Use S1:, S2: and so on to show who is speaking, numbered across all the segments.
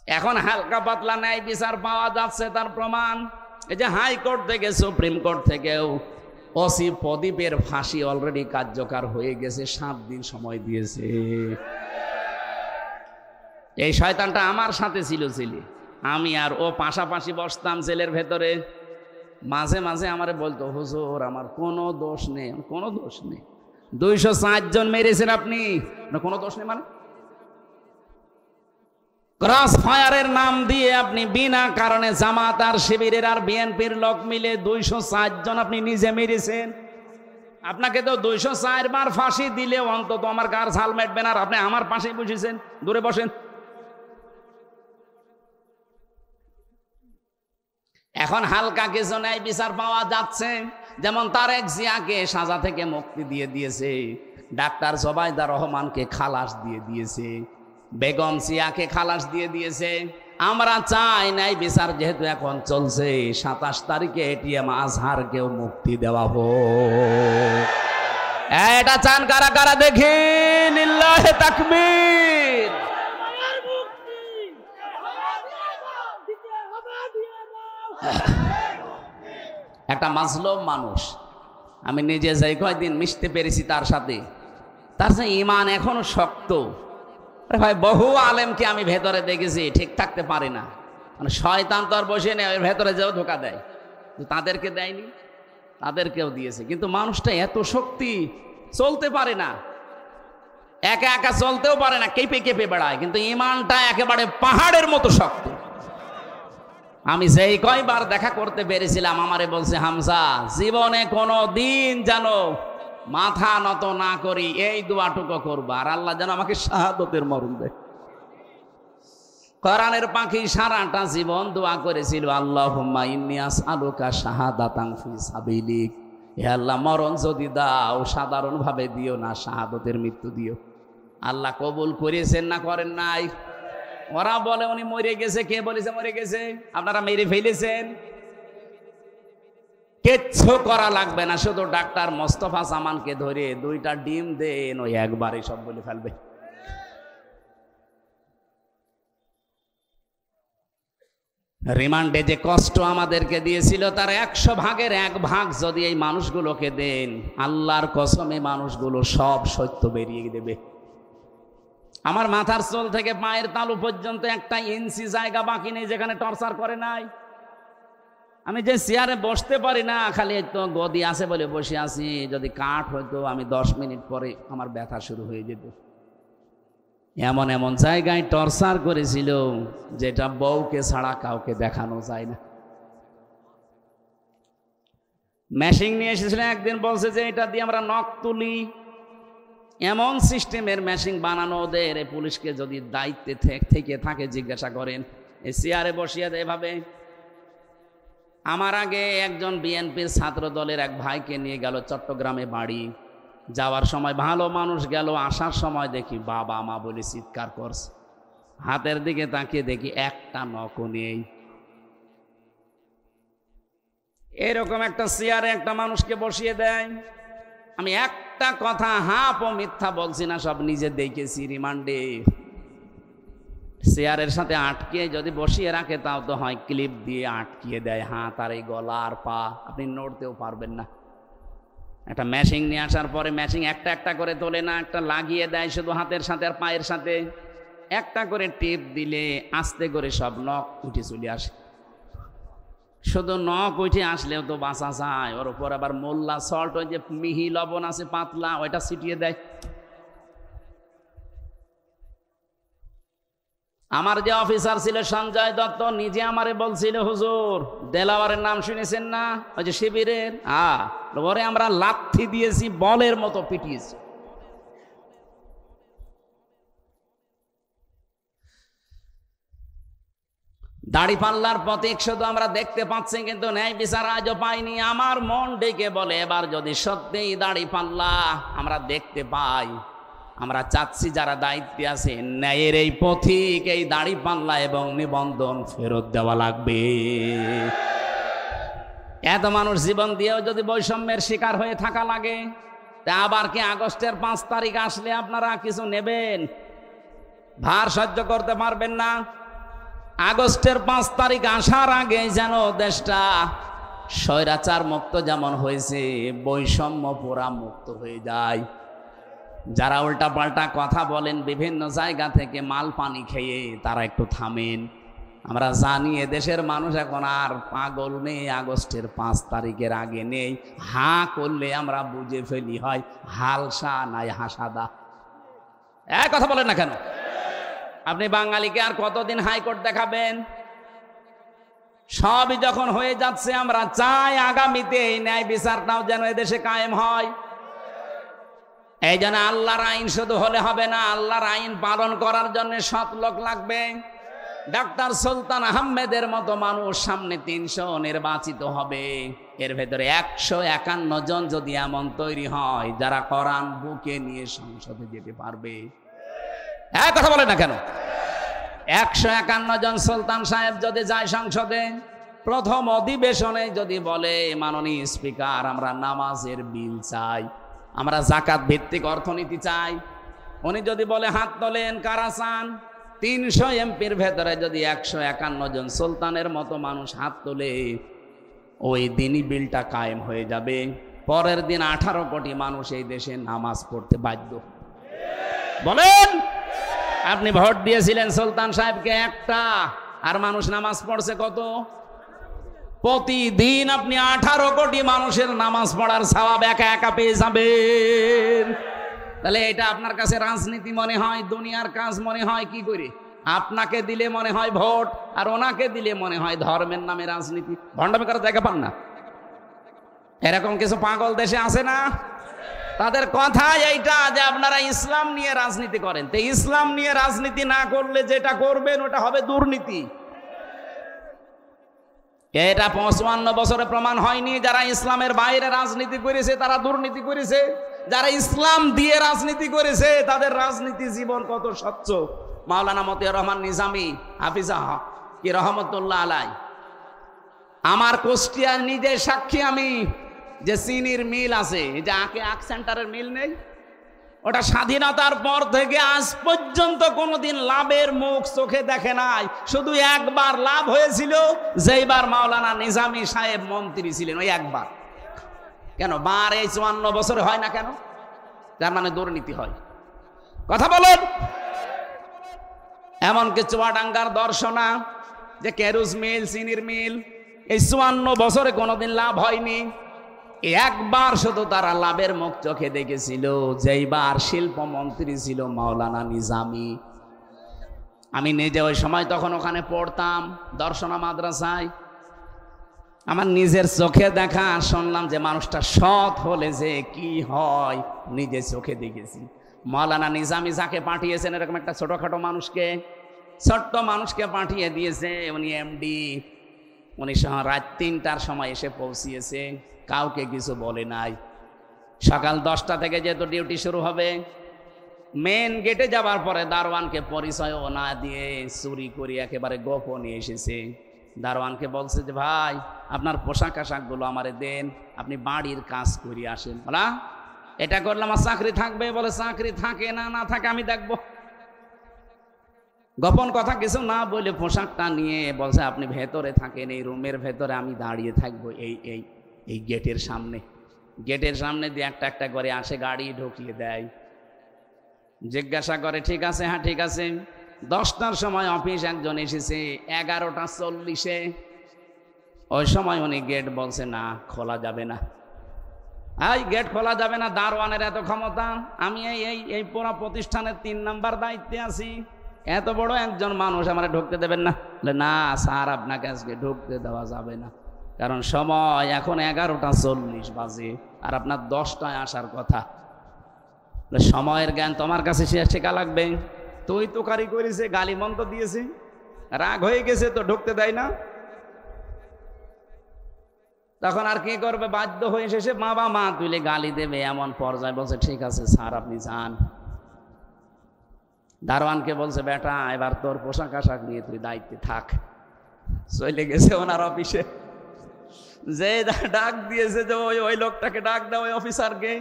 S1: এখন হালকা পাতলা ন্যায় বিচার পাওয়া যাচ্ছে, তার প্রমাণ এই যে হাইকোর্ট থেকে সুপ্রিম কোর্ট থেকেও ওসি প্রদীপের ফাঁসি অলরেডি কার্যকর হয়ে গেছে, 7 দিন সময় দিয়েছে। এই শয়তানটা আমার সাথে ছিল, আমি আর ও পাশাপাশি বসতাম জেলের ভেতরে। মাঝে মাঝে আমারে বলতো, হুজুর আমার কোনো দোষ নেই। কোনো দোষ নেই? 204 জন মেরেছেন আপনি, কোনো দোষ নেই মানে? ক্রস ফায়ারের নাম দিয়ে আপনি বিনা কারণে জামাত আর শিবিরের আর বিএনপির লোক মিলে 204 জন আপনি নিজে মেরেছেন। আপনাকে তো 204 বার ফাঁসি দিলে অন্তত আমার গার ঝাল মেটবে না, আর আপনি আমার পাশে বসেছেন। দূরে বসেন। এখন হালকা কিছু ন্যায় বিচার পাওয়া যাচ্ছে, যেমন তারেক জিয়াকে সাজা থেকে মুক্তি দিয়ে দিয়েছে, ডাক্তার জোবাইদা রহমানকে খালাস দিয়ে দিয়েছে, বেগম জিয়াকে খালাস দিয়ে দিয়েছে। আমরা চাই ন্যায় বিচার যেহেতু এখন চলছে, 27 তারিখে এটিএম আজহারকেও মুক্তি দেওয়া হোক। এটা চান কারা কারা দেখি? লিল্লাহে তাকবীর। একটা মাজলুম মানুষ, আমি নিজে যাই কয়েকদিন মিশতে পেরেছি তার সাথে, তার যে ঈমান এখনো শক্ত। ভাই বহু আলেমকে আমি ভেতরে দেখেছি ঠিক থাকতে পারে না, মানে শয়তান তো আর বসে নেই, ভেতরে যেও ধোকা দেয়। তাদেরকে দেয়নি, তাদেরকেও দিয়েছে, কিন্তু মানুষটা এত শক্তি, চলতে পারে না, একা একা চলতেও পারে না, কেঁপে কেঁপে বেড়ায়, কিন্তু ঈমানটা একেবারে পাহাড়ের মতো শক্ত। আমি যেই কয়বার দেখা করতে পেরেছিলাম, আমারে বলছে, হামজা জীবনে কোনো দিন যেন মাথা নত না করি, এই দোয়াটুকু করবা, আর আল্লাহ যেন আমাকে শাহাদতের মরণ দেয়। কোরআনের পাখি সারাটা জীবন দোয়া করেছিল, আল্লাহুম্মা ইন্নী আসআলুকা শাহাদাতান ফি সাবিলিক, হে আল্লাহ মরণ যদি দাও সাধারণ ভাবে দিও না, শাহাদতের মৃত্যু দিও। আল্লাহ কবুল করেছেন না করেন নাই? ওরা বলে উনি মরে গেছে। কে বলেছে মরে গেছে? আপনারা মেরে ফেলেছেন। কিচ্ছু করা লাগবে না, শুধু ডাক্তার মোস্তফা জামানকে ধরে 2টা ডিম দেন, ওই একবারে সব বলে ফেলবে। রিমান্ডে যে কষ্ট আমাদেরকে দিয়েছিল, তার 100 ভাগের 1 ভাগ যদি এই মানুষগুলোকে দেন, আল্লাহর কসমে মানুষগুলো সব সত্য বেরিয়ে দেবে। আমার মাথার চুল থেকে পায়ের তালু পর্যন্ত 1 ইঞ্চি জায়গা বাকি নেই যেখানে টর্চার করে নাই। আমি যে চেয়ারে বসতে পারি না, খালি তো গদি আছে বলে বসে আছি, যদি কাঠ হইতো আমি 10 মিনিট পরে আমার ব্যথা শুরু হয়ে যেত। এমন এমন জায়গায় টর্চার করেছিল যেটা বউকে ছাড়া কাউকে দেখানো যায় না। মেশিন নিয়ে এসেছিল একদিন, বলছে যে এটা দিয়ে আমরা নখ তুলি। এমন সিস্টেমের মেশিন বানানো ওদের, পুলিশকে যদি দায়িত্বে থেকে থাকে জিজ্ঞাসা করেন, এই চেয়ারে বসিয়ে দেয় এভাবে। আমার আগে একজন বিএনপির ছাত্র দলের এক ভাইকে নিয়ে গেল চট্টগ্রামে বাড়ি। যাওয়ার সময় ভালো মানুষ গেল, আসার সময় দেখি বাবা মা বলে চিৎকার করছে। হাতের দিকে তাকিয়ে দেখি 1টা নখও নেই। এরকম একটা চেয়ারে একটা মানুষকে বসিয়ে দেয়। আমি একটা কথা হাফ ও মিথ্যা বলছি না, সব নিজে দেখেছি। রিমান্ডে চেয়ারের সাথে আটকে যদি বসিয়ে রাখে, তাও তো হয় ক্লিপ দিয়ে আটকিয়ে দেয় হাত আর এই গলা আর পা, আপনি নড়তেও পারবেন না। একটা মেশিন নিয়ে আসার পরে মেশিন একটা একটা করে তোলে না, একটা লাগিয়ে দেয় শুধু হাতের সাথে আর পায়ের সাথে। একটা করে টিপ দিলে আস্তে করে সব নখ উঠে চলে আসে। শুধু নখ উঠে আসলেও তো বাঁচা যায়, ওর উপর আবার মোল্লা সল্ট, ওই যে মিহি লবণ আছে পাতলা, ওইটা ছিটিয়ে দেয়। আমার যে অফিসার ছিল সঞ্জয় দত্ত, নিজে আমারে বলছিল, হুজুর দেলাওয়ারের নাম শুনেছেন না, ওই যে শিবিরের, ওরে আমরা লাথি দিয়েছি, বলের মতো পিটিয়েছি। দাড়িপাল্লার প্রতীক শুধু আমরা দেখতে পাচ্ছি, কিন্তু ন্যায় বিচার আজও পাইনি। আমার মন ডেকে বলে, এবার যদি সত্যিই দাড়িপাল্লা আমরা দেখতে পাই, আমরা চাচ্ছি যারা দায়িত্বে আছে, ন্যায়ের এই পথিক, এই দাড়িপাল্লা এবং নিবন্ধন ফেরত দেওয়া লাগবে। এত মানুষ জীবন দিয়েও যদি বৈষম্যের শিকার হয়ে থাকা লাগে, তা আবার কি আগস্টের 5 তারিখ আসলে আপনারা কিছু নেবেন? ভার সহ্য করতে পারবেন না? আগস্টের 5 তারিখ আসার আগে যেন দেশটা স্বৈরাচার মুক্ত যেমন হয়েছে, বৈষম্য পুরা মুক্ত হয়ে যায়। যারা উল্টাপাল্টা কথা বলেন বিভিন্ন জায়গা থেকে মাল পানি খেয়ে, তারা একটু থামেন। আমরা জানি এদেশের মানুষ এখন আর পাগল নেই, আগস্টের 5 তারিখের আগে নেই। হাঁ করলে আমরা বুঝে ফেলি হয় হালসা নাই হাসাদা। এক কথা বলেন না কেন? আপনি বাঙালিকে আর কতদিন হাইকোর্ট দেখাবেন? সবই যখন হয়ে যাচ্ছে, আমরা চাই আগামীতে এই ন্যায় বিচারটাও যেন এদেশে কায়েম হয়। এই জন্য আল্লাহর আইন শুধু হলে হবে না, আল্লাহর আইন পালন করার জন্য 7 লোক লাগবে। ডাক্তার সুলতান আহমেদের মতো মানুষ সামনে 300 নির্বাচিত হবে। এর ভেতরে 151 জন যদি এমন তৈরি হয় যারা কোরআন বুকে নিয়ে সংসদে যেতে পারবে। এক কথা বলে না কেন? 151 জন সুলতান সাহেব যদি যায় সংসদে, প্রথম অধিবেশনে যদি বলে মাননীয় স্পিকার আমরা নামাজের বিল চাই, আমরা জাকাত ভিত্তিক অর্থনীতি চাই, উনি যদি বলে হাত তোলেন কারা চান, 300 এমপির ভেতরে যদি 151 জন সুলতানের মতো মানুষ হাত তোলে, ওই দিনই বিলটা কায়েম হয়ে যাবে। পরের দিন 18 কোটি মানুষ এই দেশে নামাজ পড়তে বাধ্য। বলেন, আপনি ভোট দিয়েছিলেন সুলতান সাহেবকে একটা, আর মানুষ নামাজ পড়ছে কত? প্রতিদিন আপনি 18 কোটি মানুষের নামাজ পড়ার সওয়াব একা একা পেয়ে যাবেন। তাহলে এটা আপনার কাছে রাজনীতি মনে হয়, দুনিয়ার কাজ মনে হয় কি করে? আপনাকে দিলে মনে হয় ভোট, আর ওনাকে দিলে মনে হয় ধর্মের নামে রাজনীতি। ভণ্ডামি করার জায়গা পান না? এরকম কিছু পাগল দেশে আছে না? তাদের কথা এইটা যে আপনারা ইসলাম নিয়ে রাজনীতি করেন। তো ইসলাম নিয়ে রাজনীতি না করলে যেটা করবেন ওটা হবে দুর্নীতি। এটা 55 বছরে প্রমাণ হয়নি? যারা ইসলামের বাইরে রাজনীতি করেছে তারা দুর্নীতি করেছে, যারা ইসলাম দিয়ে রাজনীতি করেছে তাদের রাজনীতি জীবন কত স্বচ্ছ। মাওলানা মতিয়ার রহমান নিজামী হাফিজাহ কি রহমতুল্লাহ আলাই, আমার কুষ্টিয়ার নিজের সাক্ষী আমি, যে চিনির মিল আছে, যে আখ সেন্টারের মিল নেই, ওটা স্বাধীনতার পর থেকে আজ পর্যন্ত কোনোদিন লাভের মুখ চোখে দেখে নাই। শুধু একবার লাভ হয়েছিল, যেইবার মাওলানা নিজামী সাহেব মন্ত্রী ছিলেন, ওই একবার। কেন বার এই 54 বছরে হয় না কেন? তার মানে দুর্নীতি হয়। কথা বলেন। এমনকি চুয়াডাঙ্গার দর্শনা যে কেরুজ মিল, চিনির মিল, এই 54 বছরে কোনোদিন লাভ হয়নি। একবার শুধু তারা লাভের মুখ চোখে দেখেছিল, যেইবার শিল্পমন্ত্রী ছিল মাওলানা নিজামী। আমি নিজে ওই সময় তখন ওখানে পড়তাম দর্শনা মাদ্রাসায়। আমার নিজের চোখে দেখা, শুনলাম যে মানুষটা সৎ হলে যে কি হয় নিজে চোখে দেখেছি। মাওলানা নিজামী যাকে পাঠিয়েছেন, এরকম একটা ছোটখাটো মানুষকে, ছোট্ট মানুষকে পাঠিয়ে দিয়েছে। উনি এমডি, উনি রাত 3টার সময় এসে পৌঁছিয়েছে, কাউকে কিছু বলে নাই। সকাল 10টা থেকে যেহেতু ডিউটি শুরু হবে, মেন গেটে যাবার পরে দারোয়ানকে পরিচয়ও না দিয়ে চুরি করে একেবারে গোপনে এসেছে। দারোয়ানকে বলছে যে ভাই আপনার পোশাক আশাকগুলো আমারে দেন, আপনি বাড়ির কাজ করে আসেন। বলা এটা করলে আমার চাকরি থাকবে? বলে চাকরি থাকে না, না থাকে আমি দেখবো। গোপন কথা কিছু না বলে পোশাকটা নিয়ে বলছে আপনি ভেতরে থাকেন, এই রুমের ভেতরে আমি দাঁড়িয়ে থাকবো এই গেটের সামনে। গেটের সামনে দিয়ে একটা একটা করে আসে, গাড়ি ঢুকিয়ে দেয়, জিজ্ঞাসা করে ঠিক আছে, হ্যাঁ ঠিক আছে। 10টার সময় অফিস একজন এসেছে, 11টা 40-এ, ওই সময় উনি গেট বলছে না খোলা যাবে না। গেট খোলা যাবে না, দারোয়ানের এত ক্ষমতা। আমি এই পুরো প্রতিষ্ঠানের 3 নাম্বার দায়িত্বে আছি, এত বড় একজন মানুষ আমার ঢুকতে দেবেন না? না স্যার, আপনাকে আজকে ঢুকতে দেওয়া যাবে না, কারণ সময় এখন 11টা 40 বাজে, আর আপনার 10টায় আসার কথা। সময়ের জ্ঞান তোমার কাছে শেখা লাগবে। তুই তোকারি করেছে, গালি মন্দ দিয়েছে, রাগ হয়ে গেছে তো ঢুকতে দেয় না। তখন আর কি করবে? বাধ্য হয়ে শেষে মা তুলে গালি দেবে, এমন পর্যায়ে বলছে ঠিক আছে স্যার আপনি যান। দারোয়ানকে বলছে বেটা এবার তোর পোশাক আশাক নিয়ে তুই দায়িত্বে থাক। চলে গেছে ওনার অফিসে, যে ডাক দিয়েছে যে ওই লোকটাকে ডাক দাও, ওই অফিসারকে।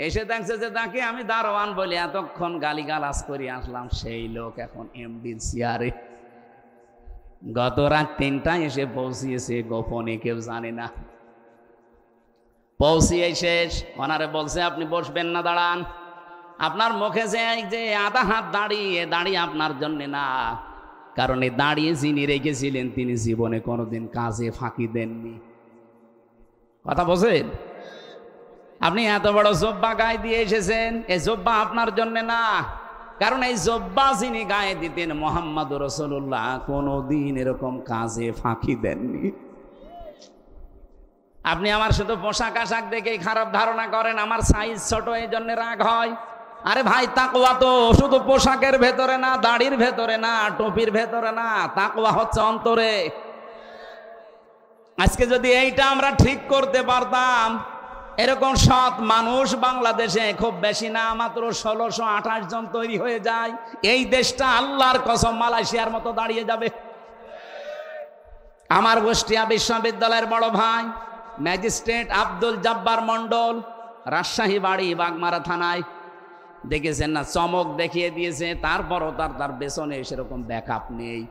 S1: এসে দেখছে যে তাকে আমি দারোয়ান বলে এতক্ষণ গালিগালাজ করে আসলাম, সেই লোক এখন এমডির চেয়ারে। গত রাত 3টায় এসে পৌঁছিয়েছে, গোপনে কেউ জানে না। পৌঁছিয়ে শেষ, ওনারে বলছে আপনি বসবেন না, দাঁড়ান। আপনার মুখে যে আধা হাত দাঁড়িয়ে আপনার জন্য না, কারণ এই দাঁড়িয়ে যিনি রেখেছিলেন তিনি জীবনে কোনোদিন কাজে ফাঁকি দেননি। কথা বলছেন? আপনি এত বড় জব্বা গায়ে দিয়ে এসেছেন, এই জব্বা আপনার জন্য না, কারণ এই জব্বা যিনি গায়ে দিতেন মুহাম্মদুর রাসূলুল্লাহ কোনোদিন এরকম কাজে ফাঁকি দেননি। আপনি আমার শুধু পোশাক আশাক দেখেই খারাপ ধারণা করেন, আমার সাইজ ছোট এই জন্য রাগ হয়। আরে ভাই, তাকওয়া তো শুধু পোশাকের ভেতরে না, দাড়ির ভেতরে না, টুপির ভেতরে না, তাকওয়া হচ্ছে অন্তরে। আজকে যদি এইটা আমরা ঠিক করতে পারতাম, এরকম সৎ মানুষ বাংলাদেশে খুব বেশি না, মাত্র 1628 জন তৈরি হয়ে যায়, এই দেশটা আল্লাহর কসম মালয়েশিয়ার মতো দাঁড়িয়ে যাবে। আমার কুষ্টিয়া বিশ্ববিদ্যালয়ের বড় ভাই ম্যাজিস্ট্রেট আব্দুল জব্বার মন্ডল, রাজশাহী বাড়ি, বাগমারা থানায়, দেখেছেন না, চমক দেখিয়ে দিয়েছে। তারপরও তার পেছনে সেরকম ব্যাকআপ নেই।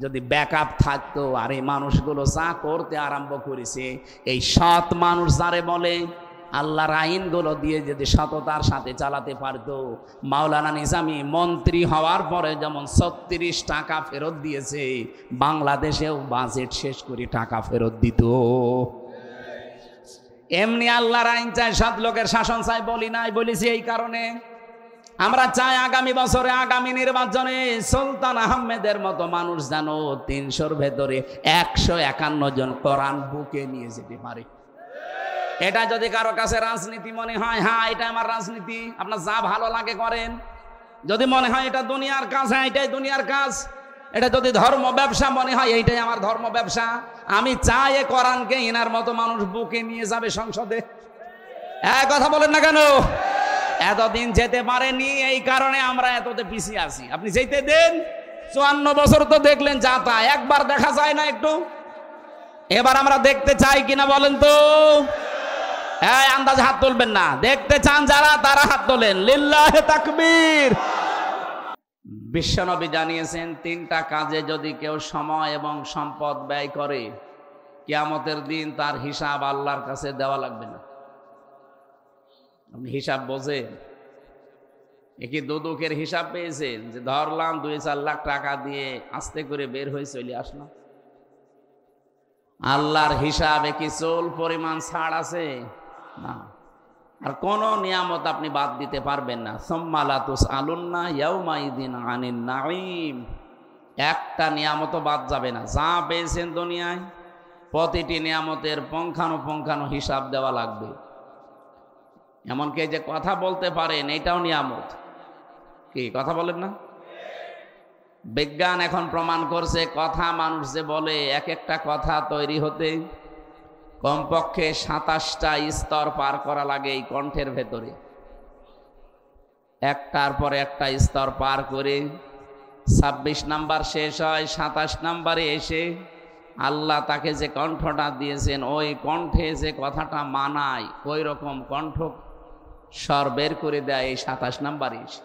S1: যদি ব্যাকআপ থাকতো, আর এই মানুষগুলো যা করতে আরম্ভ করেছে, এই সৎ মানুষ যারে বলে, আল্লাহর আইনগুলো দিয়ে যদি সততার সাথে চালাতে পারতো, মাওলানা নিজামী মন্ত্রী হওয়ার পরে যেমন 36 টাকা ফেরত দিয়েছে, বাংলাদেশেও বাজেট শেষ করে টাকা ফেরত দিত। এমনি আল্লাহর আইন চাই, সৎ লোকের শাসন চাই বলি নাই, বলেছি এই কারণে আমরা চাই আগামী বছরে, আগামী নির্বাচনে সুলতান আহমেদের মতো মানুষ যেন 300-র ভেতরে 151 জন কোরআন বুকে নিয়ে যেতে পারে। এটা যদি কারো কাছে রাজনীতি মনে হয়, হ্যাঁ এটা আমার রাজনীতি, আপনার যা ভালো লাগে করেন। যদি মনে হয় এটা দুনিয়ার কাজ, হ্যাঁ এটাই দুনিয়ার কাজ। এটা যদি ধর্ম ব্যবসা মনে হয়, এইটাই আমার ধর্ম ব্যবসা। আমি চাই এ কোরআনকে এনার মতো মানুষ বুকে নিয়ে যাবে সংসদে। এক কথা বলেন না কেন? এতদিন যেতে পারেনি, এই কারণে আমরা এততে পিছিয়ে আছি। আপনি যেতে দেন, 54 বছর তো দেখলেন, যা তা একবার দেখা যায় না একটু? এবার আমরা দেখতে চাই কিনা বলেন তো? হ্যাঁ, আন্দাজ হাত তুলবেন না। দেখতে চান যারা, তারা হাত তোলেন। লিল্লাহে তাকবীর। বিশ্বনবী জানিয়েছেন, 3টা কাজে যদি কেউ সময় এবং সম্পদ ব্যয় করে, কিয়ামতের দিন তার হিসাব আল্লাহর কাছে দেওয়া লাগবে না। আপনি হিসাব বোঝেন? একই দুদকের হিসাব পেয়েছেন যে ধরলাম 2-4 লাখ টাকা দিয়ে আস্তে করে বের হয়ে চলে আসলাম। আল্লাহর হিসাবে কি চুল পরিমাণ ছাড় আছে? না। আর কোন নিয়ামত আপনি বাদ দিতে পারবেন না। সুম্মা লা তুসআলুন্না ইয়াউমাইদিন আনিন নাঈম। একটা নিয়ামতও বাদ যাবে না। যা পেয়েছেন দুনিয়ায়, প্রতিটি নিয়ামতের পুঙ্খানুপুঙ্খানু হিসাব দেওয়া লাগবে। এমনকি যে কথা বলতে পারেন, এটাও নিয়ামত। কি কথা বলেন না? বিজ্ঞান এখন প্রমাণ করছে, কথা মানুষ যে বলে, এক একটা কথা তৈরি হতে কমপক্ষে 27টা স্তর পার করা লাগে এই কণ্ঠের ভেতরে। একটার পর একটা স্তর পার করে 26 নাম্বার শেষ হয়, 27 নাম্বারে এসে আল্লাহ তাকে যে কণ্ঠটা দিয়েছেন, ওই কণ্ঠে যে কথাটা মানায়, ওই রকম কণ্ঠ স্বর বের করে দেয় এই 27 নাম্বারে এসে।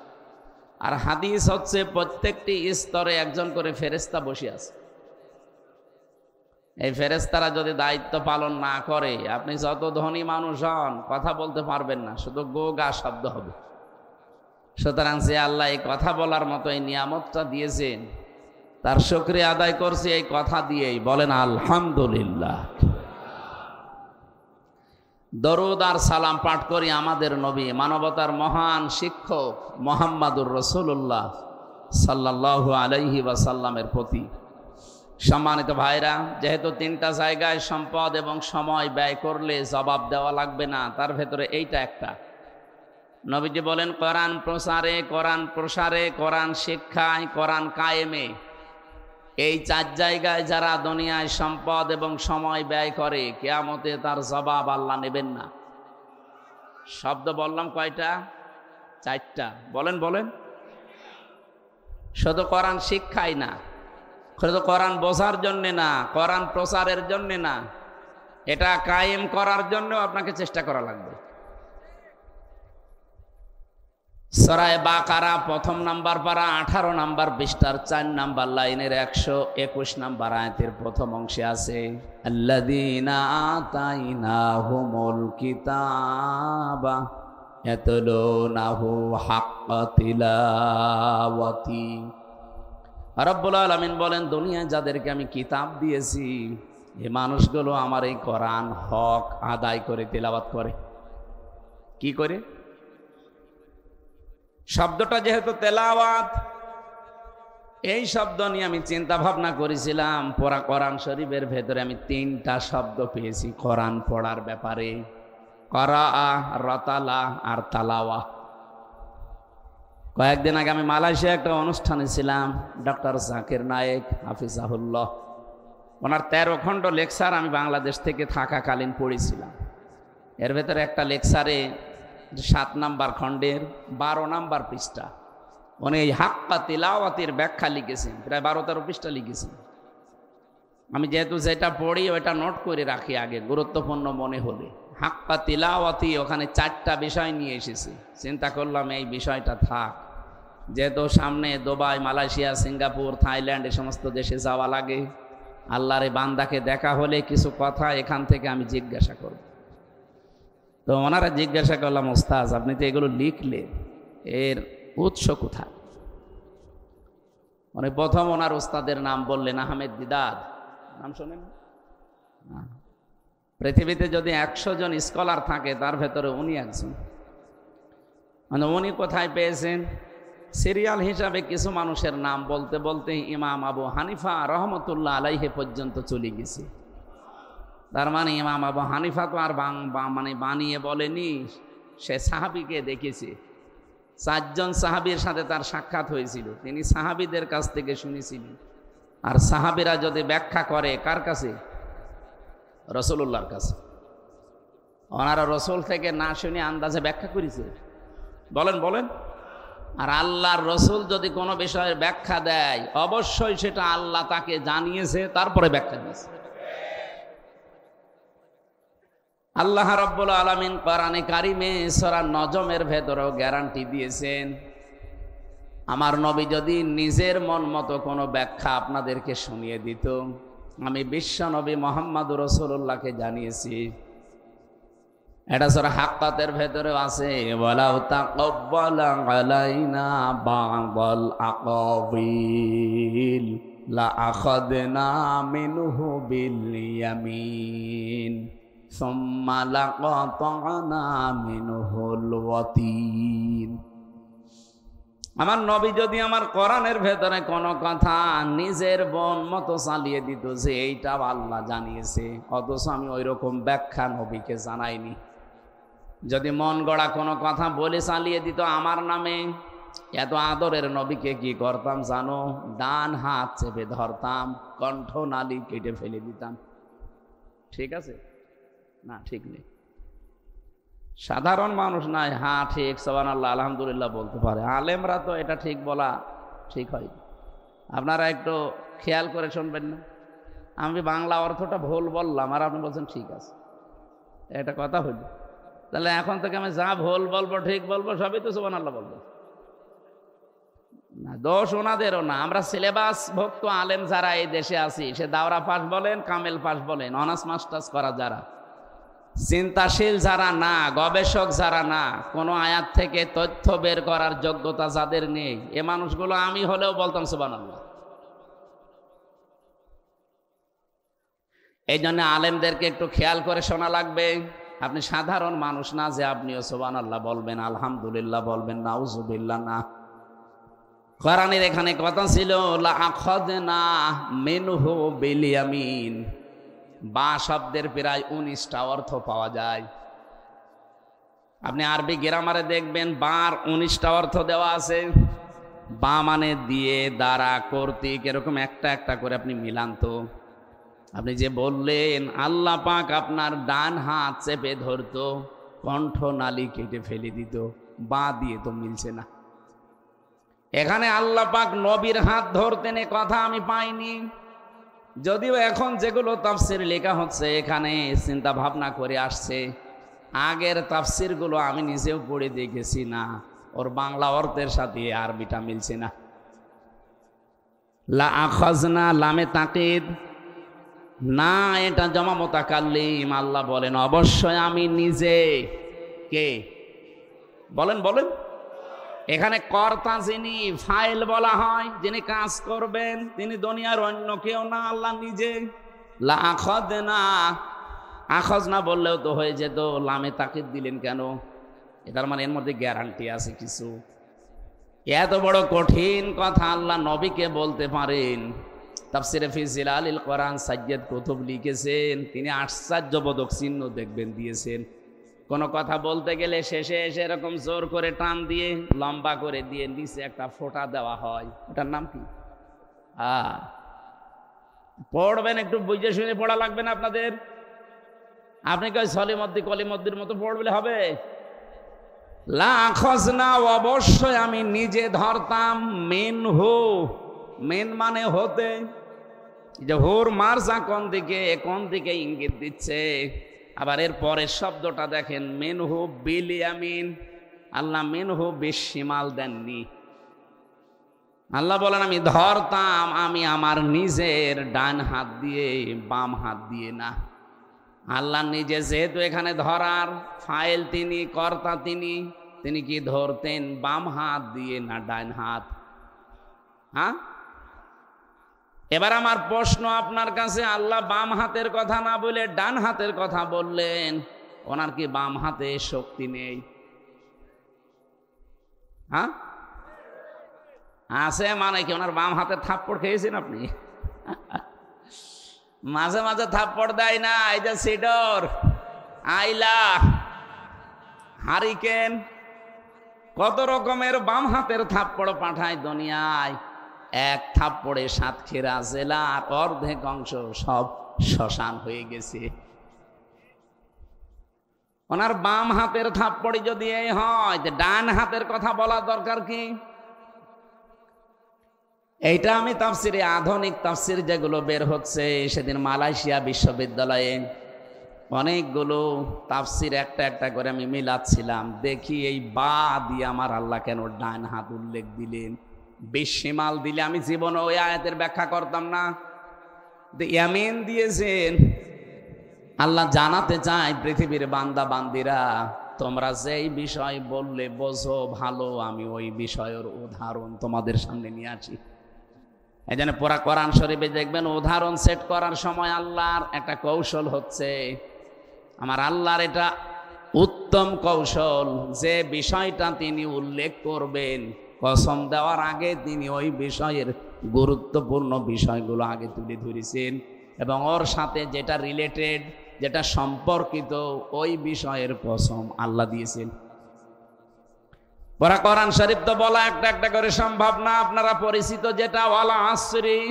S1: আর হাদিস হচ্ছে, প্রত্যেকটি স্তরে একজন করে ফেরেশতা বসে আছে। এই ফেরেশতারা যদি দায়িত্ব পালন না করে, আপনি যত ধনী মানুষ হন, কথা বলতে পারবেন না, শুধু গো গা শব্দ হবে। সুতরাং যে আল্লাহ এই কথা বলার মতো এই নিয়ামতটা দিয়েছেন, তার শুকরিয়া আদায় করছি এই কথা দিয়েই। বলেন আলহামদুলিল্লাহ। দরুদ আর সালাম পাঠ করি আমাদের নবী, মানবতার মহান শিক্ষক মুহাম্মদুর রাসূলুল্লাহ সাল্লাল্লাহু আলাইহি ওয়াসাল্লামের প্রতি। সম্মানিত ভাইরা, যেহেতু 3টা জায়গায় সম্পদ এবং সময় ব্যয় করলে জবাব দেওয়া লাগবে না, তার ভেতরে এইটা একটা। নবীজি বলেন, কোরআন প্রচারে, কোরআন প্রসারে, কোরআন শিক্ষায়, কোরআন কায়েমে, এই 4 জায়গায় যারা দুনিয়ায় সম্পদ এবং সময় ব্যয় করে, কিয়ামতে তার জবাব আল্লাহ নেবেন না। শব্দ বললাম কয়টা? 4টা। বলেন বলেন। শুধু কোরআন শিক্ষাই না, শুধু কোরআন বোঝার জন্যে না, কোরআন প্রচারের জন্যে না, এটা কায়েম করার জন্য আপনাকে চেষ্টা করা লাগবে। সূরা বাকারা প্রথম নাম্বার পারা 18 নাম্বার পৃষ্ঠার 4 নাম্বার লাইনের 121 নাম্বার আয়াতের প্রথম অংশে আছে আল্লাযীনা আতাইনাহুমুল কিতাবা ইয়াতলুনাহু হাক্কা তিলাওয়াতি। রব্বুল আলামিন বলেন, দুনিয়ায় যাদেরকে আমি কিতাব দিয়েছি এই মানুষগুলো আমার এই কোরআন হক আদায় করে তেলাওয়াত করে। কি করে? শব্দটা যেহেতু তেলাওয়াত, এই শব্দ নিয়ে আমি চিন্তা ভাবনা করেছিলাম। পড়া কোরআন শরীফের ভেতরে আমি 3টা শব্দ পেয়েছি কোরআন পড়ার ব্যাপারে, করাআ, রতালা আর তালাওয়া। কয়েকদিন আগে আমি মালয়েশিয়া একটা অনুষ্ঠানে ছিলাম, ডক্টর জাকির নায়েক হাফিজাহুল্লাহ, ওনার 13 খণ্ড লেকচার আমি বাংলাদেশ থেকে থাকাকালীন পড়েছিলাম। এর ভেতরে একটা লেকচারে 7 নাম্বার খণ্ডের 12 নাম্বার পৃষ্ঠা উনি এই হাক্কা তিলাওয়াতের ব্যাখ্যা লিখেছেন, প্রায় 12-13 পৃষ্ঠা লিখেছেন। আমি যেহেতু যেটা পড়ি ওইটা নোট করে রাখি আগে, গুরুত্বপূর্ণ মনে হলে। হাক্কা তিলাওয়াতি ওখানে 4টা বিষয় নিয়ে এসেছে। চিন্তা করলাম এই বিষয়টা থাক, যেহেতু সামনে দুবাই, মালয়েশিয়া, সিঙ্গাপুর, থাইল্যান্ড এই সমস্ত দেশে যাওয়া লাগে, আল্লাহর এই বান্দাকে দেখা হলে কিছু কথা এখান থেকে আমি জিজ্ঞাসা করব। তো ওনারা জিজ্ঞাসা করলাম, ওস্তাজ আপনি তো এগুলো লিখলেন, এর উৎস কোথায়? মানে প্রথম ওনার ওস্তাদের নাম বললেন আহমেদ দিদাত, নাম শোনেন? পৃথিবীতে যদি 100 জন স্কলার থাকে তার ভেতরে উনি একজন। মানে উনি কোথায় পেয়েছেন? সিরিয়াল হিসাবে কিছু মানুষের নাম বলতে বলতে ইমাম আবু হানিফা রহমতুল্লাহ আলাইহি পর্যন্ত চলে গেছে। তার মানে ইমাম আবু হানিফা তো আর মানে বানিয়ে বলেনি, সে সাহাবীকে দেখেছে। 4 জন সাহাবীর সাথে তার সাক্ষাৎ হয়েছিল, তিনি সাহাবীদের কাছ থেকে শুনেছিলেন। আর সাহাবীরা যদি ব্যাখ্যা করে কার কাছে? রাসূলুল্লাহর কাছে। ওনারা রাসূল থেকে না শুনে আন্দাজে ব্যাখ্যা করেছে। বলেন বলেন। আর আল্লাহর রাসূল যদি কোনো বিষয়ের ব্যাখ্যা দেয় অবশ্যই সেটা আল্লাহ তাকে জানিয়েছে, তারপরে ব্যাখ্যা দিয়েছে। আল্লাহ রাব্বুল আলামিন কোরআনে কারিমে সূরা নজমের ভেতরেও গ্যারান্টি দিয়েছেন, আমার নবী যদি নিজের মন মতো কোনো ব্যাখ্যা আপনাদেরকে শুনিয়ে দিত, আমি বিশ্ব নবী মুহাম্মদুর রাসূলুল্লাহকে জানিয়েছি। এটা সূরা হাক্কাতের ভেতরেও আছে, ওয়ালাউ তাকাব্বালা আলাইনা বা'দাল আকাবিল লা আখাযনা মিনহু বিল ইয়ামিন সুম্মা লাকাতা'না মিনহুল ওয়াতিন। আমার নবী যদি আমার কোরআনের ভেতরে কোনো কথা নিজের মন মতো চালিয়ে দিত যে এইটা আল্লাহ জানিয়েছে, অথচ আমি ওই রকম ব্যাখ্যা নবীকে জানাইনি, যদি মন গড়া কোনো কথা বলে চালিয়ে দিত আমার নামে, এত আদরের নবীকে কি করতাম জানো? ডান হাত চেপে ধরতাম, কণ্ঠ নালী কেটে ফেলে দিতাম। ঠিক আছে না? ঠিক নেই। সাধারণ মানুষ নাই হ্যাঁ ঠিক সুবহানাল্লাহ আলহামদুলিল্লাহ বলতে পারে, আলেমরা তো এটা ঠিক বলা ঠিক হয়। আপনারা একটু খেয়াল করে শুনবেন না, আমি বাংলা অর্থটা ভুল বললাম আর আপনি বলছেন ঠিক আছে, এটা কথা হইল। তাহলে এখন থেকে আমি যা ভুল বলবো ঠিক বলবো সবই তো সুবহানাল্লাহ বলবো না, দোষ ওনাদেরও না। আমরা সিলেবাস ভুক্ত আলেম যারা এই দেশে আছি, সে দাওরা পাস বলেন, কামেল পাস বলেন, অনার্স মাস্টার্স করা যারা, চিন্তাশীল যারা না, গবেষক যারা না, কোনো আয়াত থেকে তথ্য বের করার যোগ্যতা যাদের নেই, এ মানুষগুলো আমি হলেও বলতাম সুবহানাল্লাহ। এই জন্য আলেমদেরকে একটু খেয়াল করে শোনা লাগবে। আপনি সাধারণ মানুষ না যে আপনিও সুবহানাল্লাহ বলবেন, আলহামদুলিল্লাহ বলবেন, নাউজুবিল্লাহ না। কোরআনের এখানে কথা ছিল লা আখাযনা মিনহু বিল ইয়ামিন, বা শব্দের প্রায় 19টা অর্থ পাওয়া যায়। আপনি আরবি গ্রামারে দেখবেন বার 19টা অর্থ দেওয়া আছে। বা মানে দিয়ে, দ্বারা, কর্তৃক, এরকম একটা একটা করে আপনি মিলান তো। আপনি যে বললেন আল্লাহ পাক আপনার ডান হাত চেপে ধরতো, কণ্ঠ নালী কেটে ফেলে দিত, বা দিয়ে তো মিলছে না। এখানে আল্লাহ পাক নবীর হাত ধরতেন এ কথা আমি পাইনি, যদিও এখন যেগুলো তাফসির লেখা হচ্ছে এখানে চিন্তা ভাবনা করে আসছে। আগের তাফসিরগুলো আমি নিজেও পড়ে দেখেছি না, ওর বাংলা অর্থের সাথে আরবিটা মিলছে না। লা আখাজনা লামে তাকিদ না, এটা জমা মুতাকাল্লিম। আল্লাহ বলেন অবশ্যই আমি নিজে। কে বলেন বলেন? এখানে কর্তা যিনি, ফাইল বলা হয়, যিনি কাজ করবেন তিনি দুনিয়ার অন্য কেউ না, আল্লাহ নিজে। লা আখাযনা, আখাযনা বললেও তো হয়ে যেত, লামে তাকিদ দিলেন কেন? এটার মানে এর মধ্যে গ্যারান্টি আছে কিছু। এত বড় কঠিন কথা আল্লাহ নবীকে বলতে পারেন। তাফসিরে ফি জিলালিল কোরআন সাইয়্যিদ কুতুব লিখেছেন, তিনি আশ্চর্যবোধক চিহ্ন দেখবেন দিয়েছেন। কোন কথা বলতে গেলে শেষে এসে এরকম জোর করে টান দিয়ে লম্বা করে দিয়ে নিচে একটা ফোঁটা দেওয়া হয়, ওটার নাম কি? পড়বেন, একটু বুঝে শুনে পড়া লাগবে না আপনাদের। আপনি কই সলিমদ্দি কলিমদ্দির মতো পড়লে হবে? লা আখাযনা, অবশ্যই আমি নিজে ধরতাম। মিনহু, মিন মানে হতে, যে হুর মারজা কোন দিকে, কোন দিকে ইঙ্গিত দিচ্ছে। আবার এর পরের শব্দটা দেখেন, মিনহু বিল ইয়ামিন। আল্লাহ মিনহু বিশিমাল দেননি। আল্লাহ বলেন আমি ধরতাম আমি আমার নিজের ডান হাত দিয়ে, বাম হাত দিয়ে না। আল্লাহ নিজে যেহেতু এখানে ধরার ফাইল তিনি, কর্তা তিনি, তিনি কি ধরতেন বাম হাত দিয়ে না ডান হাত? হ্যাঁ, এবার আমার প্রশ্ন আপনার কাছে, আল্লাহ বাম হাতের কথা না বলে ডান হাতের কথা বললেন, ওনার কি বাম হাতে শক্তি নেই? হ্যাঁ আছে, মানে কি ওনার বাম হাতে থাপ্পড় খেয়েছেন আপনি? মাঝে মাঝে থাপ্পড় দেয় না, এই যে সিডর, আইলা, হারিকেন, কত রকমের বাম হাতের থাপ্পড় পাঠায় দুনিয়ায়। এক থাপ্পড়ে সাতক্ষীরা জেলার অর্ধেক অংশ সব শ্মশান হয়ে গেছে। ওনার বাম হাতের থাপ্পড়ি যদি এই হয়, ডান হাতের কথা বলা দরকার কি? এইটা আমি তাফসিরে, আধুনিক তাফসির যেগুলো বের হচ্ছে, সেদিন মালয়েশিয়া বিশ্ববিদ্যালয়ে অনেকগুলো তাফসির একটা একটা করে আমি মিলাচ্ছিলাম, দেখি এই বা দিয়ে আমার আল্লাহ কেন ডান হাত উল্লেখ দিলেন? বিশিমাল দিলে আমি জীবনে ওই আয়াতের ব্যাখ্যা করতাম না। ইয়ামিন দিয়েছেন, আল্লাহ জানাতে চায় পৃথিবীর বান্দা বান্দিরা, তোমরা যেই বিষয় বললে বোঝো ভালো, আমি ওই বিষয়ের উদাহরণ তোমাদের সামনে নিয়ে আসি। এই জন্য পুরা কোরআন শরীফে দেখবেন উদাহরণ সেট করার সময় আল্লাহর একটা কৌশল হচ্ছে। আমার আল্লাহর এটা উত্তম কৌশল, যে বিষয়টা তিনি উল্লেখ করবেন কসম দেওয়ার আগে তিনি ওই বিষয়ের গুরুত্বপূর্ণ বিষয়গুলো আগে তুলে ধরেছেন, এবং ওর সাথে যেটা রিলেটেড, যেটা সম্পর্কিত, ওই বিষয়ের কসম আল্লাহ দিয়েছেন। পুরা কোরআন শরীফ তো বলা একটা একটা করে সম্ভব না। আপনারা পরিচিত যেটা, ওয়াল আসরি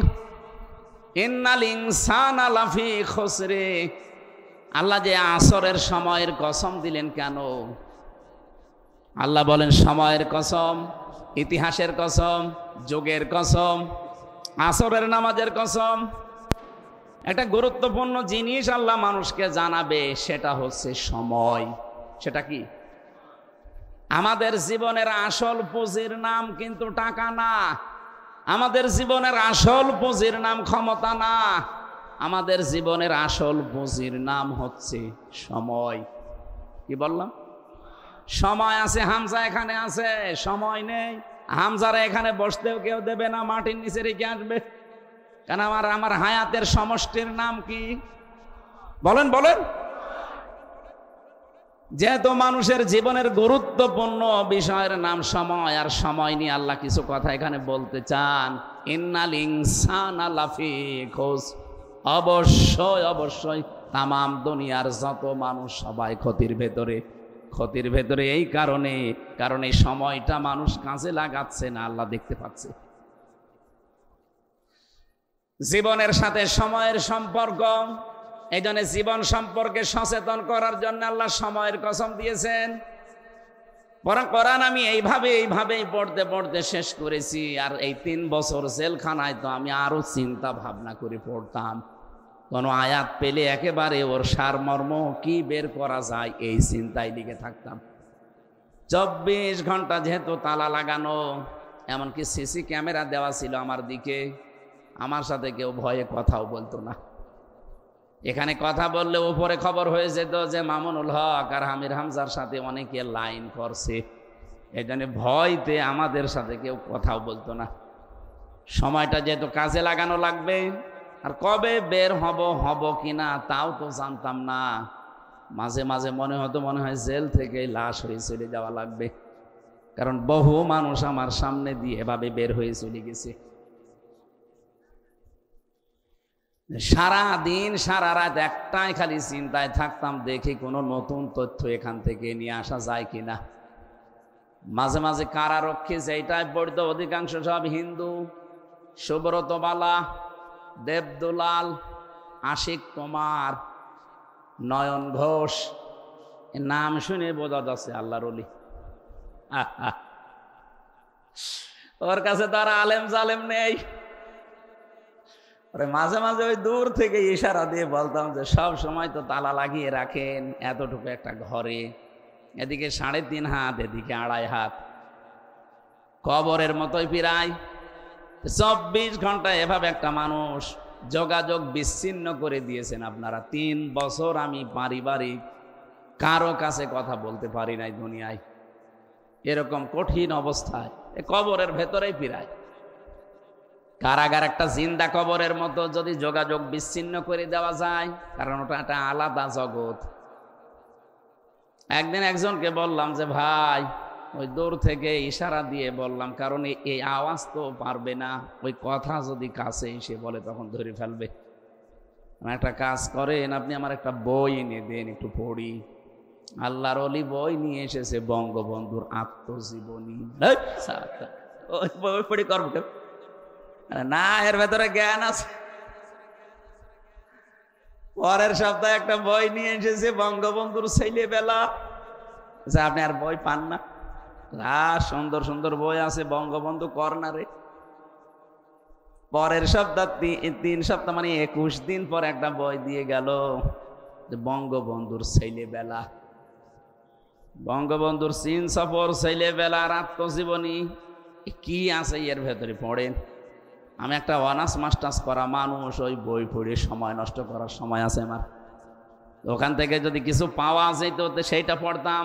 S1: ইন্নাল ইনসানা লাফি খুসরি। আল্লাহ যে আসরের সময়ের কসম দিলেন কেন? আল্লাহ বলেন সময়ের কসম, ইতিহাসের কসম, যুগের কসম, আসরের নামাজের কসম। একটা গুরুত্বপূর্ণ জিনিস আল্লাহ মানুষকে জানাবে, সেটা হচ্ছে সময়। সেটা কি? আমাদের জীবনের আসল পুঁজির নাম কিন্তু টাকা না, আমাদের জীবনের আসল পুঁজির নাম ক্ষমতা না, আমাদের জীবনের আসল পুঁজির নাম হচ্ছে সময়। কি বললাম? সময় আছে, হামজা এখানে আছে, সময় নেই। হামজারা এখানে বসতেও কেউ দেবে না, মাটির নিচে রেখে আসবে। কেন? আমার হায়াতের সমষ্টির নাম কি? বলেন বলেন। যেহেতু মানুষের জীবনের গুরুত্বপূর্ণ বিষয়ের নাম সময়, আর সময় নিয়ে আল্লাহ কিছু কথা এখানে বলতে চান। ইন্নাল ইনসানা লাফি খুসর, অবশ্যই অবশ্যই তামাম দুনিয়ার যত মানুষ সবাই ক্ষতির ভেতরে। ক্ষতির ভেতরে এই কারণ এই সময়টা মানুষ কাজে লাগাচ্ছে না, আল্লাহ দেখতে পাচ্ছে। জীবনের সাথে সময়ের সম্পর্ক, এই জন্য জীবন সম্পর্কে সচেতন করার জন্য আল্লাহ সময়ের কসম দিয়েছেন। কোরআন আমি এইভাবেই পড়তে পড়তে শেষ করেছি। আর এই 3 বছর জেলখানায় তো আমি আরো চিন্তা ভাবনা করে পড়তাম, কোনো আয়াত পেলে একেবারে ওর সারমর্ম কি বের করা যায় এই চিন্তায় লিখে থাকতাম। 24 ঘন্টা যেহেতু তালা লাগানো, এমনকি সিসি ক্যামেরা দেওয়া ছিল আমার দিকে, আমার সাথে কেউ ভয়ে কথাও বলতো না। এখানে কথা বললে উপরে খবর হয়ে যেত যে মামুনুল হক আর আমির হামজার সাথে অনেকে লাইন করছে, এই জন্য ভয়তে আমাদের সাথে কেউ কথাও বলতো না। সময়টা যেহেতু কাজে লাগানো লাগবে, আর কবে বের হব কিনা তাও তো জানতাম না। মাঝে মাঝে মনে হতো মনে হয় জেল থেকে লাশ হয়ে চলে যাওয়া লাগবে, কারণ বহু মানুষ আমার সামনে দিয়ে এভাবে বের হয়ে চলে গেছে। সারা দিন সারা রাত একটাই খালি চিন্তায় থাকতাম, দেখি কোনো নতুন তথ্য এখান থেকে নিয়ে আসা যায় কিনা। মাঝে মাঝে কারারক্ষী যেটাই পড়তো অধিকাংশ সব হিন্দু, সুব্রত বালা, দেবদুলাল, আশিক কুমার, নয়ন ঘোষ, নাম শুনে বোঝা যাচ্ছে আল্লাহর ওলি। ওর কাছে তার আলেম জালেম নেই। মাঝে মাঝে ওই দূর থেকে ইশারা দিয়ে বলতাম যে সব সময় তো তালা লাগিয়ে রাখেন এতটুকু একটা ঘরে, এদিকে 3.5 হাত, এদিকে 2.5 হাত, কবরের মতোই প্রায়। 24 ঘন্টা এভাবে একটা মানুষ, যোগাযোগ বিচ্ছিন্ন করে দিয়েছেন আপনারা। 3 বছর আমি পারিবারিক কারো কাছে কথা বলতে পারি নাই দুনিয়ায়, এরকম কঠিন অবস্থায় কবরের ভেতরেই প্রায়। কারাগার একটা জিন্দা কবরের মতো, যদি যোগাযোগ বিচ্ছিন্ন করে দেওয়া যায়, কারণ ওটা একটা আলাদা জগৎ। একদিন একজনকে বললাম যে ভাই, ওই দূর থেকে ইশারা দিয়ে বললাম, কারণ এই আওয়াজ তো পারবে না, ওই কথা যদি কাছে এসে বলে তখন ধরে ফেলবে। একটা কাজ করেন, আপনি আমার একটা বই এনে দেন, একটু পড়ি। আল্লাহর ওলি বই নিয়ে এসেছে, বঙ্গবন্ধুর আত্মজীবনী। ওই বই পড়ি করবো না, এর ভেতরে জ্ঞান আছে। পরের সপ্তাহে একটা বই নিয়ে এসেছে, বঙ্গবন্ধুর ছেলেবেলা। আপনি আর বই পান না? সুন্দর সুন্দর বই আছে বঙ্গবন্ধু কর্নারে। পরের সপ্তাহ 3 সপ্তাহ মানে 21 দিন পর একটা বই দিয়ে গেল, বঙ্গবন্ধুর ছেলেবেলা, বঙ্গবন্ধুর চীন সফর, ছেলেবেলার আত্মজীবনী। কি আছে এর ভেতরে পড়েন। আমি একটা অনার্স মাস্টার্স করা মানুষ, ওই বই পড়ে সময় নষ্ট করার সময় আছে আমার? ওখান থেকে যদি কিছু পাওয়া যেত সেইটা পড়তাম।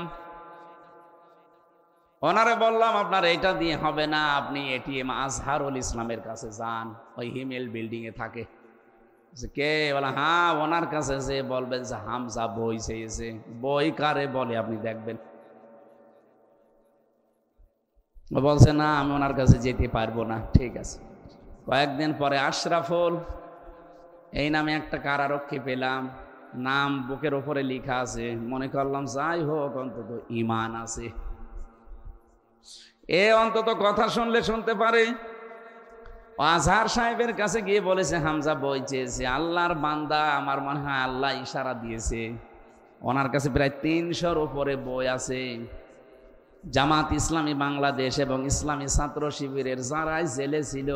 S1: ওনারে বললাম আপনার এটা দিয়ে হবে না, আপনি এটিএম আজহারুল ইসলামের কাছে যান, ওই হিমেল বিল্ডিং এ থাকে। কে? বলে হ্যাঁ, ওনার কাছে যে বলবেন যে হামজা বই চেয়েছে। বই কারে বলে আপনি দেখবেন। বলছে না, আমি ওনার কাছে যেতে পারবো না। ঠিক আছে। কয়েকদিন পরে আশরাফুল এই নামে একটা কারারক্ষী পেলাম, নাম বুকের ওপরে লেখা আছে। মনে করলাম যাই হোক, অন্তত ঈমান আছে, এ অন্তত কথা শুনলে শুনতে পারে। আজহার সাহেবের কাছে গিয়ে বলেছে হামজা বই চেয়েছে। আল্লাহর বান্দা, আমার মনে হয় আল্লাহ ইশারা দিয়েছে, ওনার কাছে প্রায় 300-র উপরে বই আছে। জামাত ইসলামী বাংলাদেশ এবং ইসলামী ছাত্র শিবিরের যারাই জেলে ছিল,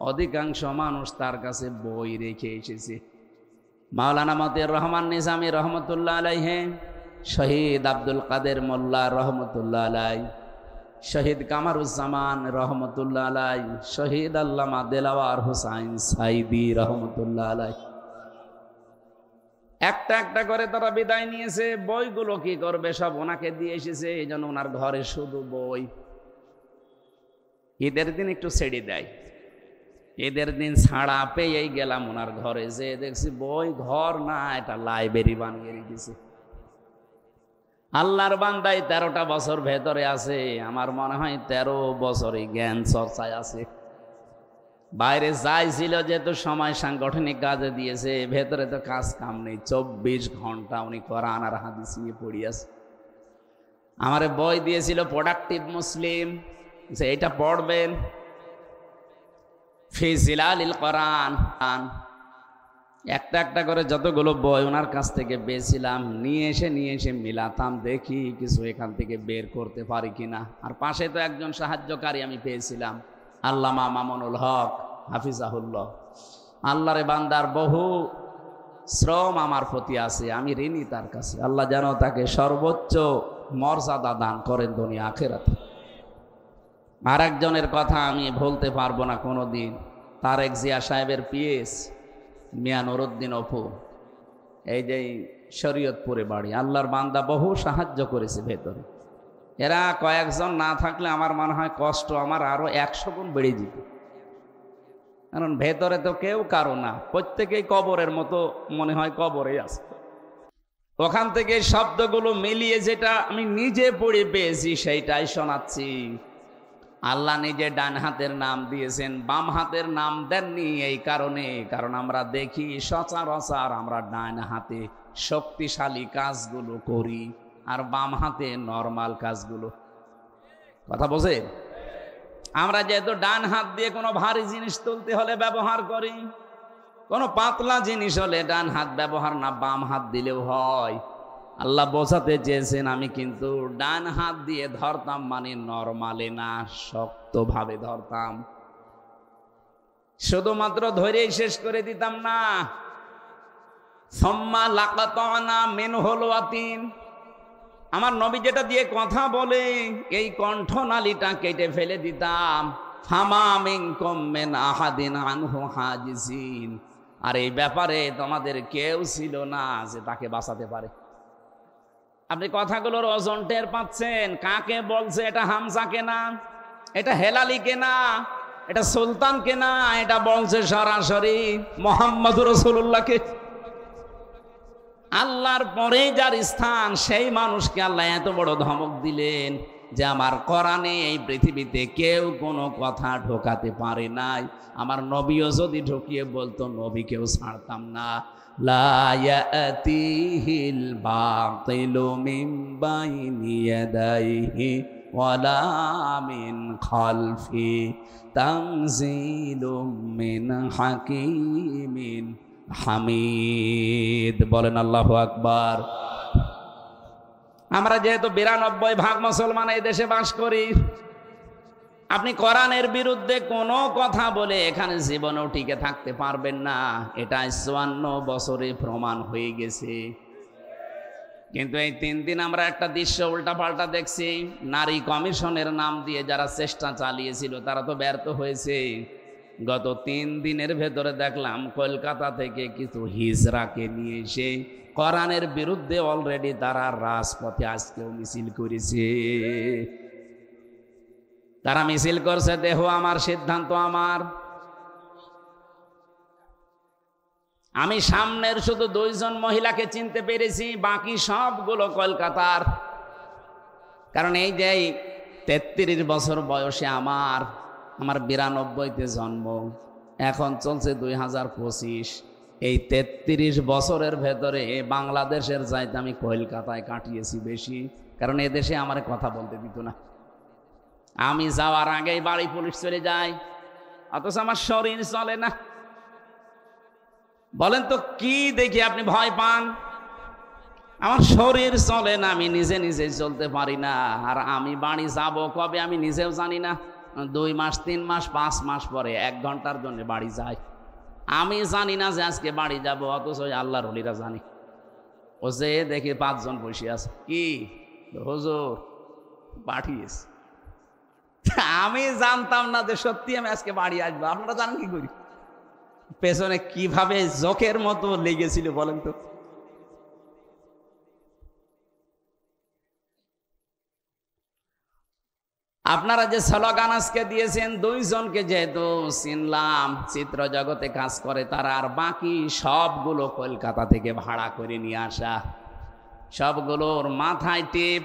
S1: অধিকাংশ মানুষ তার কাছে বই রেখে এসেছে। মাওলানা মতিউর রহমান নিজামী রহমতুল্লাহ আলাইহি, শহীদ আব্দুল কাদের মোল্লা রহমতুল্লাহ আলাই, শহীদ কামারুজ্জামান রহমতুল্লাহ আলাই, শহীদ আল্লামা দেলাওয়ার হুসাইন সাইদি রহমতুল্লাহ আলাই, একটা একটা করে তারা বিদায় নিয়েছে। বইগুলো কি করবে? সব ওনাকে দিয়ে এসেছে। এই জন্য ওনার ঘরে শুধু বই। ঈদের দিন একটু ছেড়ে দেয়, ঈদের দিন ছাড়া পেয়েই গেলাম ওনার ঘরে, যে দেখছি বই ঘর না, এটা লাইব্রেরি বানিয়ে রেখেছে। আল্লাহর বান্দাই 13টা বছর ভেতরে আছে। আমার মনে হয় 13 বছরে জ্ঞান চর্চায় আছে। বাইরে যাই ছিল, যেহেতু সময় সাংগঠনিক কাজে দিয়েছে, ভেতরে তো কাজ কাম নেই। 24 ঘন্টা উনি কোরআন আর হাদিস নিয়ে পড়ে আছে। আমারে বই দিয়েছিল প্রোডাক্টিভ মুসলিম, এটা পড়বেন, ফি জিলালিল কোরআন। একটা একটা করে যতগুলো বই ওনার কাছ থেকে পেয়েছিলাম, নিয়ে এসে মিলাতাম, দেখি কিছু এখান থেকে বের করতে পারি কিনা। আর পাশে তো একজন সাহায্যকারী আমি পেয়েছিলাম, আল্লামা মামুনুল হক হাফিজাহুল্লাহ। আল্লাহরে বান্দার বহু শ্রম আমার প্রতি আছে, আমি ঋণী তার কাছে। আল্লাহ যেন তাকে সর্বোচ্চ মর্যাদা দান করেন দুনিয়া আখিরাতে। আর একজনের কথা আমি ভুলতে পারবো না কোনোদিন, তারেক জিয়া সাহেবের পিএস মিয়া নুরুদ্দিন অপু, এই যে শরীয়তপুরে বাড়ি, আল্লাহর বান্দা বহু সাহায্য করেছে ভেতরে। এরা কয়েকজন না থাকলে আমার মনে হয় কষ্ট আমার আরো 100 গুণ বেড়ে যেত, কারণ ভেতরে তো কেউ কারো না, প্রত্যেকেই কবরের মতো মনে হয় কবরে আছে। ওখান থেকে শব্দগুলো মিলিয়ে যেটা আমি নিজে পড়ে পেয়েছি সেইটাই শোনাচ্ছি। আল্লাহ নিজে ডান হাতের নাম দিয়েছেন, বাম হাতের নাম দেননি এই কারণে, কারণ আমরা দেখি সচরাচর আমরা ডান হাতে শক্তিশালী কাজগুলো করি আর বাম হাতে নরমাল কাজগুলো। কথা বোঝেন? আমরা যেহেতু ডান হাত দিয়ে কোনো ভারী জিনিস তুলতে হলে ব্যবহার করি, কোনো পাতলা জিনিস হলে ডান হাত ব্যবহার না বাম হাত দিলেও হয়। আল্লাহ বোঝাতে চেয়েছেন আমি কিন্তু ডান হাত দিয়ে ধরতাম, মানে নরমালে না, শক্তভাবে ধরতাম। শুধুমাত্র ধরেই শেষ করে দিতাম না, সুম্মা লাকাতানা মিনহুল ওয়াতিন, আমার নবী যেটা দিয়ে কথা বলে এই কণ্ঠনালীটা কেটে ফেলে দিতাম। ফামা মিনকুম মিন আহাদিন আনহু হাজিজিন, আর এই ব্যাপারে তোমাদের কেউ ছিল না যে তাকে বাঁচাতে পারে। আপনি কথাগুলোর ওজন টের পাচ্ছেন? কাকে বলছে? এটা হামজাকে না, এটা হেলালিকে না, এটা সুলতানকে না, এটা বলছে সরাসরি মুহাম্মদুর রাসূলুল্লাহকে। আল্লাহর পরে যার স্থান সেই মানুষকে আল্লাহ এত বড় ধমক দিলেন যে আমার কোরআনে এই পৃথিবীতে কেউ কোনো কথা ঢোকাতে পারে নাই। আমার নবীও যদি ঢুকিয়ে বলতো নবীকেও ছাড়তাম না। লা ইয়াতিহিল বাতিলু মিন বাইনি ইয়াদাইহি ওয়ালা মিন খালফি তানজিলুম মিন হাকিমিন হামিদ। বলেন আল্লাহু আকবার। আমরা যেহেতু 92% মুসলমান এই দেশে বাস করি, আপনি কোরআনের বিরুদ্ধে কোনো কথা বলে এখানে জীবনেও টিকে থাকতে পারবেন না, এটা 54 বছরে প্রমাণ হয়ে গেছে। কিন্তু এই 3 দিন আমরা একটা দৃশ্য উল্টাপাল্টা দেখছি। নারী কমিশনের নাম দিয়ে যারা চেষ্টা চালিয়েছিল তারা তো ব্যর্থ হয়েছে। গত 3 দিনের ভেতরে দেখলাম কলকাতা থেকে কিছু হিজড়াকে নিয়ে এসে কোরআনের বিরুদ্ধে অলরেডি তারা রাজপথে আজকেও মিছিল করেছে। তারা মিছিল করছে, দেহ আমার, সিদ্ধান্ত আমার। আমি সামনের শুধু 2 জন মহিলাকে চিনতে পেরেছি, বাকি সবগুলো কলকাতার। কারণ এই যে 33 বছর বয়সে আমার 92-তে জন্ম, এখন চলছে 2025। এই 33 বছরের ভেতরে বাংলাদেশের চাইতে আমি কলকাতায় কাটিয়েছি বেশি, কারণ এদেশে আমার কথা বলতে দিত না। আমি যাওয়ার আগেই বাড়ি পুলিশ চলে যায়, অথচ আমার শরীর চলে না। বলেন তো কি দেখি আপনি ভয় পান? আমার শরীর চলে না, আমি নিজে নিজে চলতে পারি না। আর আমি বাড়ি যাব কবে আমি নিজেও জানি না। 2 মাস, 3 মাস, 5 মাস পরে 1 ঘন্টার জন্য বাড়ি যাই। আমি জানি না যে আজকে বাড়ি যাব, অথচ আল্লাহর ওলিরা জানি। ও যে দেখি 5 জন বসে আছে, কি হুজুর পাঠিয়েছে। আমি জানতাম না যে সত্যি আমি আজকে বাড়ি আসবো। আপনারা জানেন কি করি? পেছনে কিভাবে জোকের মতো লেগেছিল বলেন তো। আপনারা যে স্লোগান আজকে দিয়েছেন, 2 জনকে যেহেতু চিনলাম, চিত্র জগতে কাজ করে তারা, আর বাকি সবগুলো কলকাতা থেকে ভাড়া করে নিয়ে আসা, সবগুলোর মাথায় টিপ।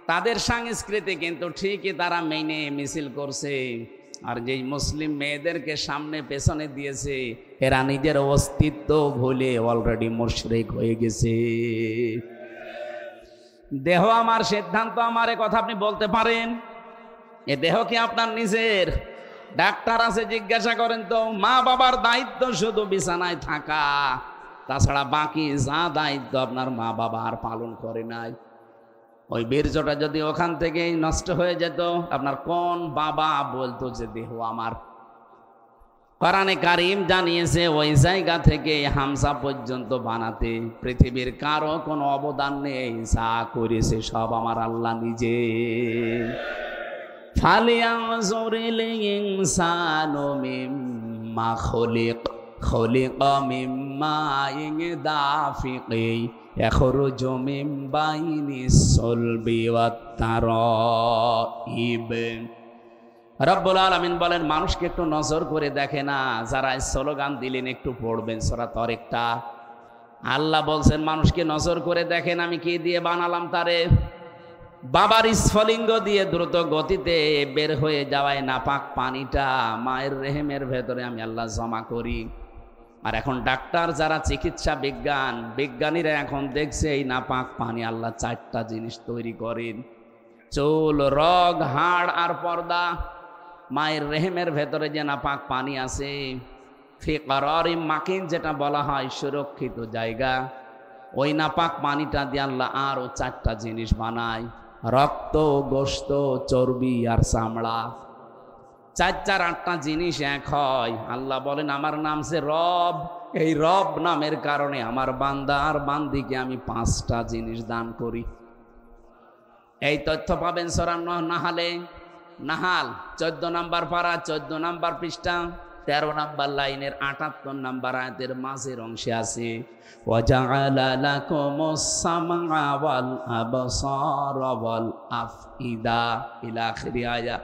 S1: তাদের সংস্কৃতি কিন্তু ঠিকই তারা মেনে মিছিল করছে। আর যেই মুসলিম মেয়েদেরকে সামনে পেছনে দিয়েছে, এরা নিজের অস্তিত্ব ভুলে অলরেডি মুশরিক হয়ে গেছে। দেহ আমার, সিদ্ধান্ত আমার, এ কথা আপনি বলতে পারেন? এ দেহ কি আপনার নিজের? ডাক্তার আছে, জিজ্ঞাসা করেন তো। মা বাবার দায়িত্ব শুধু বিছানায় থাকা, তাছাড়া বাকি যা দায়িত্ব আপনার মা বাবা আর পালন করে নাই। ওই বীর্যটা যদি ওখান থেকেই নষ্ট হয়ে যেত, আপনার কোন বাবা বলতো যে দেহ আমার? কোরআনে কারীম জানিয়েছে ওই জায়গা থেকে হামজা পর্যন্ত বানাতে পৃথিবীর কারো কোনো অবদান নেই, যা করেছে সব আমার আল্লাহ নিজে। ফালিয়ানজুরিল ইনসানু মিম্মা খুলিকা মিম্মা দাফিকি ইয়াখরুজু মিন বাইনিস সুলবি ওয়াত তারাইব। রব্বুল আলামিন বলেন মানুষকে একটু নজর করে দেখে না, যারা স্লোগান দিলেন একটু পড়বেন সূরা তারিকটা। আল্লাহ বলছেন মানুষকে নজর করে দেখেন আমি কি দিয়ে বানালাম তারে। বাবার স্ফলিঙ্গ দিয়ে দ্রুত গতিতে বের হয়ে যাওয়ায় নাপাক পানিটা মায়ের রেহেমের ভেতরে আমি আল্লাহ জমা করি। আর এখন ডাক্তার যারা চিকিৎসা বিজ্ঞানীরা এখন দেখছে এই নাপাক পানি আল্লাহ 4টা জিনিস তৈরি করেন, চুল, রগ, হাড় আর পর্দা। মায়ের রেহেমের ভেতরে যে নাপাক পানি আছে, ফি কারারিম মাকিন যেটা বলা হয় সুরক্ষিত জায়গা, ওই নাপাক পানিটা দিয়ে আল্লাহ আরও 4টা জিনিস বানায়, রক্ত, গোশত, চর্বি আর চামড়া। 4-8টা জিনিস এক হয়। আল্লাহ বলেন আমার নাম সে রব, এই রব নামের কারণে আমার বান্দা আর বান্দিকে আমি 5টা জিনিস দান করি। এই তথ্য পাবেন সূরা নাহাল 14 নম্বর পারা 14 নম্বর পৃষ্ঠা 13 নম্বর লাইনের 78 নম্বর আয়াতের মাঝের অংশে আছে ওয়াজআলা লাকুমুস সামআ ওয়াল আবসারা ওয়াল আফইদা ইলা আখির আয়াত।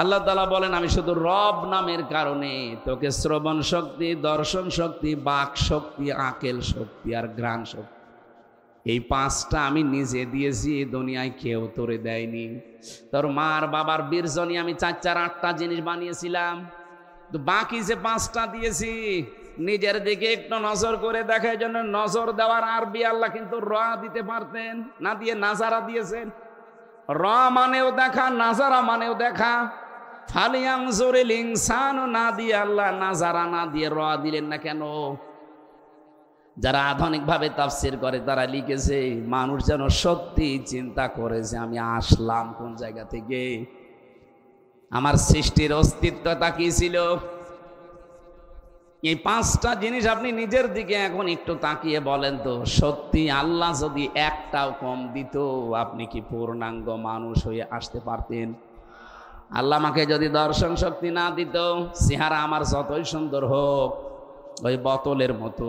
S1: আল্লাহ তাআলা বলেন আমি শুধু রব নামের কারণে তোকে শ্রবণ শক্তি, দর্শন শক্তি, বাক শক্তি, আকেল শক্তি আর ঘ্রাণ শক্তি, এই 5টা আমি নিজে দিয়েছি, দুনিয়ায় কেউ তোরে দেয়নি। তোর মার বাবার বীর্জনী আমি 4-8টা জিনিস বানিয়েছিলাম, তো বাকি যে 5টা দিয়েছি নিজের দিকে একটু নজর করে দেখার জন্য নজর দেওয়ার আরবি আল্লাহ কিন্তু র দিতে পারতেন, না দিয়ে নাজারা দিয়েছেন। র মানেও দেখা, নাজারা মানেও দেখা। ফালিয়ানজুরিল ইনসানু না দিয়ে আল্লাহ নাজারা না দিয়ে র দিলেন না কেন? যারা আধুনিকভাবে তাফসীর করে তারা লিখেছে মানুষ যেন সত্যি চিন্তা করে যে আমি আসলাম কোন জায়গা থেকে, আমার সৃষ্টির অস্তিত্বটা কি ছিল। এই 5টা জিনিস আপনি নিজের দিকে এখন একটু তাকিয়ে বলেন তো, সত্যি আল্লাহ যদি একটাও কম দিত আপনি কি পূর্ণাঙ্গ মানুষ হয়ে আসতে পারতেন? আল্লাহ আমাকে যদি দর্শন শক্তি না দিত, চেহারা আমার যতই সুন্দর হোক ওই বোতলের মতো।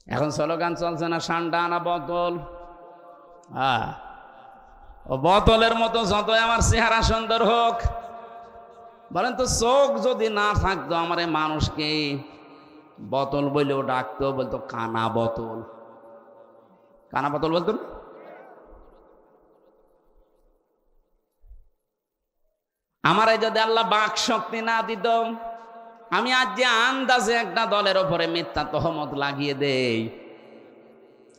S1: এখন স্লোগান চলছে না ঠান্ডা না বোতল, ও বোতলের মতো যতই আমার চেহারা সুন্দর হোক। বলেন তো চোখ যদি না থাকতো আমার মানুষকে বোতল বলেও ডাকতো, বলতো কানা বোতল, কানা বোতল বলতো। আমারে যদি আল্লাহ বাক শক্তি না দিত, আমি আজ যে আন্দাজে একটা দলের ওপরে মিথ্যা তহমত লাগিয়ে দেই,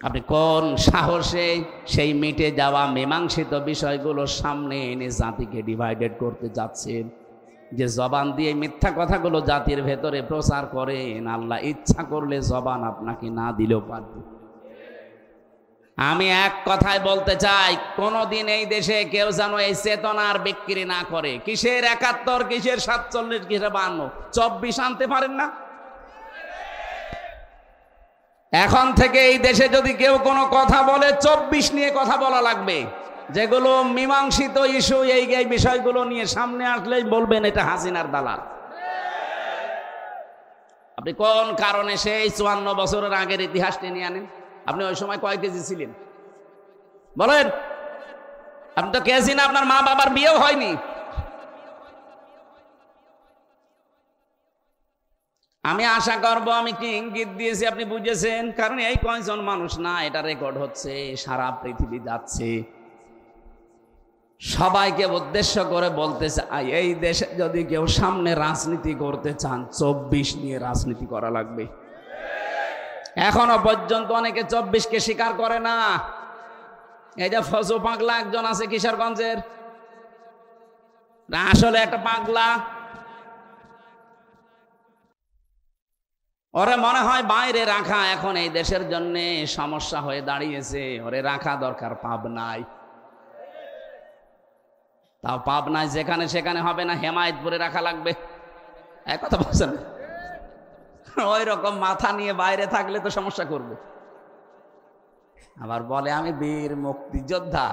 S1: আপনি কোন সাহসে সেই মিটে যাওয়া মীমাংসিত বিষয়গুলো সামনে এনে জাতিকে ডিভাইডেড করতে যাচ্ছেন? যে জবান দিয়ে মিথ্যা কথাগুলো জাতির ভেতরে প্রচার করেন, আল্লাহ ইচ্ছা করলে জবান আপনাকে না দিলেও পারবে। আমি এক কথায় বলতে চাই, কোনদিন এই দেশে কেউ যেন এই চেতনার বিক্রি না করে। কিসের 71, কিসের 47, কিসের 52, 24 আনতে পারেন না? এখন থেকে এই দেশে যদি কেউ কোনো কথা বলে 24 নিয়ে কথা বলা লাগবে। যেগুলো মীমাংসিত ইস্যু, এই বিষয়গুলো নিয়ে সামনে আসলেই বলবেন এটা হাসিনার দালাল। আপনি কোন কারণে সেই 54 বছরের আগের ইতিহাসটি নিয়ে আনেন? আপনি ওই সময় কয় কেজি ছিলেন বলেন? আপনি তো কেজি না, আপনার মা বাবার বিয়েও হয়নি। আমি আশা করব আমি কি ইঙ্গিত দিয়েছি আপনি বুঝেছেন, কারণ এই কয়জন মানুষ না, এটা রেকর্ড হচ্ছে, সারা পৃথিবী যাচ্ছে। সবাইকে উদ্দেশ্য করে বলতে চাই, এই দেশে যদি কেউ সামনে রাজনীতি করতে চান 24 নিয়ে রাজনীতি করা লাগবে। এখনো পর্যন্ত অনেকে 24কে স্বীকার করে না। এই যে ফজু পাগলা একজন আছে কিশোরগঞ্জের, আসলে একটা পাগলা, ওরে মনে হয় বাইরে রাখা এখন এই দেশের জন্য সমস্যা হয়ে দাঁড়িয়েছে, ওরে রাখা দরকার পাবনায়। তাও পাবনায় যেখানে সেখানে হবে না, হেমায়েতপুরে রাখা লাগবে। এক কথা বলছেন, ওই রকম মাথা নিয়ে বাইরে থাকলে তো সমস্যা করবে। আবার বলে আমি বীর মুক্তিযোদ্ধা।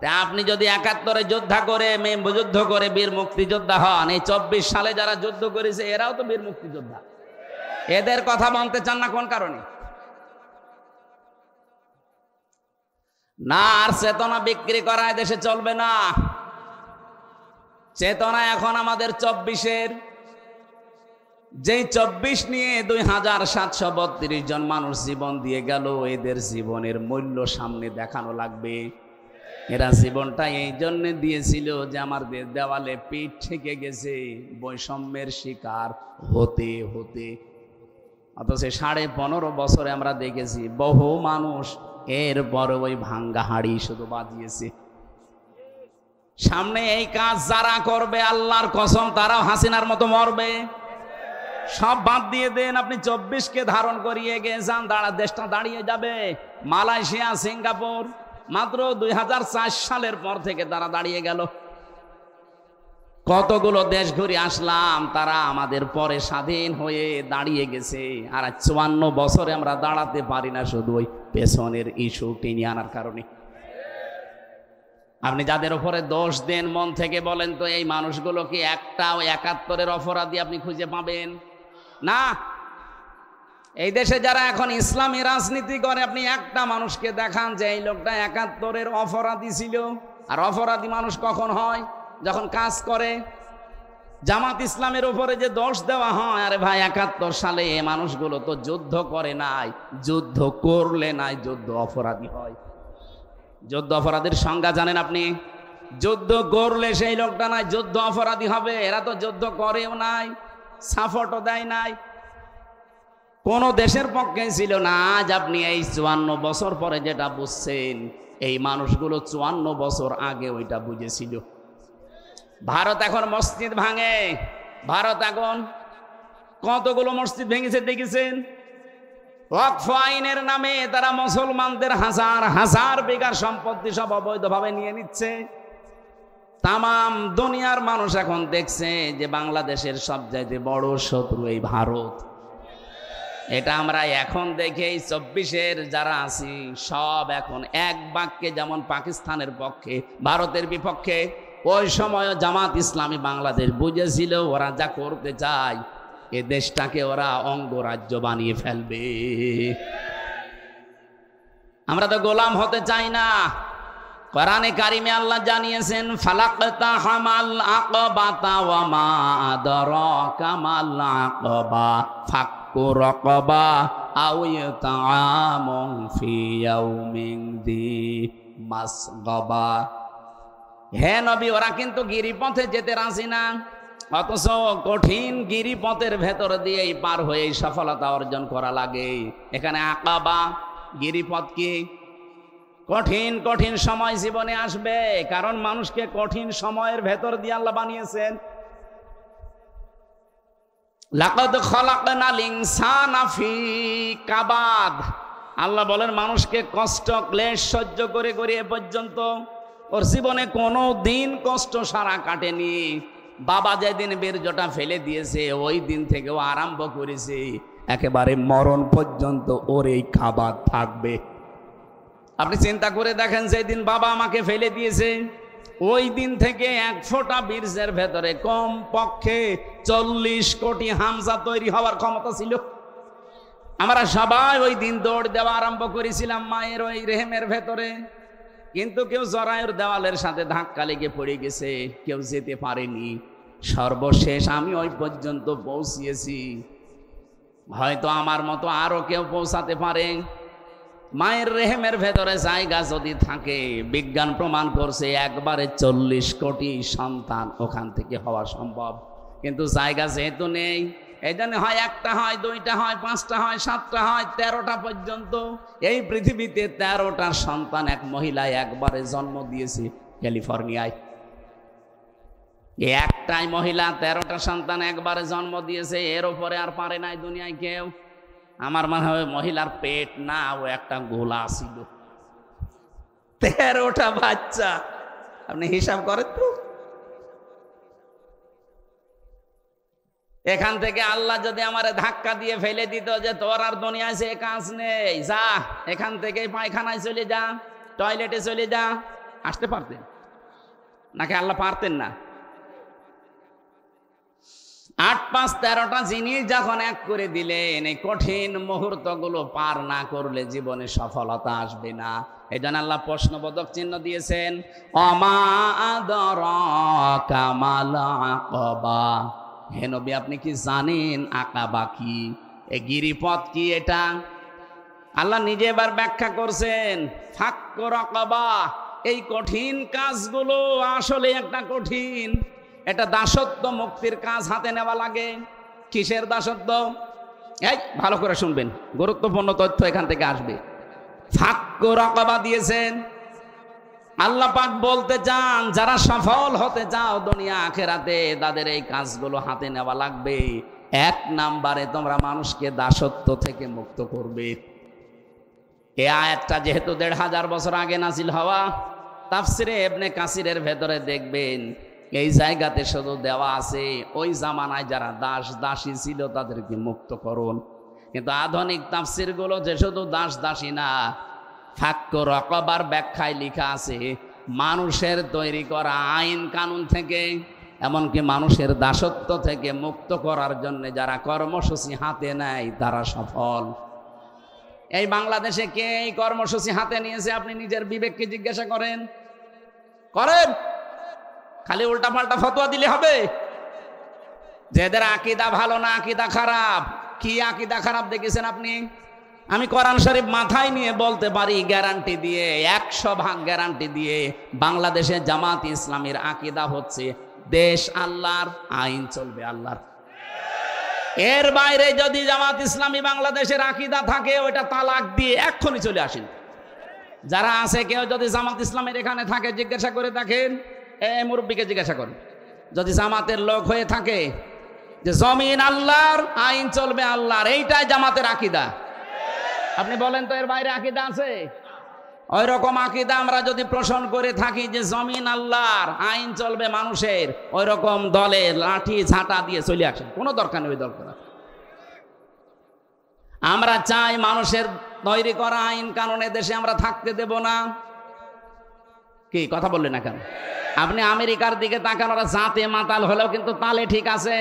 S1: তা আপনি যদি 71-এ যুদ্ধ করে বীর মুক্তিযোদ্ধা হন, এই 24 সালে যারা যুদ্ধ করেছে এরাও তো বীর মুক্তিযোদ্ধা। এদের কথা বলতে চান না কোন কারণে? না, আর চেতনা বিক্রি করা দেশে চলবে না। চেতনা এখন আমাদের 24-এর, যেই 24 নিয়ে 2732 জন মানুষ জীবন দিয়ে গেল, এদের জীবনের মূল্য সামনে দেখানো লাগবে। এরা জীবনটা এই জন্য দিয়েছিল যে আমাদের দেওয়ালে পিঠ ঠেকে গেছে বৈষম্যের শিকার হতে হতে। অথচ 15.5 বছরে আমরা দেখেছি বহু মানুষ এরপর ওই ভাঙ্গা হাড়ি শুধু বাজিয়েছে। সামনে এই কাজ যারা করবে আল্লাহর কসম তারাও হাসিনার মতো মরবে। সব বাদ দিয়ে দেন, আপনি 24-কে ধারণ করিয়ে গেছেন, দেশটা দাঁড়িয়ে যাবে। মালয়েশিয়া, সিঙ্গাপুর মাত্র 2004 সালের পর থেকে তারা দাঁড়িয়ে গেল। কতগুলো দেশ ঘুরে আসলাম, তারা আমাদের পরে স্বাধীন হয়ে দাঁড়িয়ে গেছে। আর 54 বছরে আমরা দাঁড়াতে পারি না, শুধু ওই পেছনের ইস্যু টেনে আনার কারণে। আপনি যাদের উপরে দোষ দেন মন থেকে বলেন তো, এই মানুষগুলো কি একটাও 71-এর অপরাধী আপনি খুঁজে পাবেন না? এই দেশে যারা এখন ইসলামী রাজনীতি করে, আপনি একটা মানুষকে দেখান যে এই লোকটা 71-এর অপরাধী ছিল। আর অপরাধী মানুষ কখন হয়? যখন কাজ করে। জামাত ইসলামের উপরে যে দোষ দেওয়া হয়, আরে ভাই 71 সালে এই মানুষগুলো তো যুদ্ধ করে নাই, যুদ্ধ করলে নাই, যুদ্ধ অপরাধী হয়। যুদ্ধ অপরাধীর সংজ্ঞা জানেন আপনি? যুদ্ধ করলে সেই লোকটা নাই যুদ্ধ অপরাধী হবে। এরা তো যুদ্ধ করেও নাই, সাপোর্টও দেয় নাই, কোন দেশের পক্ষে ছিল না। আজ আপনি এই 54 বছর পরে যেটা বুঝছেন, এই মানুষগুলো 54 বছর আগে ওইটা বুঝেছিল। ভারত এখন মসজিদ ভাঙে, ভারত এখন কতগুলো মসজিদ ভেঙেছে দেখেছেন? ওয়াকফ আইনের নামে তারা মুসলমানদের হাজার হাজার বিঘা সম্পত্তি সব অবৈধভাবে নিয়ে নিচ্ছে। তামাম দুনিয়ার মানুষ এখন দেখছে যে বাংলাদেশের সবচাইতে বড় শত্রু এই ভারত। এটা আমরা এখন দেখে 24-এর যারা আছি সব এখন এক বাক্যে, যেমন পাকিস্তানের পক্ষে, ভারতের বিপক্ষে। ওই সময় জামাত ইসলামী বাংলাদেশ বুঝেছিল ওরা যা করতে চায়, এ দেশটাকে ওরা অঙ্গরাজ্য বানিয়ে ফেলবে। আমরা তো গোলাম হতে চাই না। কোরআনে কারিমে আল্লাহ জানিয়েছেন, ফালাকতাহামাল আকাবাতা ওয়া মা আদরাকা মাল আকাবা ফাক্কু রাকাবা আও ইতআমুন ফি ইয়াউমিন যি মাসগাবা। হে নবী, ওরা কিন্তু গিরিপথে যেতে রাজি না, অথচ কঠিন গিরিপথের ভেতর দিয়েই পার হয়ে সফলতা অর্জন করা লাগে। এখানে আকাবা গিরিপথ কি? কঠিন কঠিন সময় জীবনে আসবে, কারণ মানুষকে কঠিন সময়ের ভেতর দিয়ে আল্লাহ বানিয়েছেন। লাকাদ খালাকনাল ইনসানা ফি কাবাদ। আল্লাহ বলেন মানুষকে কষ্ট ক্লেশ সহ্য করে করে এ পর্যন্ত ওর জীবনে কোনো দিন কষ্ট সারা কাটেনি। বাবা যেদিন বীর্যটা ফেলে দিয়েছে ওই দিন থেকে ও আরম্ভ করেছে একেবারে মরণ পর্যন্ত ওর এই খাবার থাকবে। আপনি চিন্তা করে দেখেন, যেদিন বাবা আমাকে ফেলে দিয়েছে ওই দিন থেকে এক ফোঁটা বীর্যের ভেতরে কম পক্ষে 40 কোটি হামজা তৈরি হওয়ার ক্ষমতা ছিল। আমরা সবাই ওই দিন দৌড় দেওয়া আরম্ভ করেছিলাম মায়ের ওই রেহেমের ভেতরে, কিন্তু কেউ জরায়ুর দেওয়ালের সাথে ধাক্কা লেগে পড়ে গেছে, কেউ যেতে পারেনি। সর্বশেষ আমি ওই পর্যন্ত পৌঁছিয়েছি, হয়তো আমার মতো আরো কেউ পৌঁছাতে পারে। মায়ের রেহেমের ভেতরে জায়গা যদি থাকে, বিজ্ঞান প্রমাণ করছে একবারে 40 কোটি সন্তান ওখান থেকে হওয়া সম্ভব। কিন্তু জায়গা যেহেতু নেই, এই জন্য হয় একটা, হয় দুইটা, হয় পাঁচটা, হয় সাতটা, হয় 13টা পর্যন্ত এই পৃথিবীতে 13টা সন্তান এক মহিলায় একবারে জন্ম দিয়েছে ক্যালিফোর্নিয়ায়। একটাই মহিলা 13টা সন্তান একবারে জন্ম দিয়েছে, এর উপরে আর পারে নাই দুনিয়ায় কেউ। আমার মনে হয় মহিলার পেট না, ও একটা গোলা ছিল। 13টা বাচ্চা, আপনি হিসাব করেন তো এখান থেকে আল্লাহ যদি আমারে ধাক্কা দিয়ে ফেলে দিত যে তোর আর দুনিয়ায় সে কাজ নেই, যা এখান থেকে পায়খানায় চলে যা, টয়লেটে চলে যা, আসতে পারতেন নাকি আল্লাহ পারতেন না? ৮, ৫, ১৩টা জিনিস যখন এক করে দিলেন, এই কঠিন মুহূর্তগুলো পার না করলে জীবনে সফলতা আসবে না। এই জন্য আল্লাহ প্রশ্নবোধক চিহ্ন দিয়েছেন, অমা আদরাকা মাল আকাবা। হে নবী, আপনি কি জানেন আকাবা কি? এই গিরিপথ কি? এটা আল্লাহ নিজে এবার ব্যাখ্যা করছেন। ফাক্কু রাকাবা, এই কঠিন কাজগুলো আসলে একটা কঠিন, এটা দাসত্ব মুক্তির কাজ হাতে নেওয়া লাগে। কিসের দাসত্ব? এই ভালো করে শুনবেন, গুরুত্বপূর্ণ তথ্য এখান থেকে আসবে। ফাক্কু রাকাবা দিয়েছেন। আল্লাহ পাক বলতে চান, যারা সফল হতে চাও দুনিয়া আখেরাতে, তাদের এই কাজগুলো হাতে নেওয়া লাগবে। ১ নাম্বারে তোমরা মানুষকে দাসত্ব থেকে মুক্ত করবে। এই আয়াতটা যেহেতু ১৫০০ বছর আগে নাজিল হওয়া, তাফসিরে ইবনে কাসিরের ভেতরে দেখবেন এই জায়গাতে শুধু দেওয়া আছে ওই জামানায় যারা দাস দাসী ছিল তাদেরকে মুক্ত করুন। কিন্তু আধুনিক তাফসিরগুলো যে শুধু দাস দাসী না, ফাক্কু রাকাবার ব্যাখ্যায় লেখা আছে মানুষের তৈরি করা আইন কানুন থেকে, এমনকি মানুষের দাসত্ব থেকে মুক্ত করার জন্য যারা কর্মসূচি হাতে নেয় তারা সফল। এই বাংলাদেশে কে এই কর্মসূচি হাতে নিয়েছে? আপনি নিজের বিবেককে জিজ্ঞাসা করেন। খালি উল্টাপাল্টা ফতোয়া দিলে হবে যে এদের আকীদা ভালো না আকীদা খারাপ? কি আকীদা খারাপ দেখেছেন আপনি? আমি কোরআন শরীফ মাথায় নিয়ে বলতে পারি গ্যারান্টি দিয়ে, ১০০% গ্যারান্টি দিয়ে, বাংলাদেশে জামাত ইসলামীর আকীদা হচ্ছে দেশ আল্লাহর, আইন চলবে আল্লাহর। এর বাইরে যদি জামাত ইসলামী বাংলাদেশের আকীদা থাকে, ওইটা তালাক দিয়ে এক্ষুনি চলে আসেন। যারা আছে কেউ যদি জামাত ইসলামের এখানে থাকে জিজ্ঞাসা করে দেখেন, মুরব্বীকে জিজ্ঞাসা করেন, যদি জামাতের লোক হয়ে থাকে যে জমিন আল্লাহর, আইন চলবে আল্লাহর, এইটাই জামাতের আকীদা, আপনি বলেন তো এর বাইরে আকীদা আছে? ওই রকম আকীদা আমরা যদি পোষণ করে থাকি যে জমিন আল্লাহর, আইন চলবে মানুষের, ওই রকম দলে লাঠি ঝাঁটা দিয়ে চলে আসেন, কোনো দরকার নেই ওই দল করা। আমরা চাই মানুষের তৈরি করা আইন কানুনে দেশে আমরা থাকতে দেব না। কি কথা বললেন না কেন? আপনি আমেরিকার দিকে তাকান, ওরা জাতে মাতাল হলেও কিন্তু তালে ঠিক আছে।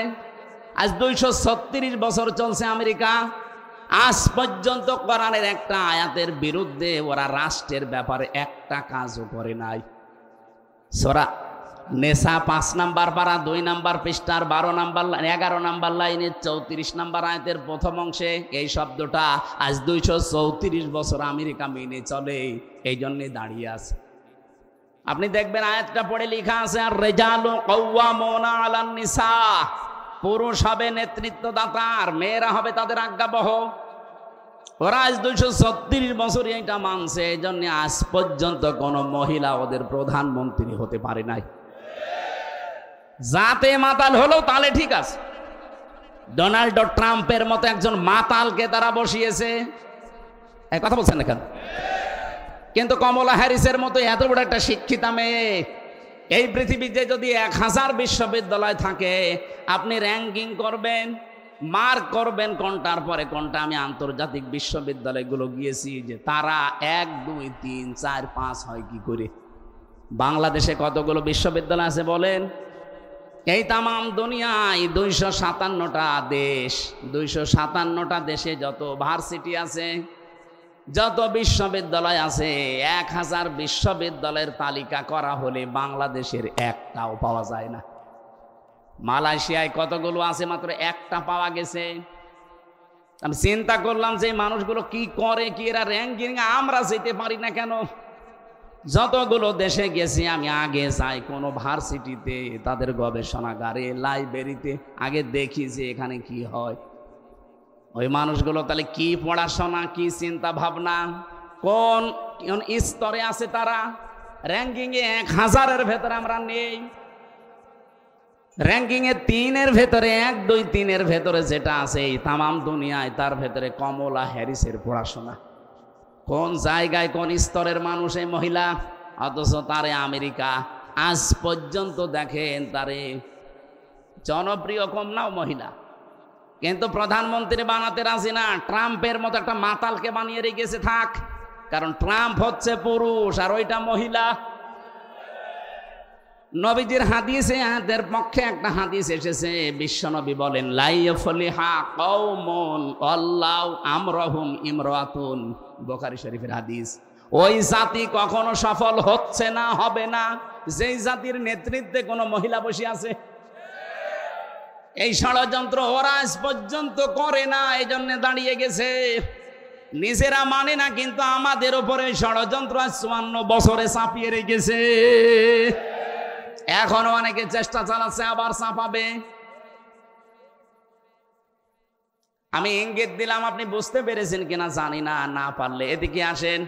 S1: আজ ২৩৬ বছর চলছে আমেরিকা, আজ পর্যন্ত কোরআনের একটা আয়াতের বিরুদ্ধে ওরা রাষ্ট্রের ব্যাপারে একটা কাজও করে নাই। সূরা নেসা ৫ নাম্বার পারা ২ নাম্বার পৃষ্ঠার ১১ নাম্বার লাইনের ৩৪ নাম্বার আয়াতের প্রথম অংশে এই শব্দটা আজ ২৩৪ বছর আমেরিকা মেনে চলে, এই জন্যে দাঁড়িয়ে আছে। আপনি দেখবেন আয়াতটা পড়ে লেখা আছে, আর রিজালু কাওয়ামুনা আলান নিসা, পুরুষ হবে নেতৃত্বদাতা আর মেয়েরা হবে তাদের আজ্ঞাবহ। ওরা আজ ২৩৬ বছর এইটা মানছে, এই জন্য আজ পর্যন্ত কোনো মহিলা ওদের প্রধানমন্ত্রী হতে পারে নাই। জাতে মাতাল হলেও তাহলে ঠিক আছে। ডোনাল্ড ট্রাম্পের মতো একজন মাতালকে তারা বসিয়েছে, এই কথা বলছেন না কেন? কিন্তু কমলা হ্যারিসের মতো এত বড় একটা শিক্ষিতা মেয়ে, এই পৃথিবীতে যদি ১০০০ বিশ্ববিদ্যালয় থাকে, আপনি র্যাঙ্কিং করবেন, মার্ক করবেন কোনটার পরে কোনটা। আমি আন্তর্জাতিক বিশ্ববিদ্যালয়গুলো গিয়েছি যে তারা ১, ২, ৩, ৪, ৫ হয় কি করে। বাংলাদেশে কতগুলো বিশ্ববিদ্যালয় আছে বলেন? এই তামাম দুনিয়ায় ২৫৭টা দেশ, ২৫৭টা দেশে যত ভার্সিটি আছে, যত বিশ্ববিদ্যালয় আছে, ১০০০ বিশ্ববিদ্যালয়ের তালিকা করা হলে বাংলাদেশের একটাও পাওয়া যায় না। মালয়েশিয়ায় কতগুলো আছে, মাত্র একটা পাওয়া গেছে। আমি চিন্তা করলাম যে মানুষগুলো কি করে, কি এরা র্যাঙ্কিং আমরা যেতে পারি না কেন? যতগুলো দেশে গেছি আমি আগে যাই কোনো ভার্সিটিতে, তাদের গবেষণাগারে, লাইব্রেরিতে, আগে দেখি যে এখানে কি হয়। ওই মানুষগুলো তাহলে কি পড়াশোনা, কি চিন্তা ভাবনা, কোন স্তরে আছে তারা? র্যাঙ্কিংয়ে ১০০০-এর ভেতরে আমরা নেই। র্যাঙ্কিংয়ে ৩-এর ভেতরে, ১, ২, ৩-এর ভেতরে যেটা আছে এই তামাম দুনিয়ায়, তার ভেতরে কমলা হ্যারিসের পড়াশোনা। কোন জায়গায় কোন স্তরের মানুষ এই মহিলা, অথচ তারে আমেরিকা আজ পর্যন্ত দেখেন তারে জনপ্রিয় কম নাও মহিলা, কিন্তু প্রধানমন্ত্রী বানাতে রাজি না। ট্রাম্পের মতো একটা মাতালকে বানিয়ে রেখেছে থাক, কারণ ট্রাম্প হচ্ছে পুরুষ আর ওইটা মহিলা। নবীজির হাদিসে এর পক্ষে একটা হাদিস এসেছে, বিশ্বনবী বলেন লা ইয়াফলিহা কওমুন আল্লাহু আমরহুম ইমরাতুন, বুখারী শরীফের হাদিস। ওই জাতি কখনো সফল হচ্ছে না, হবে না, যেই জাতির নেতৃত্বে কোনো মহিলা বসে আছে। এই ষড়যন্ত্র ওরা আজ পর্যন্ত করে না, এই জন্য দাঁড়িয়ে গেছে। নিজেরা মানে না, কিন্তু আমাদের উপরে ষড়যন্ত্র 54 বছরে চাপিয়ে রেখেছে। এখনো অনেকে চেষ্টা চালাচ্ছে আবার চাপাবে। আমি ইঙ্গিত দিলাম, আপনি বুঝতে পেরেছেন কিনা জানি না, না পারলে এদিকে আসেন,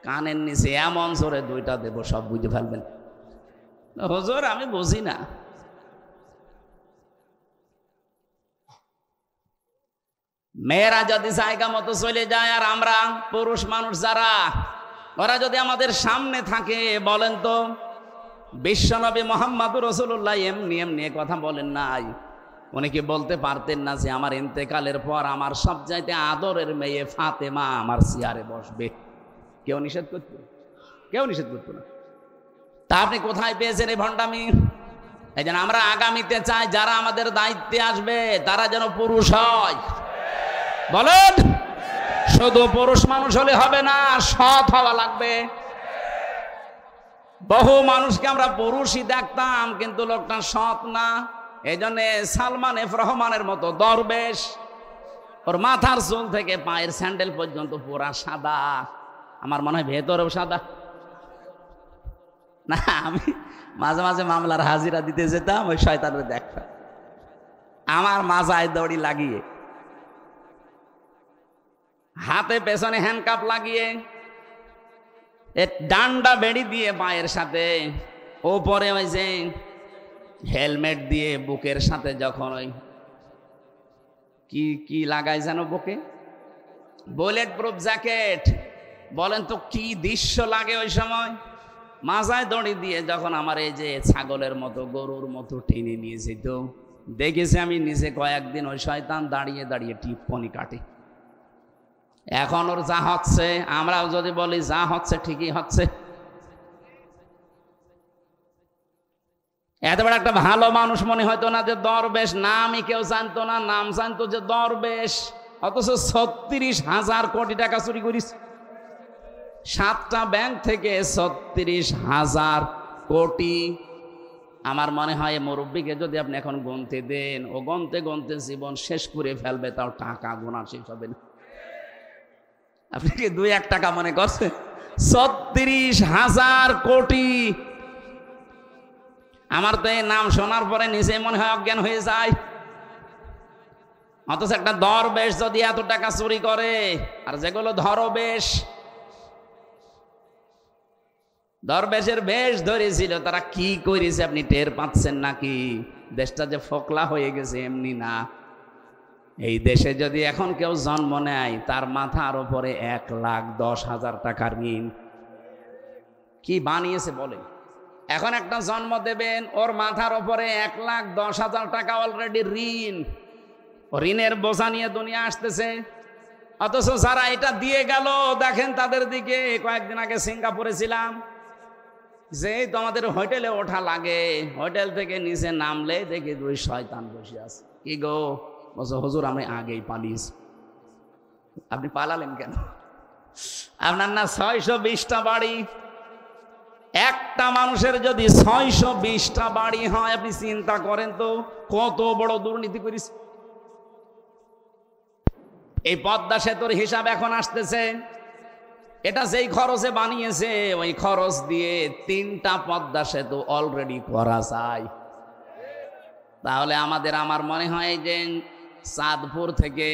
S1: কানের নিচে এমন জোরে 2টা দেব, সব বুঝে ফেলবেন। হুজুর আমি বুঝি না। মেয়েরা যদি জায়গা মতো চলে যায়, আর আমরা পুরুষ মানুষ যারা, ওরা যদি আমাদের সামনে থাকে, বলেন তো বিশ্বনবী মুহাম্মদুর রাসূলুল্লাহ এমনি এমনি কথা বলেন নাই? উনি কি বলতে পারতেন না যে আমার ইন্তেকালের পর আমার সবচাইতে আদরের মেয়ে ফাতেমা আমার চেয়ারে বসবে? কেউ নিষেধ করত? কেউ নিষেধ করতো না। তা আপনি কোথায় পেয়েছেন এই ভণ্ডামি? এই জন্য আমরা আগামীতে চাই যারা আমাদের দায়িত্বে আসবে তারা যেন পুরুষ হয়। বলেন, শুধু পুরুষ মানুষ হলে হবে না, সৎ হওয়া লাগবে। বহু মানুষকে আমরা পুরুষই দেখতাম, কিন্তু লোকটা সৎ না। এই জন্য সালমান এফ রহমানের মতো দরবেশ, ওর মাথার চুল থেকে পায়ের স্যান্ডেল পর্যন্ত পুরা সাদা, আমার মনে হয় ভেতরেও সাদা। না, আমি মাঝে মাঝে মামলার হাজিরা দিতে যেতাম, ওই শয়তানের দেখতাম আমার মাজায় দড়ি লাগিয়ে, হাতে পেছনে হ্যান্ডকাপ লাগিয়ে, ডান্ডা বেড়ি দিয়ে পায়ের সাথে, ওপরে ওই যে হেলমেট দিয়ে বুকের সাথে, যখন ওই কি কি লাগায় যেন বুকে, বুলেট প্রুফ জ্যাকেট। বলেন তো কি দৃশ্য লাগে ওই সময়। মাজায় দড়ি দিয়ে যখন আমার এই যে ছাগলের মতো গরুর মতো টেনে নিয়ে যেত, দেখেছি আমি নিজে কয়েকদিন ওই শয়তান দাঁড়িয়ে দাঁড়িয়ে টিপ্পনি কাটে। এখন ওর যা হচ্ছে, আমরাও যদি বলি যা হচ্ছে ঠিকই হচ্ছে। এত বড় একটা ভালো মানুষ মনে হয়তো না যে দরবেশ, নামই কেউ জানতো না, নাম জানতো যে দরবেশ, অথচ 36,000 কোটি টাকা চুরি করিস। 7টা ব্যাংক থেকে 36,000 কোটি। আমার মনে হয় মুরব্বীকে যদি আপনি এখন গুনতে দেন, ও গুনতে গুনতে জীবন শেষ করে ফেলবে, তাও টাকা গোনা শেষ হবে না। আপনি কি 2-1 টাকা মনে করছেন? 36,000 কোটি। আমার তো এই নাম শোনার পরে নিজে মনে হয় অজ্ঞান হয়ে যায়। অথচ একটা দরবেশ যদি এত টাকা চুরি করে, আর যেগুলো ধরবেশ, দরবেশের বেশ ধরেছিল, তারা কি করেছে আপনি টের পাচ্ছেন নাকি? দেশটা যে ফোকলা হয়ে গেছে এমনি না। এই দেশে যদি এখন কেউ জন্ম নেয়, তার মাথার উপরে 1,10,000 টাকার ঋণ। কি বানিয়েছে বলে? এখন একটা জন্ম দেবেন, ওর মাথার উপরে 1,10,000 টাকা অলরেডি ঋণ। ঋণের বোঝা নিয়ে দুনিয়া আসতেছে। অথচ যারা এটা দিয়ে গেল, দেখেন তাদের দিকে। কয়েকদিন আগে সিঙ্গাপুরে ছিলাম, যে তোমাদের হোটেলে ওঠা লাগে, হোটেল থেকে নিচে নামলে দেখি 2 শয়তান বসে আছে। কি গো? বলছে হুজুর আমি আগেই পালিয়েছি। আপনি পালালেন কেন? আপনার না 620টা বাড়ি। একটা মানুষের যদি 620টা বাড়ি হয়, আপনি চিন্তা করেন তো কত বড় দুর্নীতি করিস। এই পদ্মা সেতুর হিসাব এখন আসতেছে। এটা যেই খরচে বানিয়েছে, ওই খরচ দিয়ে 3টা পদ্মা সেতু অলরেডি করা যায়। তাহলে আমার মনে হয় যে চাঁদপুর থেকে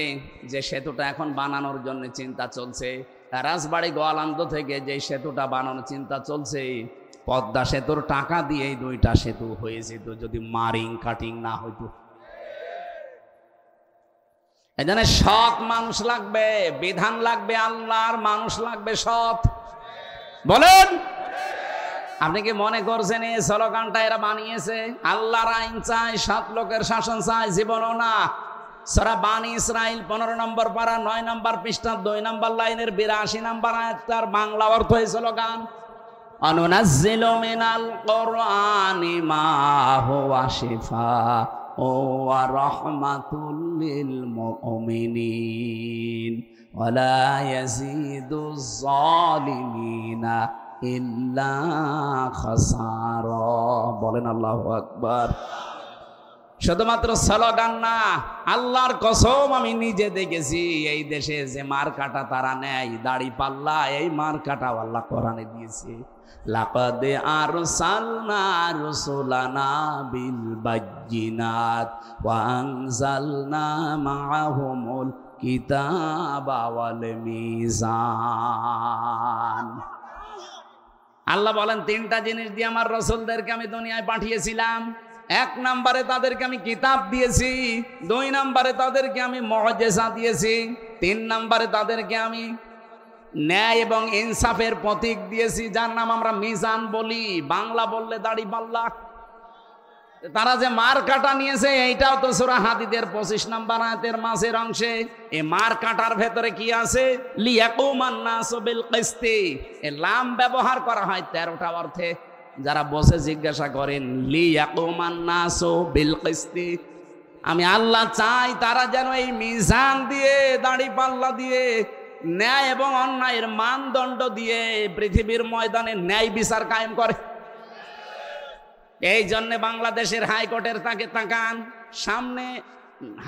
S1: যে সেতুটা এখন বানানোর জন্য চিন্তা চলছে, রাজবাড়ী গোয়ালন্দ থেকে যে সেতুটা বানানোর চিন্তা চলছে, পদ্মা সেতুর টাকা দিয়েই 2টা সেতু হয়ে যেত যদি মারিং কাটিং না হইতো। এজন্য সৎ মানুষ লাগবে, বিধান লাগবে আল্লাহর, মানুষ লাগবে সৎ। বলেন, আপনি কি মনে করছেন এই স্লোগানটা এরা বানিয়েছে? আল্লাহর আইন চাই, সৎ লোকের শাসন চাই, জীবনও না। সূরা বানী ইসরাইল 15 নম্বর পারা 9 নম্বর পৃষ্ঠা 2 নম্বর লাইনের 82 নম্বর আয়াতটার বাংলা অর্থ হয়েছিল গান, অনুনাজ্জিলু মিনাল কুরআনি মা হুয়া শিফাউন ওয়া রাহমাতুল লিল মুমিনিন ওয়া লা ইয়াজিদুজ যালিমিনা ইল্লা খাসারা। বলেন আল্লাহু আকবার। শুধুমাত্র স্লোগান না, আল্লাহর কসম আমি নিজে দেখেছি এই দেশে যে মার কাটা তারা নেয় দাড়ি পাল্লা, এই মার কাটা আল্লাহ কোরআনে দিয়েছে। লাকাদ আরসালনা রুসুলানা বিল বায়্যিনাত ওয়া আনজালনা মাআহুমুল কিতাবা ওয়াল মিজান। আল্লাহ বলেন 3টা জিনিস দিয়ে আমার রাসূলদেরকে আমি দুনিয়ায় পাঠিয়েছিলাম। 1 নম্বরে তাদেরকে আমি কিতাব দিয়েছি, 2 নম্বরে তাদেরকে আমি মুআজিজা দিয়েছি, 3 নম্বরে তাদেরকে আমি ন্যায় এবং ইনসাফের প্রতীক দিয়েছি, যার নাম আমরা মিজান বলি, বাংলা বললে দাড়ি পাল্লা। তারা যে মার কাটা নিয়েছে এইটাও তো সূরা হাদীদের 25 নম্বর আয়াতের মাঝের অংশে। এই মার কাটার ভেতরে কি আছে? লিয়াকুমান নাসু বিল কিসতি। এই লাম ব্যবহার করা হয় 13টা অর্থে। যারা বসে জিজ্ঞাসা করেন লিয়াকুমান নাসু বিল কিসতি, আমি আল্লাহ চাই তারা যেন এই মিজান দিয়ে, দাড়ি পাল্লা দিয়ে, ন্যায় এবং অন্যায়ের মানদণ্ড দিয়ে পৃথিবীর ময়দানে ন্যায় বিচার কায়েম করে। এই জন্য বাংলাদেশের হাইকোর্টের তাকে তাকান, সামনে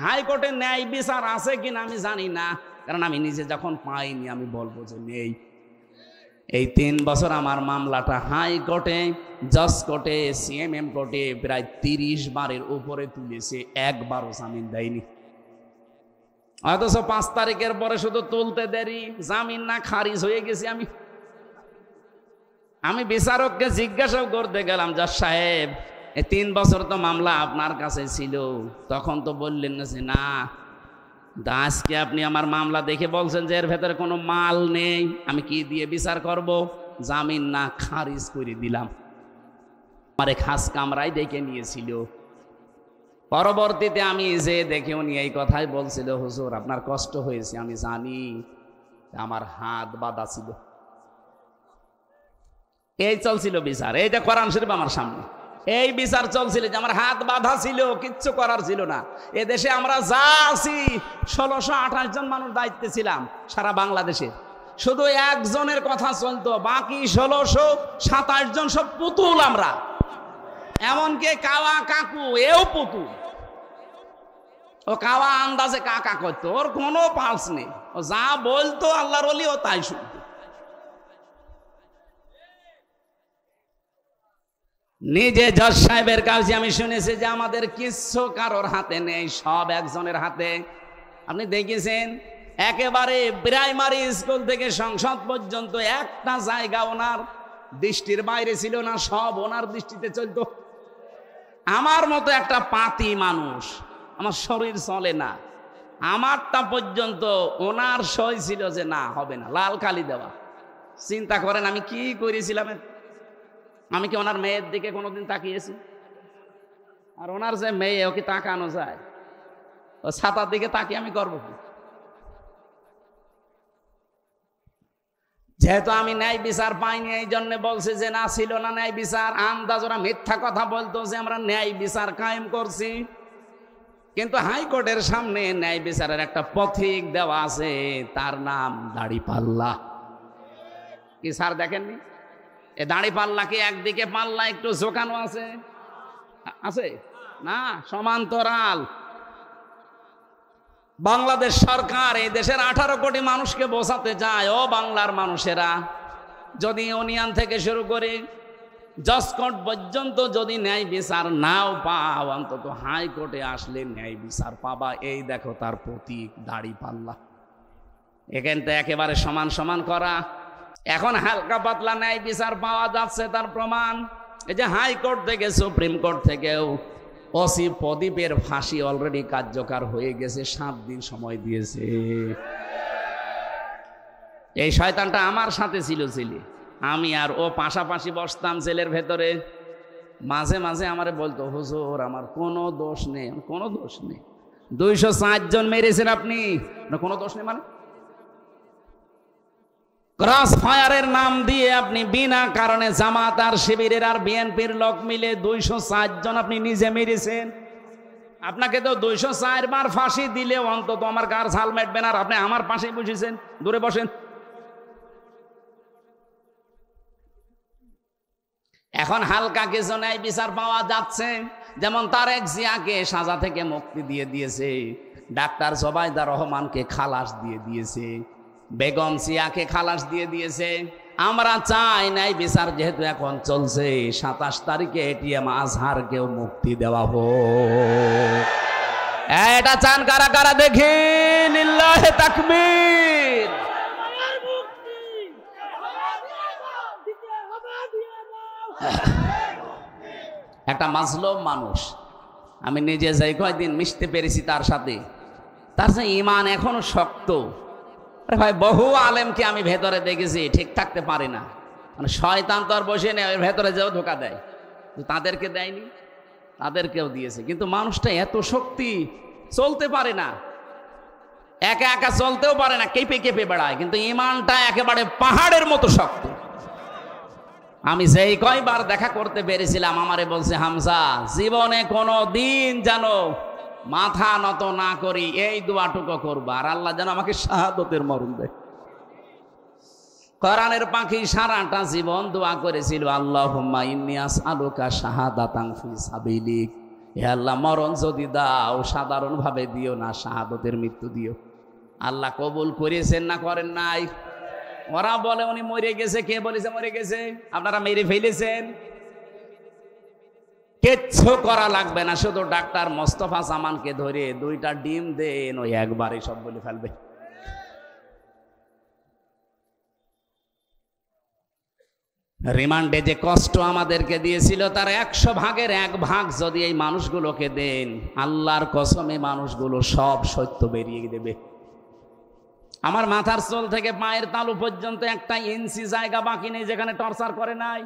S1: হাইকোর্টে ন্যায় বিচার আছে কিনা আমি জানি না, কারণ আমি নিজে যখন পাইনি আমি বলবো যে নেই। এই 3 বছর আমার মামলাটা হাইকোর্টে, জজ কোর্টে, সিএমএম কোর্টে প্রায় 30 বারের উপরে তুলেছে, একবারও জামিন দেয়নি। অথচ 5 তারিখের পরে শুধু তুলতে দেরি, জামিন না খারিজ হয়ে গেছি। আমি বিচারককে জিজ্ঞাসাও করতে গেলাম, জজ সাহেব এই 3 বছর তো মামলা আপনার কাছে ছিল, তখন তো বললেন না যে না, আজকে আপনি আমার মামলা দেখে বলছেন যে এর ভেতরে কোনো মাল নেই, আমি কি দিয়ে বিচার করব? জামিন না খারিজ করে দিলাম। আমারে খাস কামরায় ডেকে নিয়েছিল। পরবর্তীতে আমি যে দেখে উনি এই কথাই বলছিল, হুজুর আপনার কষ্ট হয়েছে আমি জানি, আমার হাত বাঁধা ছিল। এই চলছিল বিচার, এইটা কোরআন শরীফ আমার সামনে, এই বিচার চলছিল যে আমার হাত বাঁধা ছিল, কিচ্ছু করার ছিল না। এ দেশে আমরা যা আছি 1628 জন মানুষ দায়িত্বে ছিলাম সারা বাংলাদেশে, শুধু একজনের কথা চলতো, বাকি 1627 জন সব পুতুল আমরা। এমনকি কাওয়া কাকু এও পুতুল, ও কাওয়া আন্দাজে কাকা করতো, ওর কোনো পালস নেই, ও যা বলতো আল্লাহর ওলি ও তাই শুনতো। নিজে জজ সাহেবের কাছে আমি শুনেছি যে আমাদের কিচ্ছু কারোর হাতে নেই, সব একজনের হাতে। আপনি দেখেছেন একেবারে প্রাইমারি স্কুল থেকে সংসদ পর্যন্ত একটা জায়গা ওনার দৃষ্টির বাইরে ছিল না, সব ওনার দৃষ্টিতে চলতো। আমার মতো একটা পাতি মানুষ, আমার শরীর চলে না, আমারটা পর্যন্ত ওনার সই ছিল যে না হবে না, লাল কালি দেওয়া। চিন্তা করেন আমি কি করেছিলাম। আমি কি ওনার মেয়ের দিকে কোনোদিন তাকিয়েছি? আর ওনার যে মেয়ে, ওকে তাকানো যায়? ও ছাতার দিকে তাকিয়ে আমি করবো কি? যেহেতু আমি ন্যায় বিচার পাইনি, এই জন্য বলছে যে না ছিল না ন্যায় বিচার। আন্দাজ ওরা মিথ্যা কথা বলতো যে আমরা ন্যায় বিচার কায়েম করছি, কিন্তু হাইকোর্টের সামনে ন্যায় বিচারের একটা পথিক দেওয়া আছে, তার নাম দাড়ি পাল্লা। কি স্যার দেখেননি? এ দাড়ি পাল্লা কি একদিকে পাল্লা একটু ঝোকানো আছে? আছে না, সমান্তরাল। বাংলাদেশ সরকার এই দেশের 18 কোটি মানুষকে বোঝাতে চায়, ও বাংলার মানুষেরা, যদি ইউনিয়ন থেকে শুরু করে জজ কোর্ট পর্যন্ত যদি ন্যায় বিচার নাও পাও, অন্তত হাইকোর্টে আসলে ন্যায় বিচার পাবা। এই দেখো তার প্রতীক দাড়ি পাল্লা। এখান থেকে একেবারে সমান সমান করা। এখন হালকা পাতলা ন্যায় বিচার পাওয়া যাচ্ছে, তার প্রমাণ এই যে হাইকোর্ট থেকে সুপ্রিম কোর্ট থেকেও ওসি প্রদীপের ফাঁসি অলরেডি কার্যকর হয়ে গেছে, 7 দিন সময় দিয়েছে। এই শয়তানটা আমার সাথে ছিল, আমি আর ও পাশাপাশি বসতাম জেলের ভেতরে। মাঝে মাঝে আমারে বলতো, হুজুর আমার কোনো দোষ নেই, কোনো দোষ নেই, 260 জন মেরেছেন আপনি, কোনো দোষ নেই মানে? ক্রস ফায়ারের নাম দিয়ে আপনি বিনা কারণে জামাত আর শিবিরের আর বিএনপির লোক মিলে 260 জন আপনি নিজে মেরেছেন। আপনাকে তো 204 বার ফাঁসি দিলে অন্তত আমার গার ঝাল মেটবে না, আর আপনি আমার পাশে বসেছেন, দূরে বসেন। এখন হালকা কিছু ন্যায় বিচার পাওয়া যাচ্ছে, যেমন তারেক জিয়াকে সাজা থেকে মুক্তি দিয়ে দিয়েছে, ডাক্তার জোবাইদা রহমানকে খালাস দিয়ে দিয়েছে, বেগম জিয়াকে খালাস দিয়ে দিয়েছে। আমরা চাই ন্যায় বিচার যেহেতু এখন চলছে, 27 তারিখে এটিএম আজহারকেও মুক্তি দেওয়া হোক। এটা চান কারা কারা দেখি? লিল্লাহে তাকবীর। একটা মাজলুম মানুষ, আমি নিজে যাই কয়েকদিন মিশতে পেরেছি তার সাথে, তার যে ইমান এখনো শক্ত। ভাই বহু আলেমকে আমি ভেতরে দেখেছি ঠিক থাকতে পারি না, মানে শয়তান তো আর বসে নেই, ওর ভেতরে যেও ধোকা দেয়, তাদেরকে দেয়নি, তাদেরকেও দিয়েছে, কিন্তু মানুষটা এত শক্তি, চলতে পারে না, একা একা চলতেও পারে না, কেঁপে কেঁপে বেড়ায়, কিন্তু ইমানটা একেবারে পাহাড়ের মতো শক্ত। আমি যেই কয়বার দেখা করতে পেরেছিলাম, আমারে বলছে, হামজা জীবনে কোনো দিন যেন মাথা নত না করি, এই দোয়াটুকু করবা, আর আল্লাহ যেন আমাকে শাহাদতের মরণ দেয়। কোরআনের পাখি সারাটা জীবন দোয়া করেছিল, আল্লাহুম্মা ইন্নী আসআলুকা শাহাদাতান ফি সাবিলিক, হে আল্লাহ মরণ যদি দাও সাধারণ ভাবে দিও না, শাহাদতের মৃত্যু দিও। আল্লাহ কবুল করেছেন না করেন নাই? ওরা বলে উনি মরে গেছে, কে বলেছে মরে গেছে? আপনারা মেরে ফেলেছেন। কিচ্ছু করা লাগবে না, শুধু ডাক্তার মোস্তফা জামানকে ধরে 2টা ডিম দেন, ওই একবারে সব বলে ফেলবে। রিমান্ডে যে কষ্ট আমাদেরকে দিয়েছিল, তার 100 ভাগের 1 ভাগ যদি এই মানুষগুলোকে দেন, আল্লাহর কসমে মানুষগুলো সব সত্য বেরিয়ে দেবে। আমার মাথার চুল থেকে পায়ের তালু পর্যন্ত 1 ইঞ্চি জায়গা বাকি নেই যেখানে টর্চার করে নাই।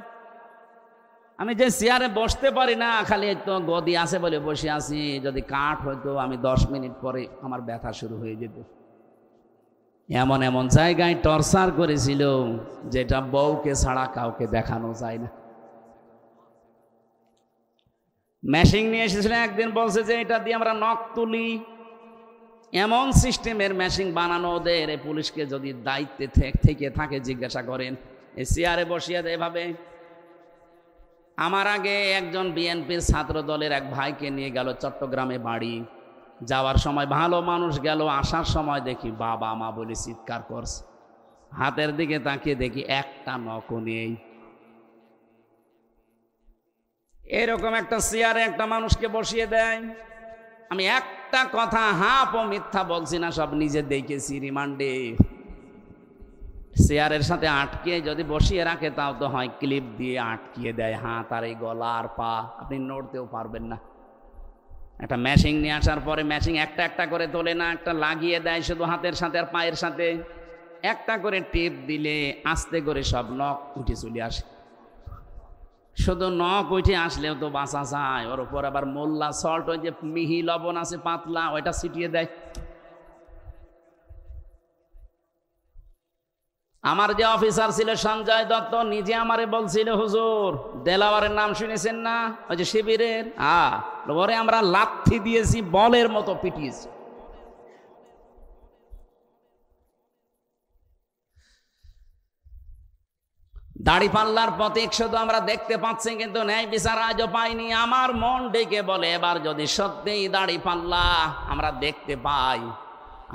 S1: আমি যে চেয়ারে বসতে পারি না, খালি তো গদি আছে বলে বসে আছি, যদি কাঠ হইতো আমি 10 মিনিট পরে আমার ব্যথা শুরু হয়ে যেত। এমন এমন জায়গায় টর্চার করেছিল যেটা বউকে ছাড়া কাউকে দেখানো যায় না। মেশিন নিয়ে এসেছিল একদিন, বলছে যে এটা দিয়ে আমরা নখ তুলি, এমন সিস্টেমের মেশিন বানানো ওদের। পুলিশকে যদি দায়িত্বে থেকে থাকে জিজ্ঞাসা করেন, এই চেয়ারে বসিয়ে দেয় এভাবে। আমার আগে একজন বিএনপির ছাত্র দলের এক ভাইকে নিয়ে গেল চট্টগ্রামে বাড়ি, যাওয়ার সময় ভালো মানুষ গেল, আসার সময় দেখি বাবা মা বলে চিৎকার করছে, হাতের দিকে তাকিয়ে দেখি 1টা নখও নেই। এরকম একটা চেয়ারে একটা মানুষকে বসিয়ে দেয়। আমি একটা কথা হাফ ও মিথ্যা বলছি না, সব নিজে দেখেছি। রিমান্ডে চেয়ারের সাথে আটকে যদি বসিয়ে রাখে, তাও তো হয় ক্লিপ দিয়ে আটকিয়ে দেয় হাত আর এই গলা আর পা, আপনি নড়তেও পারবেন না। একটা মেশিন নিয়ে আসার পরে মেশিন একটা একটা করে তোলে না, একটা লাগিয়ে দেয় শুধু হাতের সাথে আর পায়ের সাথে, একটা করে টিপ দিলে আস্তে করে সব নখ উঠে চলে আসে। শুধু নখ উঠে আসলেও তো বাঁচা যায়, ওর উপর আবার মোল্লা সল্ট, ওই যে মিহি লবণ আছে পাতলা, ওইটা ছিটিয়ে দেয়। আমার যে অফিসার ছিল সঞ্জয় দত্ত, নিজে আমারে বলছিল, হুজুর দেলাওয়ারের নাম শুনেছেন না, ওই যে শিবিরের, ওরে আমরা লাথি দিয়েছি, বলের মতো পিটিয়েছি। দাড়িপাল্লার প্রতীক শুধু আমরা দেখতে পাচ্ছি, কিন্তু ন্যায় বিচার আজও পাইনি। আমার মন ডেকে বলে, এবার যদি সত্যিই দাড়িপাল্লা আমরা দেখতে পাই,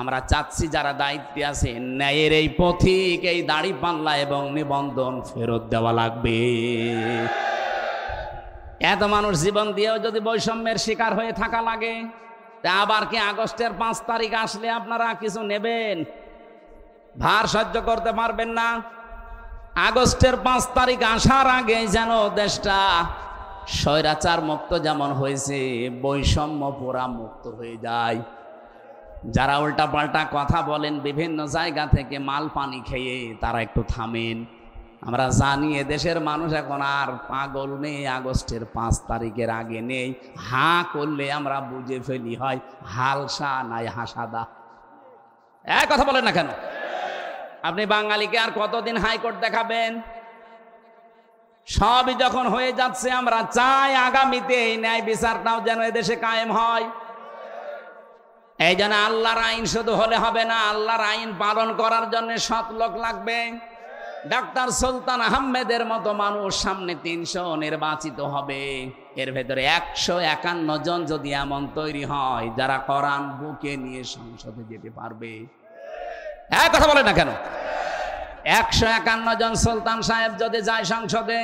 S1: আমরা চাচ্ছি যারা দায়িত্বে আছে, ন্যায়ের এই পথিক, এই দাড়িপাল্লা এবং নিবন্ধন ফেরত দেওয়া লাগবে। এত মানুষ জীবন দিয়েও যদি বৈষম্যের শিকার হয়ে থাকা লাগে, তা আবার কি আগস্টের 5 তারিখ আসলে আপনারা কিছু নেবেন? ভার সহ্য করতে পারবেন না? আগস্টের 5 তারিখ আসার আগে যেন দেশটা স্বৈরাচার মুক্ত যেমন হয়েছে, বৈষম্য পুরা মুক্ত হয়ে যায়। যারা উল্টাপাল্টা কথা বলেন বিভিন্ন জায়গা থেকে মাল পানি খেয়ে, তারা একটু থামেন। আমরা জানি এদেশের মানুষ এখন আর পাগল নেই, আগস্টের 5 তারিখের আগে নেই। হাঁ করলে আমরা বুঝে ফেলি হয় হালসা নাই হাসাদা। এক কথা বলেন না কেন? আপনি বাঙালিকে আর কতদিন হাইকোর্ট দেখাবেন? সবই যখন হয়ে যাচ্ছে, আমরা চাই আগামীতে এই ন্যায় বিচারটাও যেন এদেশে কায়েম হয়। এই জন্য আল্লাহর আইন শুধু হলে হবে না, আল্লাহর আইন পালন করার জন্য সৎ লোক লাগবে। ডাক্তার সুলতান আহমেদের মতো মানুষ সামনে 300 নির্বাচিত হবে। এর ভেতরে 151 জন যদি এমন তৈরি হয় যারা কোরআন বুকে নিয়ে সংসদে যেতে পারবে। এক কথা বলে না কেন? 151 জন সুলতান সাহেব যদি যায় সংসদে,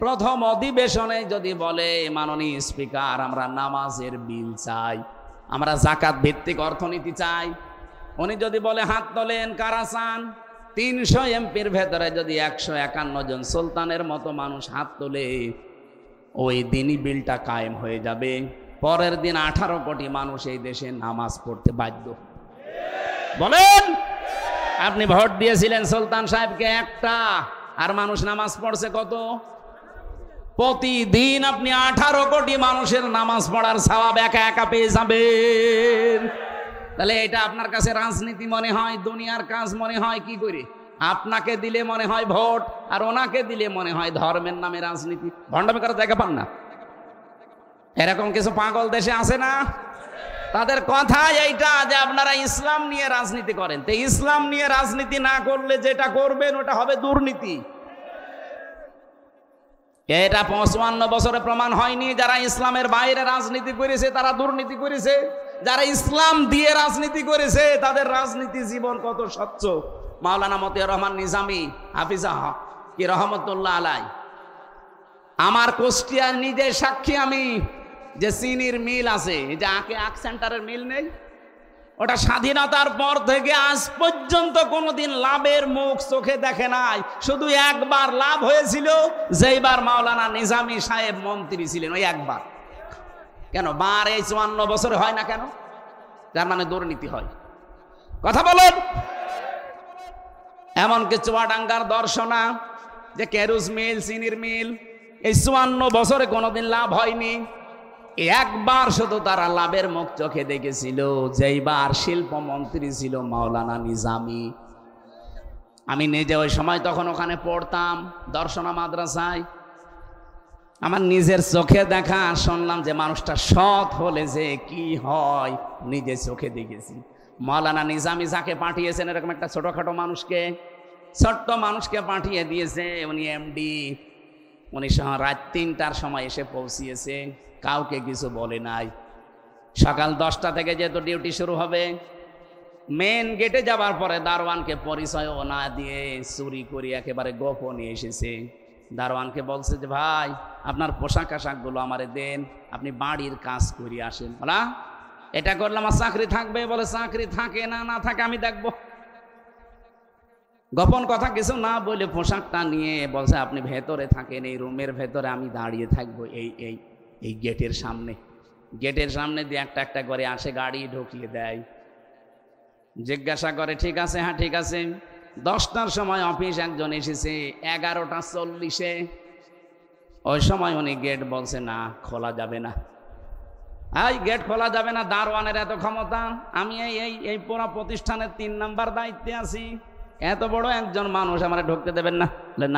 S1: প্রথম অধিবেশনে যদি বলে মাননীয় স্পিকার আমরা নামাজের বিল চাই, আমরা জাকাত ভিত্তিক অর্থনীতি চাই, উনি যদি বলে হাত তোলেন কারা চান, 300 এমপির ভেতরে যদি 151 জন সুলতানের মতো মানুষ হাত তোলে, ওই দিনই বিলটা কায়েম হয়ে যাবে। পরের দিন 18 কোটি মানুষ এই দেশে নামাজ পড়তে বাধ্য। বলেন, আপনি ভোট দিয়েছিলেন সুলতান সাহেবকে একটা, আর মানুষ নামাজ পড়ছে কত? প্রতিদিন আপনি 18 কোটি মানুষের নামাজ পড়ার সওয়াব একা একা পেয়ে যাবেন। তাহলে এটা আপনার কাছে রাজনীতি মনে হয়, দুনিয়ার কাজ মনে হয় কি করে? আপনাকে দিলে মনে হয় ভোট, আর ওনাকে দিলে মনে হয় ধর্মের নামে রাজনীতি। ভণ্ডামি করার জায়গা পান না? এরকম কিছু পাগল দেশে আছে না? তাদের কথা এইটা যে আপনারা ইসলাম নিয়ে রাজনীতি করেন। তো ইসলাম নিয়ে রাজনীতি না করলে যেটা করবেন ওটা হবে দুর্নীতি। এটা 55 বছরে প্রমাণ হয়নি? যারা ইসলামের বাইরে রাজনীতি করেছে তারা দুর্নীতি করেছে, যারা ইসলাম দিয়ে রাজনীতি করেছে তাদের রাজনীতি জীবন কত স্বচ্ছ। মাওলানা মতিয়ার রহমান নিজামী হাফিজাহ কি রহমতুল্লাহ আলাই, আমার কুষ্টিয়ার নিজে সাক্ষী আমি, যে চিনির মিল আছে, যে আখ সেন্টারের মিল নেই, ওটা স্বাধীনতার পর থেকে আজ পর্যন্ত কোনোদিন লাভের মুখ চোখে দেখে নাই। শুধু একবার লাভ হয়েছিল, যেইবার মাওলানা নিজামী সাহেব মন্ত্রী ছিলেন, ওই একবার। কেন বার এই 54 বছরে হয় না কেন? যার মানে দুর্নীতি হয়। কথা বলেন। এমনকি চুয়াডাঙ্গার দর্শনা যে কেরুজ মিল, চিনির মিল, এই 54 বছরে কোনোদিন লাভ হয়নি। একবার শুধু তারা লাভের মুখ চোখে দেখেছিল, যেইবার শিল্পমন্ত্রী ছিল মাওলানা নিজামী। আমি নিজে ওই সময় তখন ওখানে পড়তাম দর্শনা মাদ্রাসায়। আমার নিজের চোখে দেখা, শুনলাম যে মানুষটা সৎ হলে যে কি হয় নিজে চোখে দেখেছি। মাওলানা নিজামী যাকে পাঠিয়েছেন, এরকম একটা ছোটখাটো মানুষকে, ছোট্ট মানুষকে পাঠিয়ে দিয়েছে, উনি এমডি। উনি রাত 3টার সময় এসে পৌঁছিয়েছে, কাউকে কিছু বলে নাই। সকাল 10টা থেকে যেহেতু ডিউটি শুরু হবে, মেন গেটে যাবার পরে দারোয়ানকে পরিচয়ও না দিয়ে চুরি করে একেবারে গোপনে এসেছে। দারোয়ানকে বলছে যে ভাই আপনার পোশাক আশাকগুলো আমারে দেন, আপনি বাড়ির কাজ করে আসেন। বলা এটা করলে আমার চাকরি থাকবে? বলে চাকরি থাকে না, না থাকে আমি দেখব। গোপন কথা কিছু না বলে পোশাকটা নিয়ে বলছে আপনি ভেতরে থাকেন, এই রুমের ভেতরে আমি দাঁড়িয়ে থাকবো এই গেটের সামনে। গেটের সামনে দিয়ে একটা একটা করে আসে, গাড়ি ঢুকিয়ে দেয়, জিজ্ঞাসা করে ঠিক আছে, হ্যাঁ ঠিক আছে। 10টার সময় অফিস একজন এসেছে, 11টা 40-এ। ওই সময় উনি গেট বলছে না, খোলা যাবে না। এই গেট খোলা যাবে না, দারোয়ানের এত ক্ষমতা। আমি এই পুরো প্রতিষ্ঠানের 3 নাম্বার দায়িত্বে আছি, এত বড় একজন মানুষ আমার ঢুকতে দেবেন না?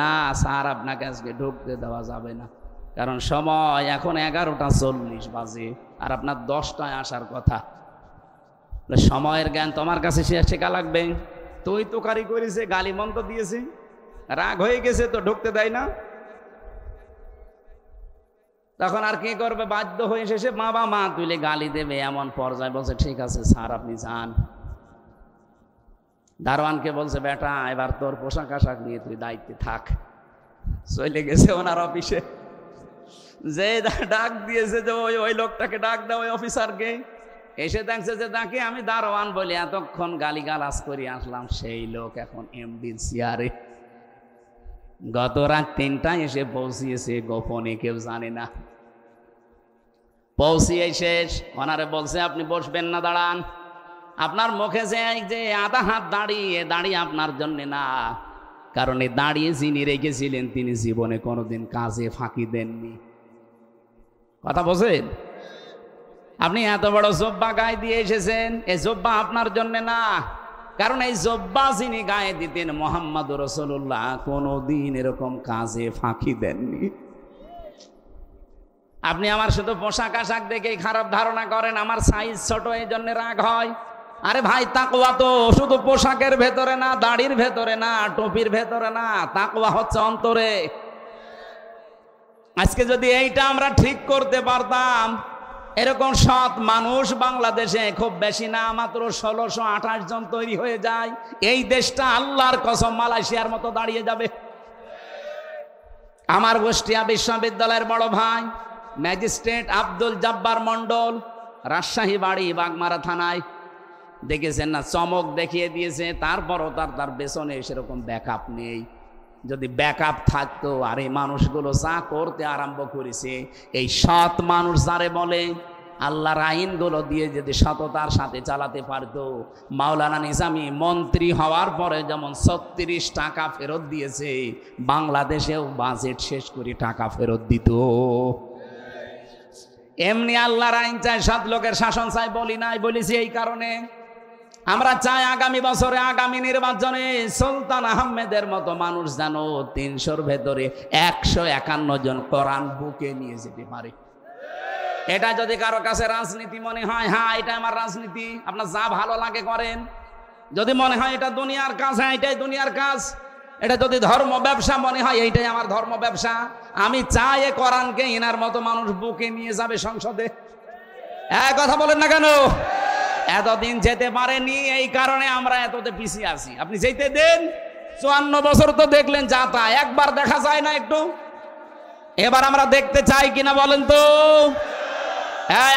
S1: না স্যার, আপনাকে আজকে ঢুকতে দেওয়া যাবে না, কারণ সময় এখন 11টা 40 বাজে, আর আপনার 10টায় আসার কথা। সময়ের জ্ঞান তোমার কাছে শেখা লাগবে। তুই তো কারি করেছে, গালি মন্ত্র দিয়েছে, রাগ হয়ে গেছে তো ঢুকতে দেয় না। তখন আর কি করবে? বাধ্য হয়ে শেষে মা তুলে গালি দেবে, এমন পর্যায়ে বলছে ঠিক আছে স্যার আপনি যান। দারোয়ানকে বলছে বেটা এবার তোর পোশাক আশাক নিয়ে তুই দায়িত্বে থাক। চলে গেছে ওনার অফিসে, যে ডাক দিয়েছে যে ওই লোকটাকে ডাক দাও, ওই অফিসারকে। এসে দেখছে যে তাকে আমি দারোয়ান বলে এতক্ষণ গালিগালাজ করে আসলাম, সেই লোক এখন এমডির চেয়ারে। গত রাত 3টায় এসে পৌঁছিয়েছে, গোপনে কেউ জানে না। পৌঁছিয়ে শেষ, ওনারে বলছে আপনি বসবেন না, দাঁড়ান। আপনার মুখে যে আধা হাত দাঁড়িয়ে আপনার জন্য না, কারণ এই দাঁড়িয়ে যিনি রেখেছিলেন তিনি জীবনে কোনোদিন কাজে ফাঁকি দেননি। কথা বোঝেন? আপনি এত বড় জব্বা গায়ে দিয়ে এসেছেন, এই জব্বা আপনার জন্য না, কারণ এই জব্বা যিনি গায়ে দিতেন মুহাম্মদুর রাসূলুল্লাহ কোনোদিন এরকম কাজে ফাঁকি দেননি। আপনি আমার শুধু পোশাক আশাক দেখেই খারাপ ধারণা করেন, আমার সাইজ ছোট এই জন্য রাগ হয়। আরে ভাই, তাকওয়া তো শুধু পোশাকের ভেতরে না, দাড়ির ভেতরে না, টুপির ভেতরে না, তাকওয়া হচ্ছে অন্তরে। আজকে যদি এইটা আমরা ঠিক করতে পারতাম, এরকম সৎ মানুষ বাংলাদেশে খুব বেশি না, মাত্র 1628 জন তৈরি হয়ে যায়, এই দেশটা আল্লাহর কসম মালয়েশিয়ার মতো দাঁড়িয়ে যাবে। আমার কুষ্টিয়া বিশ্ববিদ্যালয়ের বড় ভাই ম্যাজিস্ট্রেট আব্দুল জব্বার মন্ডল, রাজশাহী বাড়ি, বাগমারা থানায়, দেখেছেন না, চমক দেখিয়ে দিয়েছে। তারপরও তার পেছনে সেরকম ব্যাকআপ নেই। যদি ব্যাকআপ থাকতো, আর এই মানুষগুলো যা করতে আরম্ভ করেছে, এই সৎ মানুষ যারে বলে, আল্লাহর আইনগুলো দিয়ে যদি সততার সাথে চালাতে পারতো, মাওলানা নিজামী মন্ত্রী হওয়ার পরে যেমন 36 টাকা ফেরত দিয়েছে, বাংলাদেশেও বাজেট শেষ করে টাকা ফেরত দিত। এমনি আল্লাহর আইন চাই, সৎ লোকের শাসন চাই বলি নাই, বলেছি এই কারণে আমরা চাই আগামী বছরে, আগামী নির্বাচনে সুলতান আহমেদের মতো মানুষ যেন 300-র ভেতরে 151 জন কোরআন বুকে নিয়ে যেতে পারে। এটা যদি কারো কাছে রাজনীতি মনে হয়, হ্যাঁ এটা আমার রাজনীতি, আপনার যা ভালো লাগে করেন। যদি মনে হয় এটা দুনিয়ার কাজ, হ্যাঁ এটাই দুনিয়ার কাজ। এটা যদি ধর্ম ব্যবসা মনে হয়, এইটাই আমার ধর্ম ব্যবসা। আমি চাই এ কোরআনকে ইনার মতো মানুষ বুকে নিয়ে যাবে সংসদে। কথা বলেন না কেন? এতদিন যেতে পারেনি, এই কারণে আমরা এততে পিছিয়ে আছি। আপনি যেতে দেন, 54 বছর তো দেখলেন, যা তা একবার দেখা যায় না একটু। এবার আমরা দেখতে চাই কিনা বলেন তো?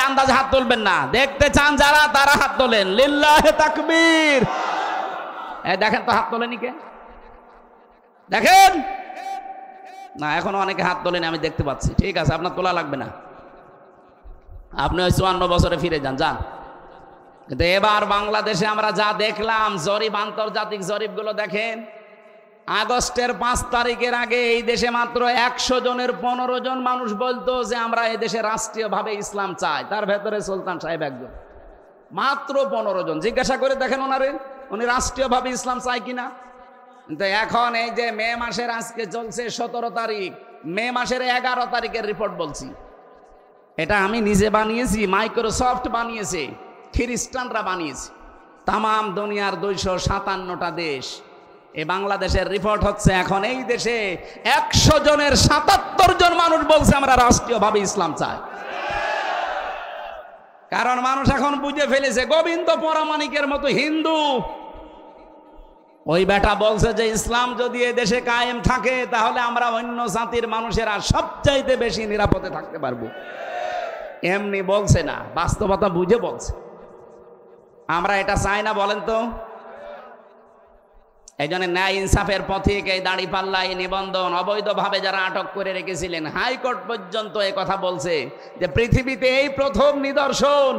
S1: আন্দাজে হাত তুলবেন না। দেখতে চান যারা, তারা হাত তোলেন। লিল্লাহে তাকবীর। দেখেন তো হাত তোলেনি কে? দেখেন না, এখন অনেকে হাত তোলেনি, আমি দেখতে পাচ্ছি। ঠিক আছে, আপনার তোলা লাগবে না, আপনি ওই 54 বছরে ফিরে যান, যান। কিন্তু এবার বাংলাদেশে আমরা যা দেখলাম, জরিপ, আন্তর্জাতিক জরিপগুলো দেখেন, আগস্টের 5 তারিখের আগে এই দেশে মাত্র 100 জনের 15 জন মানুষ বলতো যে আমরা এই দেশে রাষ্ট্রীয়ভাবে ইসলাম চাই। তার ভেতরে সুলতান সাহেব একজন, মাত্র 15 জন। জিজ্ঞাসা করে দেখেন ওনারে, উনি রাষ্ট্রীয়ভাবে ইসলাম চাই কিনা। কিন্তু এখন এই যে মে মাসের, আজকে চলছে 17 তারিখ, মে মাসের 11 তারিখের রিপোর্ট বলছি, এটা আমি নিজে বানিয়েছি, মাইক্রোসফট বানিয়েছে, খ্রিস্টানরা বানিয়েছে, তামাম দুনিয়ার 257টা দেশ। এই বাংলাদেশের রিপোর্ট হচ্ছে, এখন এই দেশে 100 জনের 77 জন মানুষ বলছে আমরা রাষ্ট্রীয়ভাবে ইসলাম চাই। কারণ মানুষ এখন বুঝে ফেলেছে, গোবিন্দ পরামানিকের মতো হিন্দু, ওই বেটা বলছে যে ইসলাম যদি এ দেশে কায়েম থাকে, তাহলে আমরা অন্য জাতির মানুষেরা সবচাইতে বেশি নিরাপদে থাকতে পারবো। এমনি বলছে না, বাস্তবতা বুঝে বলছে। আমরা এটা চাই না বলেন তো? এই জন্য ন্যায় ইনসাফের পথিক, এই দাঁড়িপাল্লা, এই নিবন্ধন অবৈধভাবে যারা আটক করে রেখেছিলেন, হাইকোর্ট পর্যন্ত এ কথা বলছে যে পৃথিবীতে এই প্রথম নিদর্শন,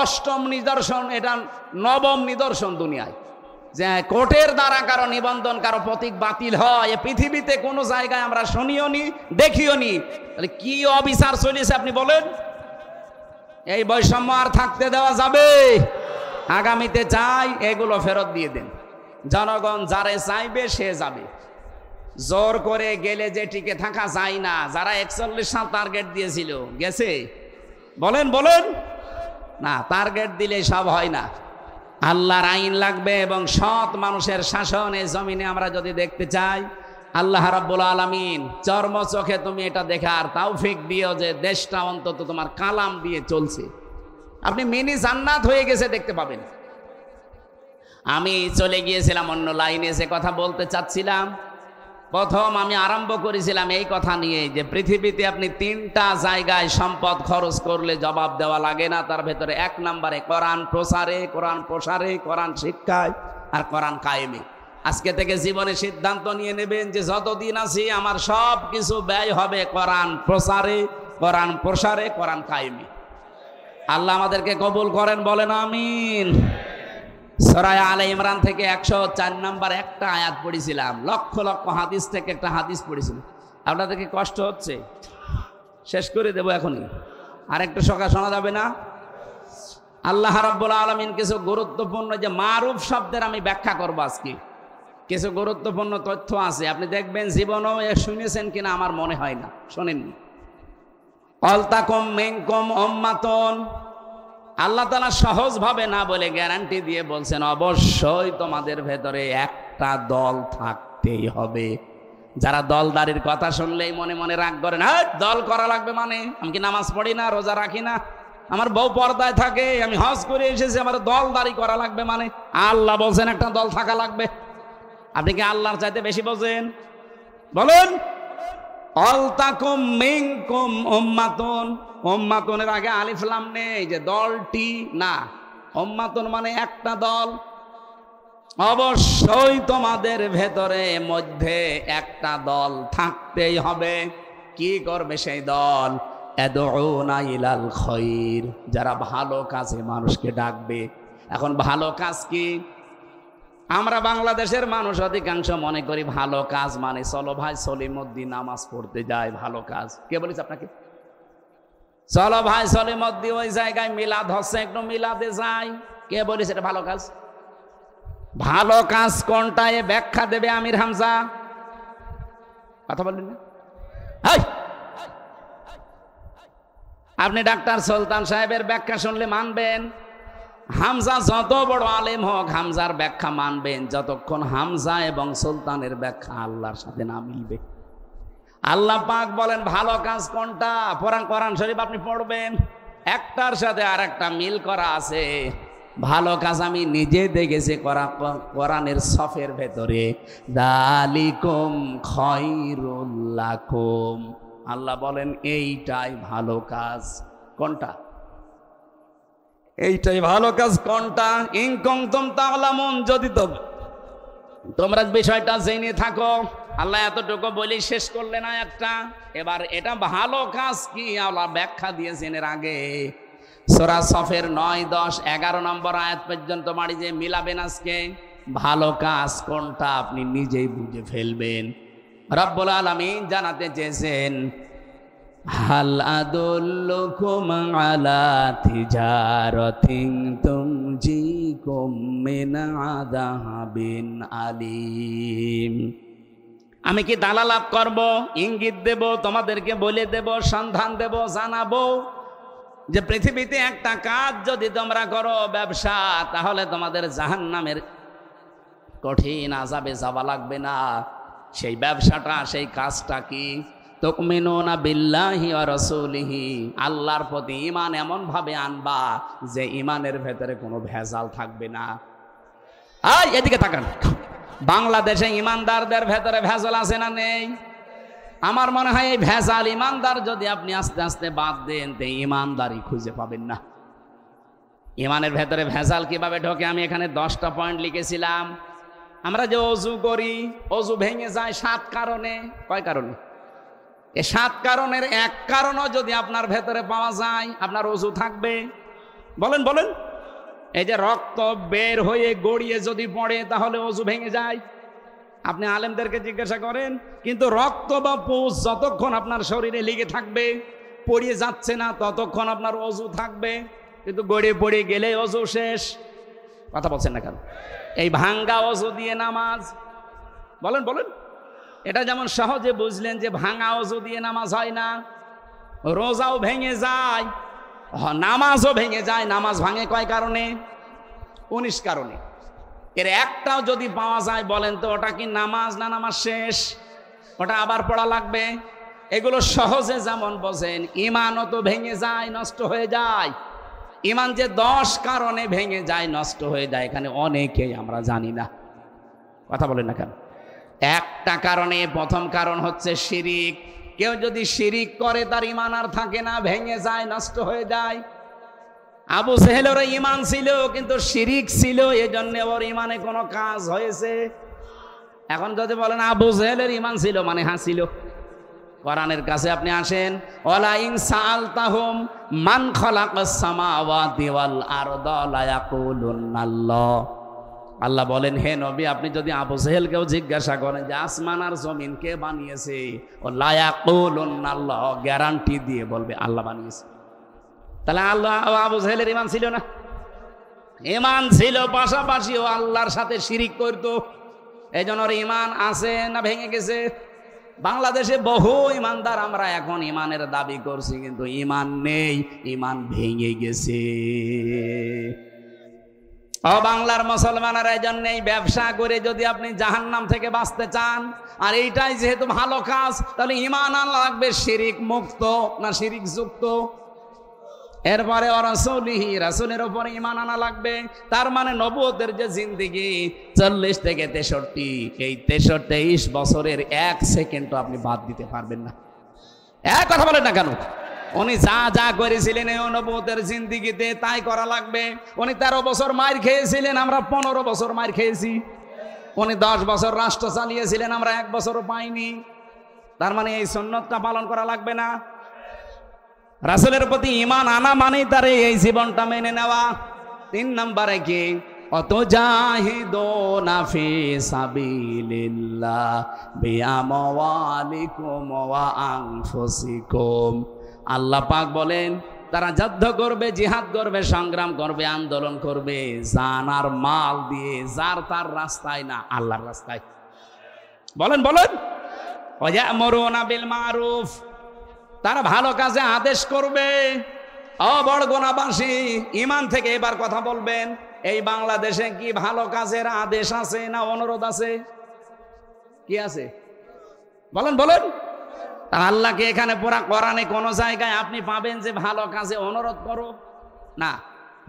S1: 8ম নিদর্শন, এটা 9ম নিদর্শন দুনিয়ায়, যে কোর্টের দ্বারা কারো নিবন্ধন, কারো প্রতীক বাতিল হয়। এ পৃথিবীতে কোনো জায়গায় আমরা শুনিও নি, দেখিও নি। তাহলে কি অবিচার চলেছে আপনি বলেন? এই বৈষম্য আর থাকতে দেওয়া যাবে? আগামীতে চাই এগুলো ফেরত দিয়ে দেন। জনগণ যারে চাইবে সে যাবে, জোর করে গেলে যে টিকে থাকা যায় না। যারা 41 সাল টার্গেট দিয়েছিল, গেছে? বলেন বলেন না, টার্গেট দিলে সব হয় না। আল্লাহর আইন লাগবে এবং সৎ মানুষের শাসন এই জমিনে আমরা যদি দেখতে চাই, আল্লাহ রাব্বুল আলামিন চর্ম চোখে তুমি এটা দেখার তৌফিক দিও যে দেশটা অন্তত তোমার কালাম দিয়ে চলছে। আপনি মিনি জান্নাত হয়ে গেছে দেখতে পাবেন। আমি চলে গিয়েছিলাম অন্য লাইনে, যে কথা বলতে চাচ্ছিলাম, প্রথম আমি আরম্ভ করেছিলাম এই কথা নিয়ে যে পৃথিবীতে আপনি 3টা জায়গায় সম্পদ খরচ করলে জবাব দেওয়া লাগে না। তার ভেতরে 1 নম্বরে কোরআন প্রসারে, কোরআন প্রসারে, কোরআন শিক্ষায়, আর কোরআন কায়েমে। আজকে থেকে জীবনে সিদ্ধান্ত নিয়ে নেবেন যে যতদিন আছি আমার সব কিছু ব্যয় হবে কোরআন প্রসারে, কোরআন প্রসারে, কোরআন কায়েমে। আল্লাহ আমাদেরকে কবুল করেন, বলেন আমিন। সূরা আলে ইমরান থেকে 104 নম্বর একটা আয়াত পড়েছিলাম, লক্ষ লক্ষ হাদিস থেকে একটা হাদিস পড়েছিলাম। আপনাদের কি কষ্ট হচ্ছে? শেষ করে দেবো এখনই, আরেকটা সকাল শোনা যাবে না? আল্লাহ রাব্বুল আলামিন কিছু গুরুত্বপূর্ণ যে মারুফ শব্দের আমি ব্যাখ্যা করব আজকে। কিছু গুরুত্বপূর্ণ তথ্য আছে, আপনি দেখবেন জীবনেও শুনেছেন কিনা আমার মনে হয় না, শোনেননি। আলতাকুম মিনকুম উম্মাতুন, আল্লাহ তাআলা সহজভাবে না বলে গ্যারান্টি দিয়ে বলছেন অবশ্যই তোমাদের ভেতরে একটা দল থাকতেই হবে। যারা দলদারির কথা শুনলেই মনে মনে রাগ করেন, হ্যাঁ দল করা লাগবে মানে আমি কি নামাজ পড়ি না, রোজা রাখি না, আমার বউ পর্দায় থাকে, আমি হজ করে এসেছি, আমার দলদারি করা লাগবে মানে? আল্লাহ বলছেন একটা দল থাকা লাগবে। আপনি কি আল্লাহর চাইতে বেশি বোঝেন? বলুন। আলতাকুম মিনকুম উম্মাতুন, উম্মাতুনের আগে আলিফ লাম নেই যে দলটি না, উম্মাতুন মানে একটা দল। অবশ্যই তোমাদের ভেতরে মধ্যে একটা দল থাকতেই হবে। কি করবে সেই দল? ইয়াদউনা ইলাল খায়র, যারা ভালো কাজে মানুষকে ডাকবে। এখন ভালো কাজ কি? আমরা বাংলাদেশের মানুষ অধিকাংশ মনে করি ভালো কাজ মানে চলো ভাই সলিমুদ্দিন নামাজ পড়তে যায়, ভালো কাজ। কে বলেছে আপনাকে? চলো ভাই সলিমুদ্দিন ওই জায়গায় মিলাদ হচ্ছে, একটু মিলাদে যাই। কে বলেছে এটা ভালো কাজ? ভালো কাজ কোনটা এ ব্যাখ্যা দেবে আমির হামজা। কথা বললেন না? আপনি ডাক্তার সুলতান সাহেবের ব্যাখ্যা শুনলে মানবেন, হামজা যত বড় আলেম হোক হামজার ব্যাখ্যা মানবেন যতক্ষণ হামজা এবং সুলতানের ব্যাখ্যা আল্লাহর সাথে না মিলবে। আল্লাহ পাক বলেন ভালো কাজ কোনটা, কোরআন শরীফ আপনি পড়বেন, একটার সাথে আর একটা মিল করা আছে। ভালো কাজ আমি নিজে দেখেছি কোরআনের সফের ভেতরে, যালিকুম খায়রুল লাকুম। আল্লাহ বলেন এইটাই ভালো কাজ। কোনটা? এইটাই ভালো কাজ। কোনটা? ইন কুনতুম তা'লামুন, যদি তোমরা বিষয়টা জেনে থাকো। আল্লাহ এতটুকু বলি শেষ করলেন আয়াতটা। এবার এটা ভালো কাজ কি আল্লাহ ব্যাখ্যা দিয়েছেন এর আগে। সূরা সফের 9, 10, 11 নম্বর আয়াত পর্যন্ত মারি যে মিলাবেন আজকে। ভালো কাজ কোনটা আপনি নিজেই বুঝে ফেলবেন। রব্বুল আলামিন জানাতে চেয়েছেন, হাল আদুল্লুকুম আলা তিজারাতিন তুনজিকুম মিন আযাবিন আলীম। আমি কি দালালাত করব, ইঙ্গিত দেব, তোমাদেরকে বলে দেব, সন্ধান দেব, জানাবো যে পৃথিবীতে একটা কাজ যদি তোমরা করো ব্যবসা, তাহলে তোমাদের জাহান্নামের কঠিন আযাবে যাওয়া লাগবে না। সেই ব্যবসাটা, সেই কাজটা কি? তুমিনুনা বিল্লাহি ওয়া রাসূলিহি, আল্লাহর প্রতি ঈমান এমন ভাবে আনবা যে ঈমানের ভেতরে কোনো ভেজাল থাকবে না। এদিকে তাকান, বাংলাদেশে ঈমানদারদের ভেতরে ভেজাল আছে না নেই? আমার মনে হয় এই ভেজাল ঈমানদার যদি আপনি আস্তে আস্তে বাদ দেন তো ঈমানদারি খুঁজে পাবেন না। ঈমানের ভেতরে ভেজাল কিভাবে ঢোকে আমি এখানে 10টা পয়েন্ট লিখেছিলাম। আমরা যে অজু করি, অজু ভেঙে যায় 7 কারণে। কয় কারণে? এই 7 কারণের এক কারণও যদি আপনার ভেতরে পাওয়া যায়, আপনার অজু থাকবে। বলেন বলেন। এই যে রক্ত বের হয়ে গড়িয়ে যদি পড়ে তাহলে অজু ভেঙে যায়। আপনি আলেমদেরকে জিজ্ঞাসা করেন, কিন্তু রক্ত বা পুষ যতক্ষণ আপনার শরীরে লেগে থাকবে, পড়িয়ে যাচ্ছে না, ততক্ষণ আপনার অজু থাকবে। কিন্তু গড়িয়ে পড়ে গেলে অজু শেষ। কথা বলছেন না কেন? এই ভাঙ্গা অজু দিয়ে নামাজ, বলেন বলেন। এটা যেমন সহজে বুঝলেন যে ভাঙা অজু দিয়ে নামাজ হয় না, রোজাও ভেঙে যায়, নামাজও ভেঙে যায়। নামাজ ভাঙে কয় কারণে? 19 কারণে। এর একটাও যদি পাওয়া যায় বলেন তো ওটা কি নামাজ না নামাজ শেষ? ওটা আবার পড়া লাগবে। এগুলো সহজে যেমন বোঝেন, ঈমানও তো ভেঙে যায়, নষ্ট হয়ে যায়। ঈমান যে 10 কারণে ভেঙে যায়, নষ্ট হয়ে যায়, এখানে অনেকেই আমরা জানি না। কথা বলেন না কেন? একটা কারণে, প্রথম কারণ হচ্ছে শিরিক। কেউ যদি শিরিক করে তার ঈমান আর থাকে না, ভেঙে যায়, নষ্ট হয়ে যায়। আবু জেহেলের ঈমান ছিল কিন্তু শিরিক ছিল, এজন্য ওর ঈমানে কোনো কাজ হয়েছে। এখন যদি বলেন আবু জেহেলের ঈমান ছিল মানে হ্যাঁ ছিল। কোরআনের কাছে আপনি আসেন, ওয়ালা ইন সাআলতাহুম মান খালাকাস সামাওয়াতি ওয়াল আরদা লা ইয়াকুলুনাল্লাহ। আল্লাহ বলেন, হে নবী, আপনি যদি আবু জেহেলকেও জিজ্ঞাসা করেন যে আসমান আর জমিন কে বানিয়েছে, ও লা ইয়াকুলুন্না আল্লাহ, গ্যারান্টি দিয়ে বলবে আল্লাহ বানিয়েছে। তাহলে আল্লাহ আবু জেহেলের ইমান ছিল না? ইমান ছিল, পাশাপাশি ও আল্লাহর সাথে শিরিক করতো। এই জন্য ওর ইমান আছে না ভেঙে গেছে? বাংলাদেশে বহু ইমানদার আমরা এখন ইমানের দাবি করছি, কিন্তু ইমান নেই, ইমান ভেঙে গেছে। ও বাংলার মুসলমানেরা, এই জন্য এই ব্যবসা করে যদি আপনি জাহান্নাম থেকে বাঁচতে চান, আর এইটাই যেহেতু ভালো কাজ, তাহলে ইমান আনা লাগবে শিরিক মুক্ত না শিরিক যুক্ত। এরপরে রাসূলিহি, রাসূলের উপরে ঈমান আনা লাগবে। তার মানে নবুয়তের যে জিন্দেগি 40 থেকে 63, এই 23 বছরের 1 সেকেন্ডও আপনি বাদ দিতে পারবেন না। এক কথা বলেন না কেন? উনি যা যা করেছিলেন এই নবুয়তের জিন্দেগিতে তাই করা লাগবে। উনি 13 বছর মার খেয়েছিলেন, আমরা 15 বছর মার খেয়েছি। উনি 10 বছর রাষ্ট্র চালিয়েছিলেন, আমরা 1 বছরও পাইনি। তার মানে এই সুন্নতটা পালন করা লাগবে না? রাসূলের প্রতি ঈমান আনা মানেই তার এই জীবনটা মেনে নেওয়া। 3 নম্বরে কি? অতজাহিদুনা ফি সাবিলিল্লাহ বিআমওয়ালিকুম ওয়া আনফুসিকুম। আল্লাহ পাক বলেন, তারা যুদ্ধ করবে, জিহাদ করবে, সংগ্রাম করবে, আন্দোলন করবে জান আর মাল দিয়ে, যার তার রাস্তায় না, আল্লাহর রাস্তায়। বলেন বলেন। ওয়া ইয়া'মুরুনা বিল মারুফ, তারা ভালো কাজে আদেশ করবে। অবড়গোনাবাসী, ইমান থেকে এবার কথা বলবেন, এই বাংলাদেশে কি ভালো কাজের আদেশ আছে না অনুরোধ আছে? কি আছে? বলেন বলেন। আল্লাহকে এখানে পুরা কোরআনে কোন জায়গায় আপনি পাবেন যে ভালো কাজে অনুরোধ করো? না,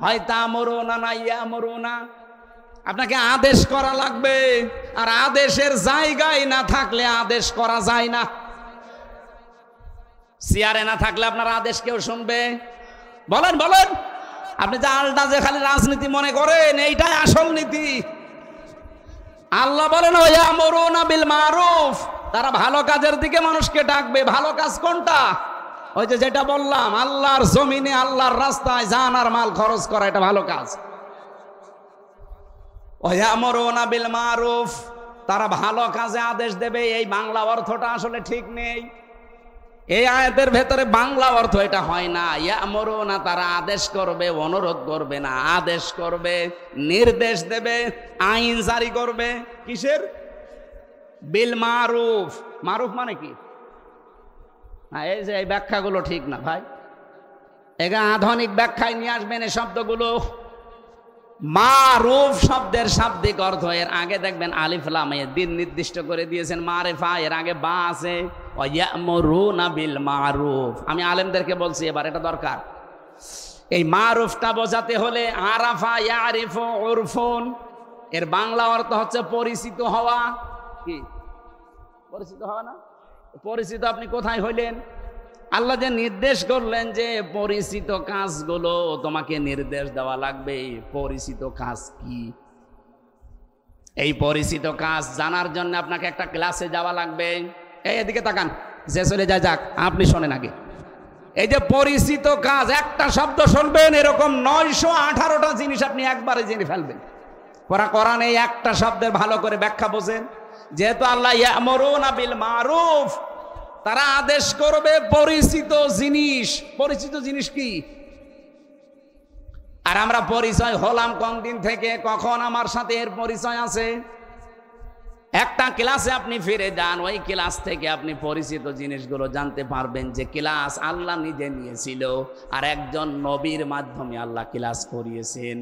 S1: হয় তা'মুরুনা না ইয়া'মুরুনা। আপনাকে আদেশ করা লাগবে, আর আদেশের জায়গায় না থাকলে আদেশ করা যায় না। চেয়ারে না থাকলে আপনার আদেশ কেউ শুনবে? বলেন বলেন। আপনি যে আলটা যে খালি রাজনীতি মনে করেন, এইটাই আসল নীতি। আল্লাহ বলেন, ওয়া ইয়া'মুরুনা বিল মারুফ, তারা ভালো কাজের দিকে মানুষকে ডাকবে। ভালো কাজ কোনটা? ওই যে যেটা বললাম, আল্লাহর জমিনে, আল্লাহর রাস্তায় জান আর মাল খরচ করা, এটা ভালো কাজ। ওয়া ইয়া'মুরুনা বিল মারুফ, তারা ভালো কাজে আদেশ দেবে। এই বাংলা অর্থটা আসলে ঠিক নেই। এই আয়াতের ভেতরে বাংলা অর্থ এটা হয় না। ইয়া'মুরুনা, তারা আদেশ করবে, অনুরোধ করবে না, আদেশ করবে, নির্দেশ দেবে, আইন জারি করবে। কিসের? বিল মারুফ। মারুফ মানে কি? এই যে এই ব্যাখ্যাগুলো ঠিক না ভাই, এগা আধুনিক ব্যাখ্যায় নিয়ে আসবেন এই শব্দগুলো। মারুফ শব্দের শাব্দিক অর্থ, এর আগে দেখবেন আলিফ লাম দিন নির্দিষ্ট করে দিয়েছেন, মারিফা, এর আগে বা আছে। ওয়া ইয়া'মুরুনা বিল মারুফ। আমি আলেমদেরকে বলছি এবার, এটা দরকার। এই মারুফটা বোঝাতে হলে আরাফা ইয়ারিফু উরফুন, এর বাংলা অর্থ হচ্ছে পরিচিত হওয়া। কি পরিচিত হওয়া? না পরিচিত আপনি কোথায় হইলেন? আল্লাহ যে নির্দেশ করলেন যে পরিচিত কাজগুলো তোমাকে নির্দেশ দেওয়া লাগবে, পরিচিত কাজ কি? এই পরিচিত কাজ জানার জন্য আপনাকে একটা ক্লাসে যাওয়া লাগবে। এই এদিকে তাকান, যে চলে যায় যাক, আপনি শোনেন আগে। এই যে পরিচিত কাজ, একটা শব্দ শুনবেন, এরকম 918টা জিনিস আপনি একবারে জেনে ফেলবেন। পরা কোরআনে একটা শব্দের ভালো করে ব্যাখ্যা বোঝেন। যেহেতু আল্লাহ ইয়া'মুরুনা বিল মারুফ, তারা আদেশ করবে পরিচিত জিনিস। পরিচিত জিনিস কি? আর আমরা পরিচয় হলাম কোন দিন থেকে, কখন আমার সাথে এর পরিচয় আছে? একটা ক্লাসে আপনি ফিরে যান, ওই ক্লাস থেকে আপনি পরিচিত জিনিসগুলো জানতে পারবেন, যে ক্লাস আল্লাহ নিজে নিয়েছিল, আর একজন নবীর মাধ্যমে আল্লাহ ক্লাস করিয়েছেন।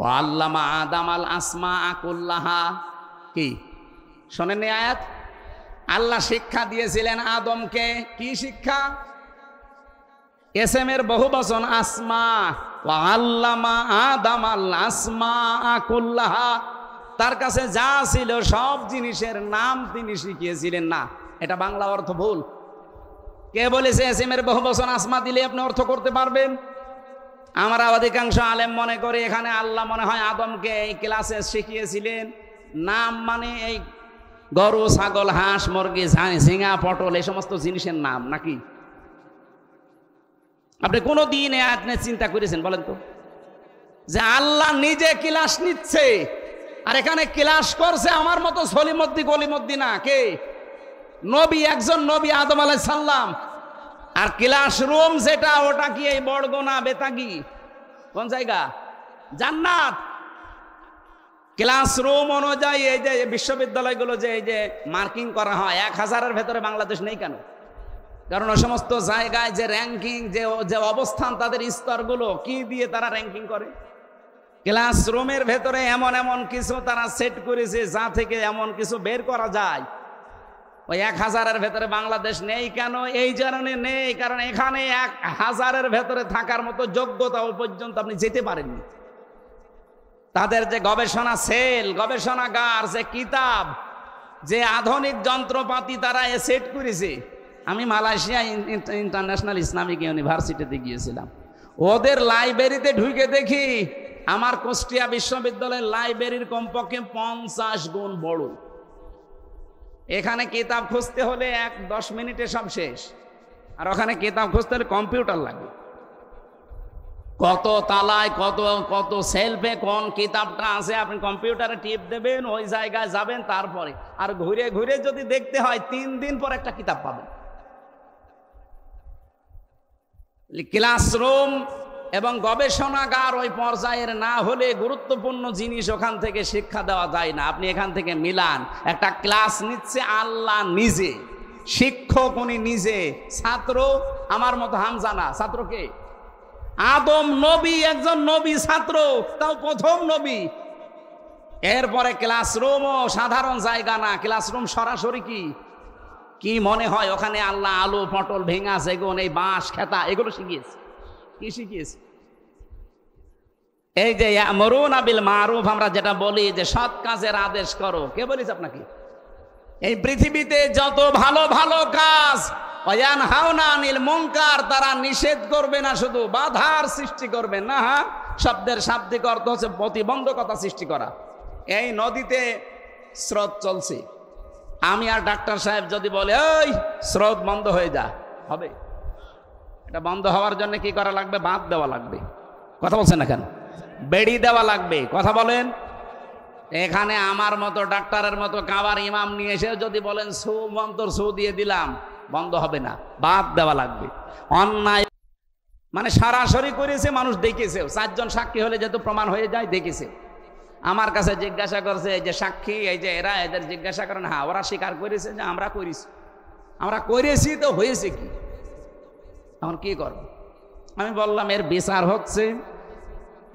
S1: ও আল্লামা আদামাল আসমা কুল্লাহা। কি শোনেন এই আয়াত? আল্লাহ শিক্ষা দিয়েছিলেন আদমকে। কি শিক্ষা? এসএম এর বহুবচন আসমা। ওয়া আল্লামা আদামাল আসমা কুল্লাহা, তার কাছে যা ছিল সব জিনিসের নাম তিনি শিখিয়েছিলেন। না, এটা বাংলা অর্থ ভুল। কে বলেছে এসএম এর বহুবচন আসমা দিলে আপনি অর্থ করতে পারবেন? আমরা অধিকাংশ আলেম মনে করি এখানে আল্লাহ মনে হয় আদমকে এই ক্লাসে শিখিয়েছিলেন নাম মানে এই গরু, ছাগল, হাঁস, মুরগি, ঝিঙা, পটল, এই সমস্ত জিনিসের নাম। নাকি আপনি কোনো দিন চিন্তা করেছেন বলেন তো, যে আল্লাহ নিজে ক্লাস নিচ্ছে, আর এখানে ক্লাস করছে আমার মতো সলিমদ্দি গলিমদ্দি না, কে? নবী, একজন নবী আদম আলাইহিস সালাম। আর ক্লাসরুম যেটা, ওটা কি এই বড়গোনা বেতাগি? কোন জায়গা? জান্নাত। ক্লাসরুম অনুযায়ী এই যে বিশ্ববিদ্যালয়গুলো যে এই যে মার্কিং করা হয়, 1000-এর ভেতরে বাংলাদেশ নেই কেন? কারণ ওই সমস্ত জায়গায় যে র্যাঙ্কিং, যে অবস্থান, তাদের স্তরগুলো কি দিয়ে তারা র্যাঙ্কিং করে? ক্লাসরুমের ভেতরে এমন এমন কিছু তারা সেট করেছে যা থেকে এমন কিছু বের করা যায়। ওই 1000-এর ভেতরে বাংলাদেশ নেই কেন? এই কারণে নেই, কারণ এখানে 1000-এর ভেতরে থাকার মতো যোগ্যতা পর্যন্ত আপনি যেতে পারেননি। তাদের যে গবেষণা সেল, গবেষণাগার, যে কিতাব, যে আধুনিক যন্ত্রপাতি তারা সেট করেছে। আমি মালয়েশিয়া ইন্টারন্যাশনাল ইসলামিক ইউনিভার্সিটিতে গিয়েছিলাম, ওদের লাইব্রেরিতে ঢুকে দেখি আমার কুষ্টিয়া বিশ্ববিদ্যালয়ের লাইব্রেরির কমপক্ষে 50 গুণ বড়। এখানে কিতাব খুঁজতে হলে 10 মিনিটে সব শেষ, আর ওখানে কিতাব খুঁজতে হলে কম্পিউটার লাগে। কত তালায়, কত কত সেলফে কোন কিতাবটা আছে, আপনি কম্পিউটারে টিপ দেবেন, ওই জায়গায় যাবেন, তারপরে আর ঘুরে ঘুরে যদি দেখতে হয় 3 দিন পর একটা কিতাব পাবেন। ক্লাসরুম এবং গবেষণাগার ওই পর্যায়ের না হলে গুরুত্বপূর্ণ জিনিস ওখান থেকে শিক্ষা দেওয়া যায় না। আপনি এখান থেকে মিলান, একটা ক্লাস নিচ্ছে আল্লাহ নিজে, শিক্ষক উনি নিজে, ছাত্র আমার মতো হামজা না। ছাত্রকে আদম নবী, একজন নবী, ছাত্র তাও প্রথম নবী। এরপরে ক্লাসরুমও সাধারণ জায়গা না, ক্লাসরুম সরাসরি কি মনে হয় ওখানে আল্লাহ আলু পটল ভেঙা সেগুন, এই বাঁশ খেতা, এগুলো শিখিয়েছে। কি শিখিয়েছে? এই যে ইয়ামুরুনা বিল মারুফ, আমরা যেটা বলি যে সৎ কাজের আদেশ করো, কে বলিস আপনাকে? এই পৃথিবীতে যত ভালো ভালো কাজ, ওয়ায়ানহাউনা আনিল মুনকার, তারা নিষেধ করবে না, শুধু বাধার সৃষ্টি করবে না। শব্দের শাব্দিক অর্থ হচ্ছে প্রতিবন্ধকতা সৃষ্টি করা। এই নদীতে স্রোত চলছে, আমি আর ডাক্তার সাহেব যদি বলে ওই স্রোত বন্ধ হয়ে যা, হবে? এটা বন্ধ হওয়ার জন্য কি করা লাগবে? বাঁধ দেওয়া লাগবে। কথা বলছেন না কেন? বেড়ি দেওয়া লাগবে। কথা বলেন। এখানে আমার মতো ডাক্তারের মতো কাবার ইমাম নিয়ে এসে যদি বলেন সু মন্তর সু দিয়ে দিলাম, বন্ধ হবে না, বাঁধ দেওয়া লাগবে। অন্যায় মানে সরাসরি করেছে, মানুষ দেখেছে, 4 জন সাক্ষী হলে যেহেতু প্রমাণ হয়ে যায়, দেখেছে। আমার কাছে জিজ্ঞাসা করছে এই যে সাক্ষী, এই যে এরা, এদের জিজ্ঞাসা করেন, হ্যাঁ ওরা স্বীকার করেছে যে আমরা করেছি, তো হয়েছে কি? এখন কি করব? আমি বললাম এর বিচার হচ্ছে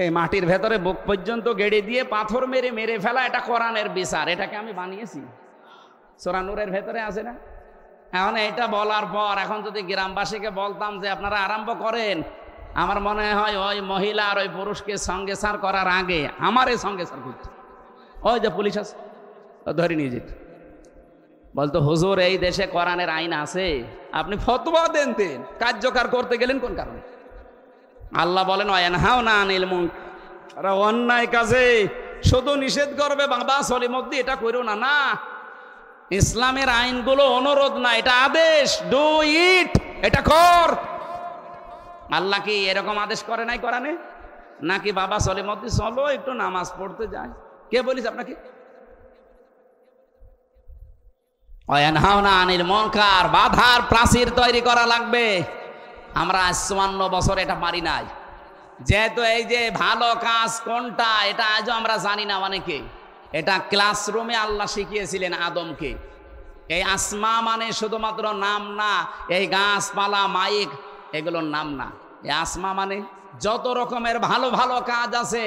S1: এই মাটির ভেতরে বুক পর্যন্ত গেড়ে দিয়ে পাথর মেরে মেরে ফেলা, এটা কোরআনের বিচার। এটাকে আমি বানিয়েছি, সূরা নূরের ভেতরে আছে না? এখন এটা বলার পর এখন যদি গ্রামবাসীকে বলতাম যে আপনারা আরম্ভ করেন, আমার মনে হয় ওই মহিলা আর ওই পুরুষকে সঙ্গে সার করার আগে আমারে সঙ্গে সার করছে। ওই যে পুলিশ আছে, ধরে নিয়ে যেত, বলতো হুজুর এই দেশে কোরআনের আইন আছে, আপনি ফতোয়া দেন, কার্যকর করতে গেলেন কোন কারণে? আল্লাহ বলেন ওয়ায়ানহাউনা আনিল মুনকার, অন্যায় কাজে শুধু নিষেধ করবে, বাবা সলিমদ্দি এটা করো না। না, ইসলামের আইনগুলো অনুরোধ না, এটা আদেশ। ডু ইট, এটা কর। আল্লাহ কি এরকম আদেশ করে নাই কোরআনে? নাকি বাবা সলিমদ্দি চলো একটু নামাজ পড়তে যায়? কে বলিস আপনাকে? ওয়ায়ানহাউনা আনিল মুনকার, বাধার প্রাচীর তৈরি করা লাগবে। আমরা 54 বছর এটা পারি নাই, যেহেতু এই যে ভালো কাজ কোনটা এটা আজও আমরা জানি না অনেকে। এটা ক্লাসরুমে আল্লাহ শিখিয়েছিলেন আদমকে। এই আসমা মানে শুধুমাত্র নাম না, এই গাছপালা, মাইক, এগুলোর নাম না। এই আসমা মানে যত রকমের ভালো ভালো কাজ আছে,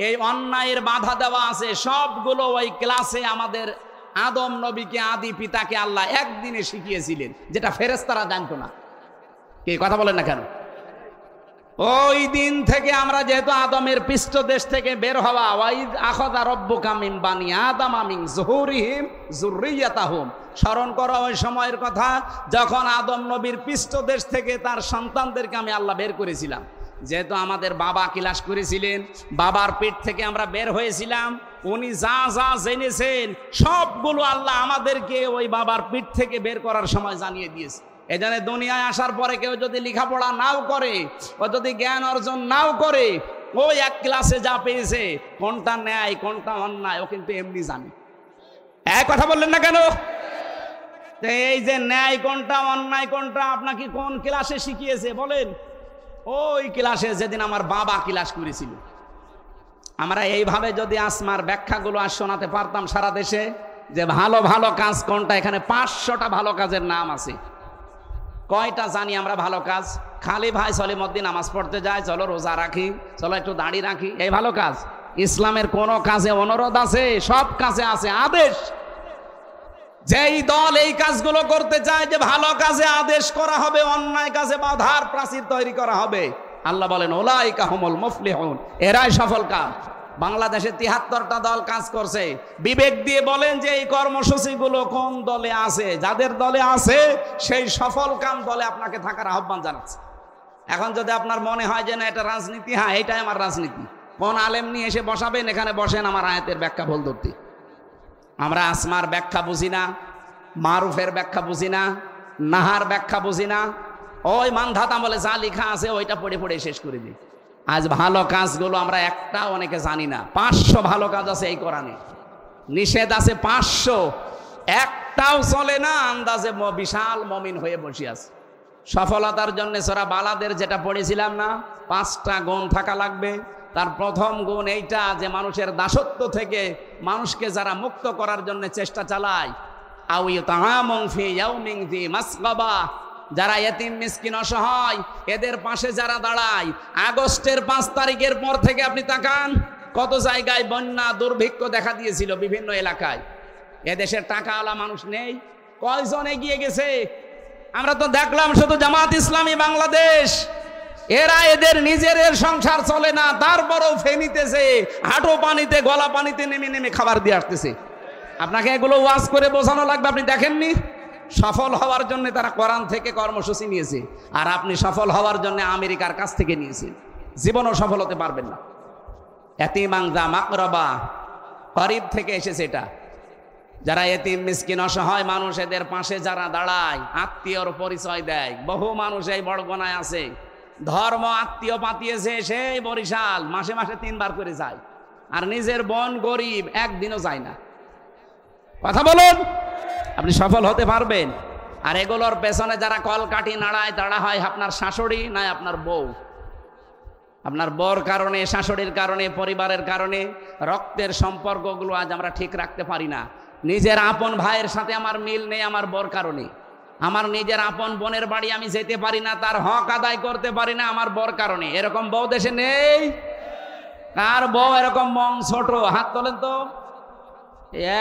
S1: এই অন্যায়ের বাধা দেওয়া আছে, সবগুলো ওই ক্লাসে আমাদের আদম নবীকে, আদি পিতাকে আল্লাহ একদিনে শিখিয়েছিলেন, যেটা ফেরেশতারা জানতো না। কি কথা বলেন না কেন? ওই দিন থেকে আমরা যেহেতু আদমের পৃষ্ঠদেশ থেকে বের হওয়া, ওয়াইদ আখাযা রাব্বুকা মিন বানি আদামা মিন যুহুরিহিম যুররিয়াতাহুম, স্মরণ করো ওই সময়ের কথা যখন আদম নবীর পৃষ্ঠদেশ থেকে তার সন্তানদেরকে আমি আল্লাহ বের করেছিলাম। যেহেতু আমাদের বাবা ক্লাস করেছিলেন, বাবার পেট থেকে আমরা বের হয়েছিলাম, উনি যা যা জেনেছেন সবগুলো আল্লাহ আমাদেরকে ওই বাবার পেট থেকে বের করার সময় জানিয়ে দিয়েছে। এজন্য দুনিয়ায় আসার পরে কেউ যদি লেখাপড়া নাও করে, ও যদি জ্ঞান অর্জন নাও করে, ও এক ক্লাসে যা পেয়েছে কোনটা ন্যায় কোনটা অন্যায় ও কিন্তু এমনি জানে। এক কথা বললেন না কেন? এই যে ন্যায় কোনটা অন্যায় কোনটা আপনাকে কোন ক্লাসে শিখিয়েছে বলেন? ওই ক্লাসে যেদিন আমার বাবা ক্লাস করেছিল। আমরা এইভাবে যদি আসমার ব্যাখ্যাগুলো আর শোনাতে পারতাম সারা দেশে, যে ভালো ভালো কাজ কোনটা, এখানে 500টা ভালো কাজের নাম আছে। কয়টা জানি আমরা ভালো কাজ? খালি ভাই সলিমুদ্দিন নামাজ পড়তে যায়, চলো রোজা রাখি, চলো একটু দাড়ি রাখি, এই ভালো কাজ? ইসলামের কোন কাজে অনুরোধ আছে? সব কাজে আছে আদেশ। যেই দল এই কাজগুলো করতে চায় যে ভালো কাজে আদেশ করা হবে, অন্যায় কাজে বাধার প্রাচীর তৈরি করা হবে, আল্লাহ বলেন উলাইকা হুমুল মুফলিহুন, এরাই সফল কাম। বাংলাদেশে 73টা দল কাজ করছে। বিবেক দিয়ে বলেন যে এই কর্মসূচিগুলো কোন দলে আছে? যাদের দলে আছে সেই সফল কাম দলে আপনাকে থাকার আহ্বান জানাচ্ছে। এখন যদি আপনার মনে হয় যে না এটা রাজনীতি, হ্যাঁ এটাই আমার রাজনীতি, কোন আলেম নিয়ে এসে বসাবেন, এখানে বসেন আমার আয়াতের ব্যাখ্যা ভুল ধরতে। আমরা আসমার ব্যাখ্যা বুঝি না, মারুফের ব্যাখ্যা বুঝি না, নাহার ব্যাখ্যা বুঝি না, ওই মানধাত আমলে যা লেখা আছে ওইটা পড়ে পড়ে শেষ করে দিই। আজ ভালো কাজগুলো আমরা একটা অনেকে জানি না। 500 ভালো কাজ আছে এই কোরআনে, নিষেধ আছে 500, একটাও চলে না। আন্দাজে বিশাল মমিন হয়ে বসে আছে। সফলতার জন্য সূরা বালাদের যেটা পড়েছিলাম না, 5টা গুণ থাকা লাগবে। তার প্রথম গুণ এইটা যে মানুষের দাসত্ব থেকে মানুষকে যারা মুক্ত করার জন্য চেষ্টা চালায়, আও ইউতাআমুন ফি ইয়াউমিন যি মাসগাবা, যারা এতিম মিসকিন অসহায় এদের পাশে যারা দাঁড়ায়। আগস্টের 5 তারিখের পর থেকে আপনি তাকান, কত জায়গায় বন্যা দুর্ভিক্ষ দেখা দিয়েছিল বিভিন্ন এলাকায়। এদেশের টাকাওয়ালা মানুষ নেই, কয়জন এগিয়ে গেছে? আমরা তো দেখলাম শুধু জামাত ইসলামী বাংলাদেশ, এরা এদের নিজের সংসার চলে না, তারপরেও ফেনিতেছে, হাঁটু পানিতে গলা পানিতে নেমে নেমে খাবার দিয়ে আসতেছে। আপনাকে এগুলো ওয়াজ করে বোঝানো লাগবে, আপনি দেখেননি? সফল হওয়ার জন্য তারা কোরআন থেকে কর্মসূচি নিয়েছে, আর আপনি সফল হওয়ার জন্য আমেরিকার কাছ থেকে নিয়েছেন। জীবনও সফল হতে পারবেন না। এতিমাং যা মাকরাবা, গরিব থেকে এসেছে এটা। যারা এতিম মিসকিন অসহায় মানুষ এদের পাশে যারা দাঁড়ায়, আত্মীয়র পরিচয় দেয়। বহু মানুষ এই বড়গোনায় আছে, ধর্ম আত্মীয় পাতিয়েছে, সেই বরিশাল মাসে মাসে 3 বার করে যায়, আর নিজের বোন গরিব, একদিনও যায় না। কথা বলুন, আপনি সফল হতে পারবেন? আর এগুলোর পেছনে যারা কলকাঠি নাড়ায় তারা হয় আপনার শাশুড়ি, নয় আপনার বউ। আপনার বউর কারণে, শাশুড়ির কারণে, পরিবারের কারণে রক্তের সম্পর্কগুলো আজ আমরা ঠিক রাখতে পারি না। নিজের আপন ভাইয়ের সাথে আমার মিল নেই আমার বউর কারণে। আমার নিজের আপন বোনের বাড়ি আমি যেতে পারি না, তার হক আদায় করতে পারি না আমার বউর কারণে। এরকম বউ দেশে নেই? কার বউ এরকম মন ছোট? হাত তোলেন তো।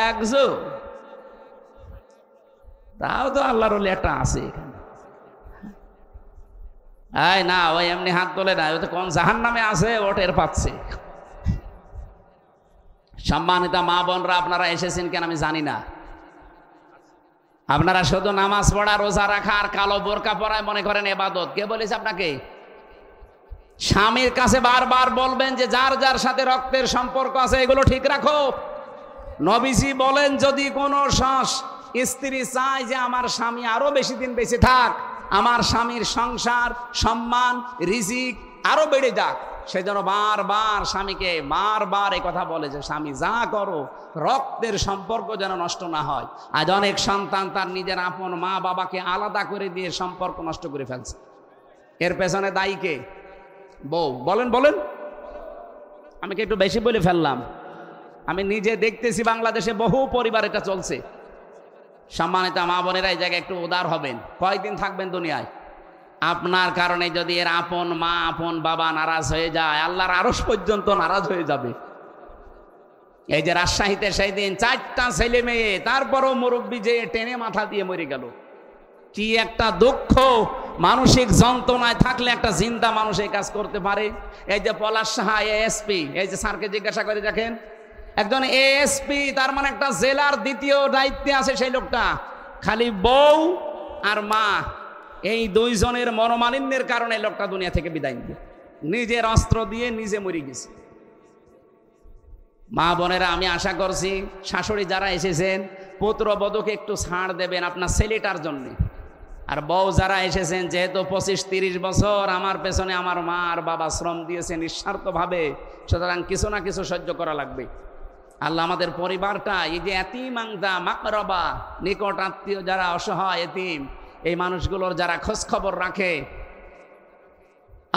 S1: একজো, তাও তো আল্লাহর ওলি একটা আছে এখানে। না, ওই এমনি হাত তোলে না, ওই তো কোন জাহান্নামে আছে ও টের পাচ্ছে। সম্মানিত মা বোনরা, আপনারা এসেছেন কেন আমি জানি না। আপনারা শুধু নামাজ পড়া, রোজা রাখা আর কালো বোরকা পরায় মনে করেন ইবাদত। কে বলেছে আপনাকে? স্বামীর কাছে বারবার বলবেন যে যার যার সাথে রক্তের সম্পর্ক আছে এগুলো ঠিক রাখো। নবীজি বলেন যদি কোনো স্ত্রী চায় যে আমার স্বামী আরো বেশি দিন বেঁচে থাক, আমার স্বামীর সংসার, সম্মান, রিজিক আরো বেড়ে যাক, সেজন্য বারবার স্বামীকে বারবার এই কথা বলে যে স্বামী যা করো রক্তের সম্পর্ক যেন নষ্ট না হয়। আজ অনেক সন্তান তার নিজের আপন মা বাবাকে আলাদা করে দিয়ে সম্পর্ক নষ্ট করে ফেলছে। এর পেছনে দায়ী কে? বউ। বলেন বলেন। আমি কি একটু বেশি বলে ফেললাম? আমি নিজে দেখতেছি বাংলাদেশে বহু পরিবার এটা চলছে। সম্মানিত মা বোনেরা, এই জায়গায় একটু উদার হবেন। কয়দিন থাকবেন দুনিয়ায়? আপনার কারণে যদি এর আপন মা, আপন বাবা নারাজ হয়ে যায়, আল্লাহর আরশ পর্যন্ত নারাজ হয়ে যাবে। এই যে রাজশাহীতে সেই দিন 4টা ছেলে মেয়ে, তারপরও মুরব্বী যে টেনে মাথা দিয়ে মরে গেল। কি একটা দুঃখ! মানসিক যন্ত্রণায় থাকলে একটা জিন্দা মানুষ এই কাজ করতে পারে? এই যে পলাশ সাহা এএসপি, এই যে স্যারকে জিজ্ঞাসা করে দেখেন, একজন এএসপি, তার মানে একটা জেলার দ্বিতীয় দায়িত্বে আছে সেই লোকটা। খালি বউ আর মা, এই 2 জনের মনোমালিন্যের কারণে লোকটা দুনিয়া থেকে বিদায় নিবে। নিজের অস্ত্র দিয়ে নিজে মরে গেছে। মা বোনেরা, আমি আশা করছি শাশুড়ি যারা এসেছেন পুত্রবধূকে একটু ছাড় দেবেন আপনার ছেলেটার জন্য। আর বউ যারা এসেছেন, যেহেতু 25-30 বছর আমার পেছনে আমার মা আর বাবা শ্রম দিয়েছে নিঃস্বার্থভাবে, সুতরাং কিছু না কিছু সহ্য করা লাগবে। আল্লাহ আমাদের পরিবারটা, এই যে এতিম আংদা মাকরাবা, নিকট আত্মীয় যারা অসহায় এতিম, এই মানুষগুলোর যারা খোঁজ খবর রাখে,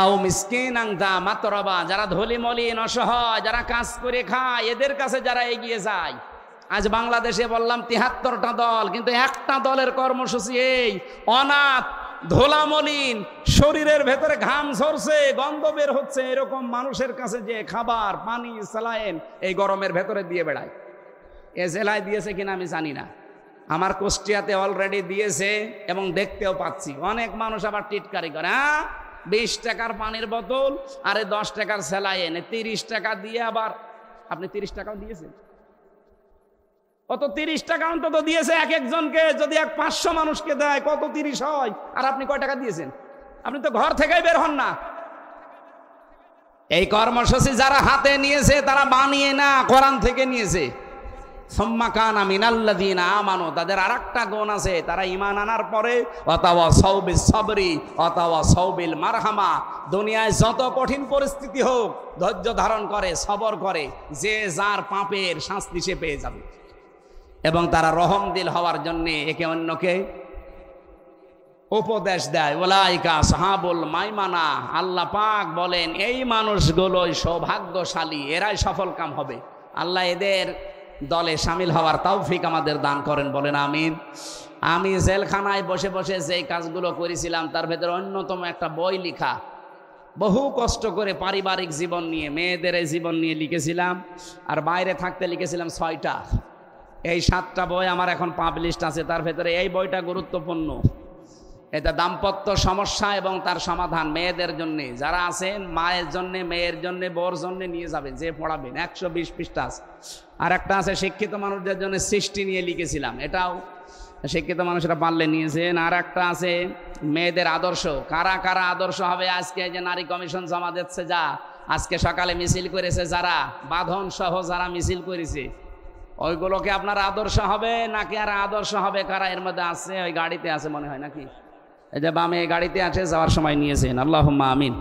S1: আও মিসকিন আংদা মাতরাবা, যারা ধলি মলিন অসহায়, যারা কাজ করে খায়, এদের কাছে যারা এগিয়ে যায়। আজ বাংলাদেশে বললাম 73টা দল, কিন্তু একটা দলের কর্মসূচি এই অনাথ, ধোলামলিন, শরীরের ভেতরে ঘাম ঝরছে, গন্ধ বের হচ্ছে, এরকম মানুষের কাছে যে খাবার পানি স্যালাইন এই গরমের ভেতরে দিয়ে বেড়ায়। এ জেলায় দিয়েছে কিনা আমি জানি না, আমার কুষ্টিয়াতে অলরেডি দিয়েছে এবং দেখতেও পাচ্ছি। অনেক মানুষ আবার টিটকারি করে, 20 টাকার পানির বোতল আরে 10 টাকার স্যালাইন, 30 টাকা দিয়ে আবার। আপনি 30 টাকাও দিয়েছেন? কত 30 টাকা অন্তত দিয়েছে এক একজনকে, যদি 500 মানুষকে দেয় কত 30 হয়? আর আপনি কয় টাকা দিয়েছেন? আপনি তো ঘর থেকেই বের হন না। এই কর্মসূচি যারা হাতে নিয়েছে তারা বানিয়ে না, কোরআন থেকে নিয়েছে। সুম্মা কানা মিনাল্লাযীনা আমানু, তাদের আরেকটা গুণ আছে, তারা ঈমান আনার পরে ওয়াতাওয়াসাউ বিস সাবরি ওয়াতাওয়াসাউ বিল মারহামা, দুনিয়ায় যত কঠিন পরিস্থিতি হোক ধৈর্য ধারণ করে, সবর করে, যে যার পাপের শাস্তি সে পেয়ে যাবে। এবং তারা রহমদিল হওয়ার জন্য একে অন্যকে উপদেশ দেয়। উলাইকা আসহাবুল মাইমানা, আল্লাহ পাক বলেন এই মানুষগুলোই সৌভাগ্যশালী, এরাই সফলকাম হবে। আল্লাহ এদের দলে শামিল হওয়ার তৌফিক আমাদের দান করেন, বলেন আমিন। আমি জেলখানায় বসে বসে যেই কাজগুলো করেছিলাম তার ভেতরে অন্যতম একটা বই লেখা, বহু কষ্ট করে পারিবারিক জীবন নিয়ে, মেয়েদের এই জীবন নিয়ে লিখেছিলাম। আর বাইরে থাকতে লিখেছিলাম 6টা। এই 7টা বই আমার এখন পাবলিশড আছে, তার ভেতরে এই বইটা গুরুত্বপূর্ণ। এটা দাম্পত্য সমস্যা এবং তার সমাধান, মেয়েদের জন্য যারা আছেন, মায়ের জন্য, মেয়ের জন্য, বউর জন্য নিয়ে যাবেন, যে পড়াবেন। 120 পৃষ্ঠা আছে। আর একটা আছে শিক্ষিত মানুষদের জন্য, সৃষ্টি নিয়ে লিখেছিলাম, এটাও শিক্ষিত মানুষরা পারলে নিয়েছেন। আর একটা আছে মেয়েদের আদর্শ, কারা কারা আদর্শ হবে। আজকে যে নারী কমিশন জমা দিচ্ছে, যা আজকে সকালে মিছিল করেছে, যারা বাঁধন সহ যারা মিছিল করেছে, ওইগুলোকে আপনার আদর্শ হবে নাকি আর আদর্শ হবে কারা? এর মধ্যে আছে, ওই গাড়িতে আছে মনে হয় নাকি, এই যে বামে গাড়িতে আছে, যাওয়ার সময় নিয়েছেন। আল্লাহুম্মা আমিন।